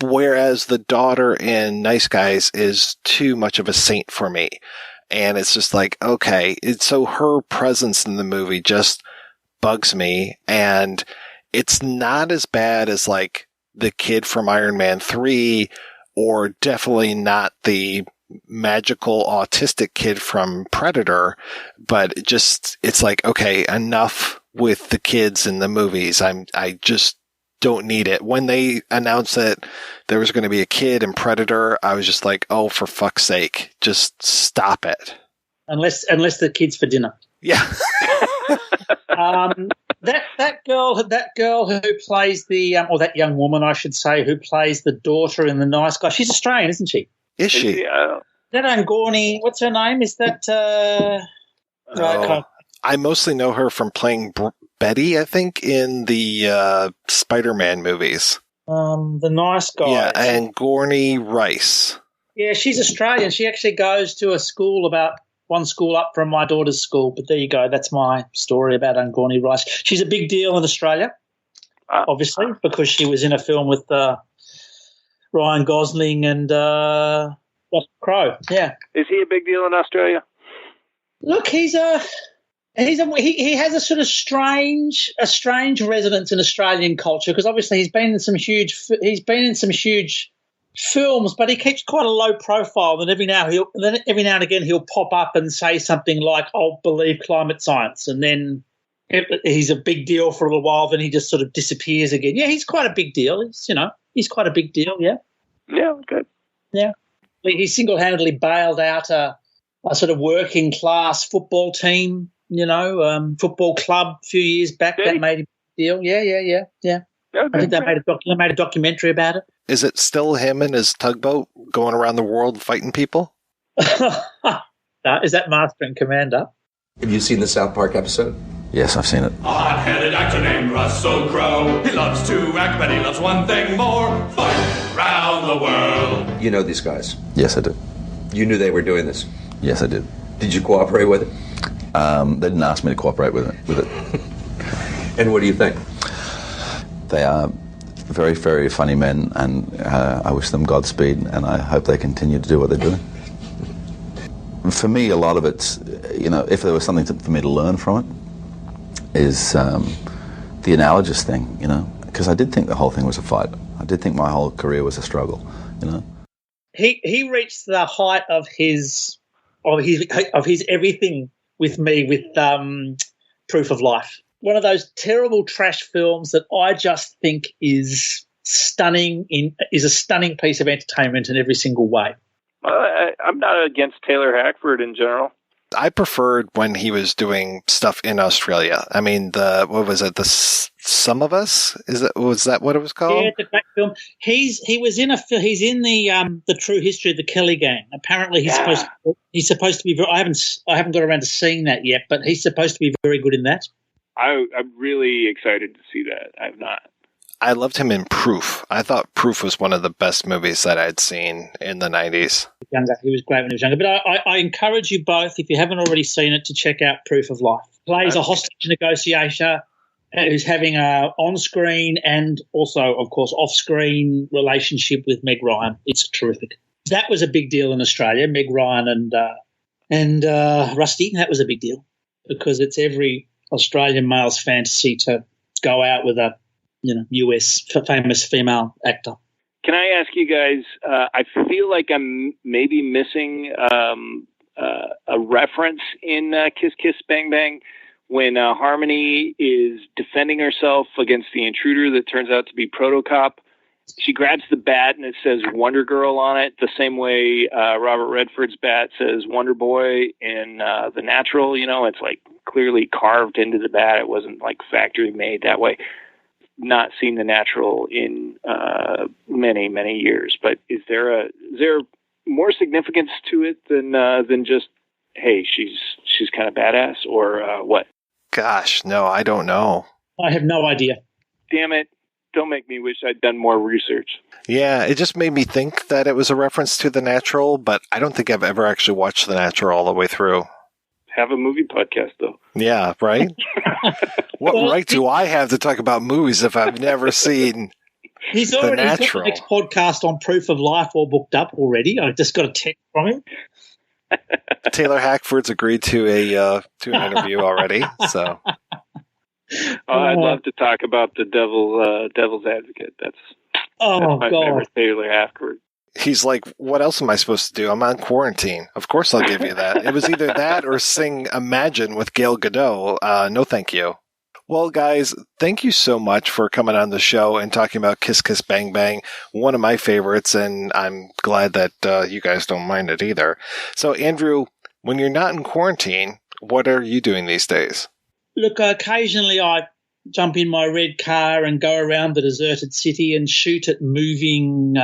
Whereas the daughter in Nice Guys is too much of a saint for me. And it's just like, okay, so her presence in the movie just bugs me, and it's not as bad as like the kid from Iron Man 3, or definitely not the magical autistic kid from Predator, but it's like, okay, enough with the kids in the movies. I just don't need it. When they announced that there was going to be a kid in Predator, I was just like, oh, for fuck's sake, just stop it. Unless the kid's for dinner. Yeah. That girl who plays or that young woman, I should say, who plays the daughter in The Nice Guy, she's Australian, isn't she? Is she? Is that Angorni? What's her name? Is that? I mostly know her from playing Betty, I think, in the Spider-Man movies. The Nice Guy. Yeah, Angorni Rice. Yeah, she's Australian. She actually goes to a school about one school up from my daughter's school. But there you go. That's my story about Angorni Rice. She's a big deal in Australia, obviously, because she was in a film with Ryan Gosling and Crow. Yeah. Is he a big deal in Australia? Look, he has a sort of strange resonance in Australian culture because obviously he's been in some huge films, but he keeps quite a low profile. And every now and again he'll pop up and say something like, "I'll believe climate science," and then he's a big deal for a little while. Then he just sort of disappears again. Yeah, he's quite a big deal. He's quite a big deal. Yeah. Yeah. Good. Yeah. He single-handedly bailed out a sort of working class football team, football club a few years back. That made a big deal. Yeah. Okay. I think they made a documentary about it. Is it still him and his tugboat going around the world fighting people? Is that Master and Commander? Have you seen the South Park episode? Yes, I've seen it. A hot-headed actor named Russell Crowe. He loves to act, but he loves one thing more: fight round the world. You know these guys? Yes, I do. You knew they were doing this? Yes, I did. Did you cooperate with it? They didn't ask me to cooperate with it. And what do you think? They are very, very funny men, and I wish them Godspeed, and I hope they continue to do what they're doing. For me, a lot of it's, if there was something for me to learn from it, is the analogous thing, because I did think the whole thing was a fight. I did think my whole career was a struggle, He reached the height of his everything with me with Proof of Life. One of those terrible trash films that I just think is stunning. Is a stunning piece of entertainment in every single way. I'm not against Taylor Hackford in general. I preferred when he was doing stuff in Australia. I mean, what was it? Some of Us? Was that what it was called? Yeah, the black film. He's in the True History of the Kelly Gang. Apparently, he's supposed to be. I haven't got around to seeing that yet, but he's supposed to be very good in that. I'm really excited to see that. I have not. I loved him in Proof. I thought Proof was one of the best movies that I'd seen in the 90s. He was great when he was younger. But I encourage you both, if you haven't already seen it, to check out Proof of Life. Plays a hostage negotiator who's having a on-screen and also, of course, off-screen relationship with Meg Ryan. It's terrific. That was a big deal in Australia, Meg Ryan and Rusty. That was a big deal because it's every Australian male's fantasy to go out with a US famous female actor. Can I ask you guys, I feel like I'm maybe missing a reference in Kiss Kiss Bang Bang when Harmony is defending herself against the intruder that turns out to be Protocop. She grabs the bat and it says Wonder Girl on it, the same way Robert Redford's bat says Wonder Boy in The Natural. It's like clearly carved into the bat. It wasn't like factory made that way. Not seen The Natural in many, many years, but is there more significance to it than just, hey, she's kind of badass, or what? Gosh, no, I don't know. I have no idea. Damn it. Don't make me wish I'd done more research. Yeah, it just made me think that it was a reference to The Natural, but I don't think I've ever actually watched The Natural all the way through. Have a movie podcast, though. Yeah, right? What right do I have to talk about movies if I've never seen He's The already got Natural? the next podcast on Proof of Life all booked up already. I just got a text from him. Taylor Hackford's agreed to an interview already, so... I'd love to talk about the Devil's Advocate. That's my favorite Taylor Hackford. He's like, what else am I supposed to do? I'm on quarantine. Of course I'll give you that. It was either that or sing Imagine with Gal Gadot. No, thank you. Well, guys, thank you so much for coming on the show and talking about Kiss Kiss Bang Bang, one of my favorites, and I'm glad that you guys don't mind it either. So, Andrew, when you're not in quarantine, what are you doing these days? Look, occasionally I jump in my red car and go around the deserted city and shoot at moving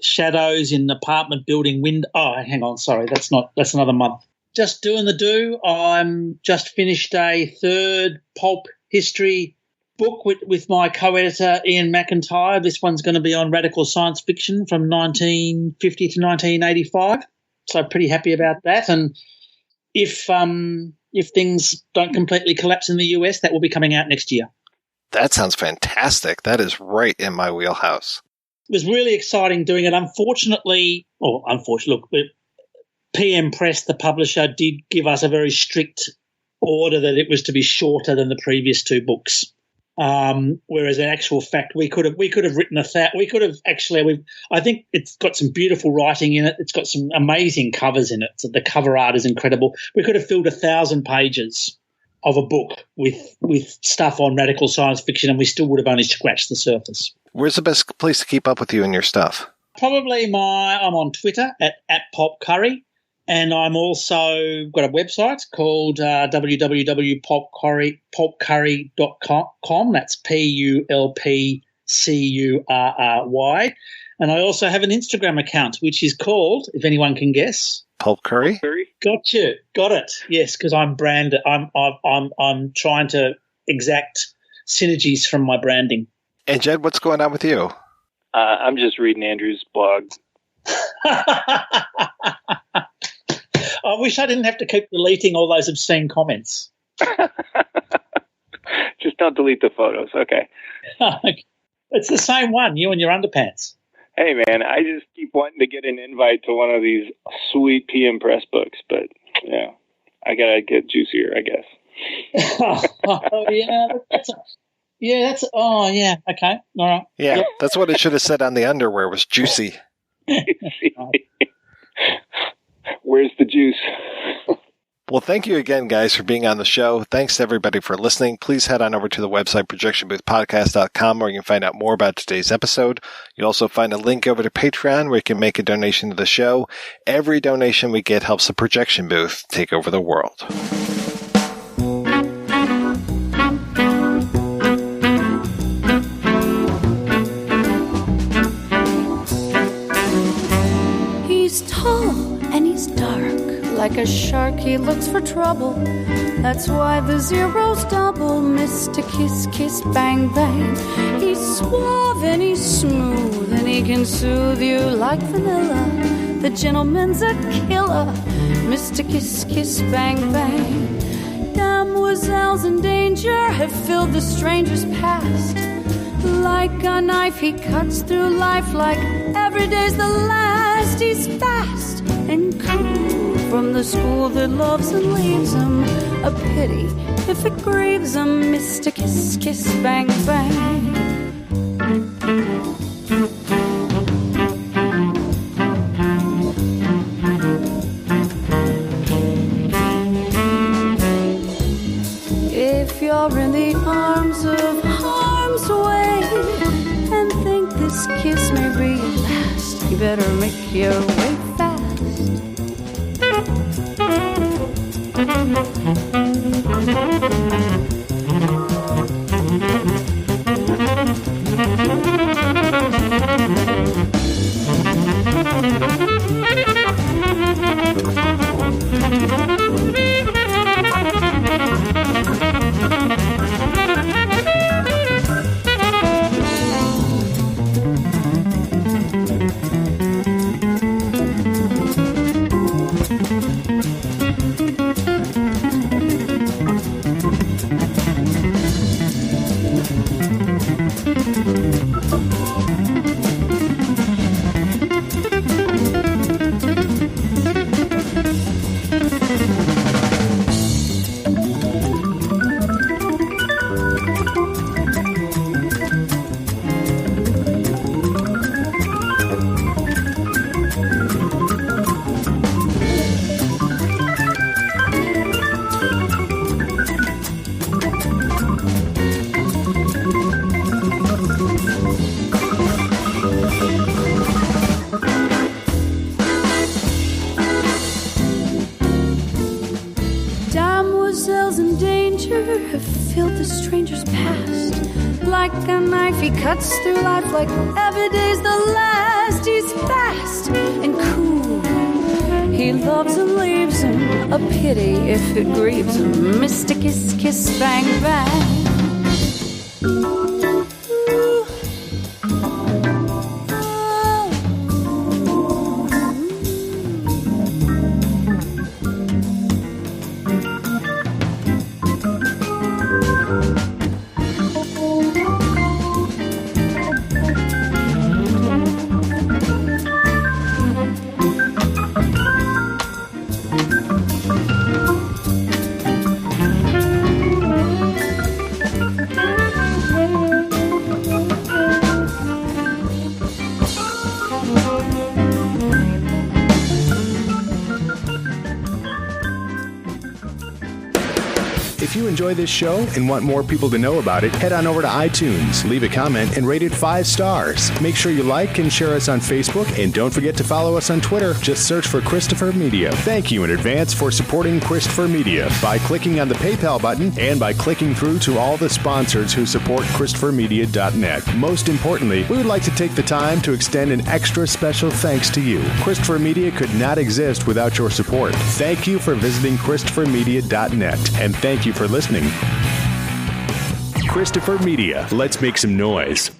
shadows in apartment building window. Oh, hang on, sorry, that's another month. Just doing the do. I'm just finished a third pulp history book with my co-editor Ian McIntyre. This one's going to be on radical science fiction from 1950 to 1985. So pretty happy about that. And if things don't completely collapse in the US, that will be coming out next year. That sounds fantastic. That is right in my wheelhouse. It was really exciting doing it. Unfortunately, look, PM Press, the publisher, did give us a very strict order that it was to be shorter than the previous two books. Whereas in actual fact, we could have written I think it's got some beautiful writing in it. It's got some amazing covers in it. So the cover art is incredible. We could have filled 1,000 pages of a book with stuff on radical science fiction, and we still would have only scratched the surface. Where's the best place to keep up with you and your stuff? Probably I'm on Twitter at @popcurry. And I'm also got a website called www.popcurry.com. That's PULPCURRY. And I also have an Instagram account, which is called, if anyone can guess, Pulp Curry. Got it. Yes, because I'm branded. I'm trying to exact synergies from my branding. And Jed, what's going on with you? I'm just reading Andrew's blog. I wish I didn't have to keep deleting all those obscene comments. Just don't delete the photos, okay? It's the same one, you and your underpants. Hey, man, I just keep wanting to get an invite to one of these sweet PM Press books, but, I got to get juicier, I guess. Okay, all right. Yeah, yep. That's what it should have said on the underwear, was juicy. Where's the juice? Well, thank you again, guys, for being on the show. Thanks to everybody for listening. Please head on over to the website, projectionboothpodcast.com, where you can find out more about today's episode. You'll also find a link over to Patreon, where you can make a donation to the show. Every donation we get helps the Projection Booth take over the world. He's tall and he's dark. Like a shark, he looks for trouble. That's why the zero's double, Mr. Kiss Kiss Bang Bang. He's suave and he's smooth and he can soothe you like vanilla. The gentleman's a killer, Mr. Kiss Kiss Bang Bang. Damoiselles in danger have filled the stranger's past. Like a knife he cuts through life like every day's the last. He's fast and cool from the school that loves and leaves him. A pity if it grieves him, Mr. Kiss Kiss Bang Bang. If you're in the arms of harm's way and think this kiss may be your last, you better make your way fast. Damoiselles in danger have filled the stranger's past. Like a knife he cuts through life like every day's the last. He's fast and cool, he loves and leaves him. A pity if it grieves him, Mr. Kiss Kiss Bang Bang. If you enjoy this show and want more people to know about it, head on over to iTunes, leave a comment, and rate it 5 stars. Make sure you like and share us on Facebook, and don't forget to follow us on Twitter. Just search for Christopher Media. Thank you in advance for supporting Christopher Media by clicking on the PayPal button and by clicking through to all the sponsors who support ChristopherMedia.net. Most importantly, we would like to take the time to extend an extra special thanks to you. Christopher Media could not exist without your support. Thank you for visiting ChristopherMedia.net, and thank you for listening. Christopher Media. Let's make some noise.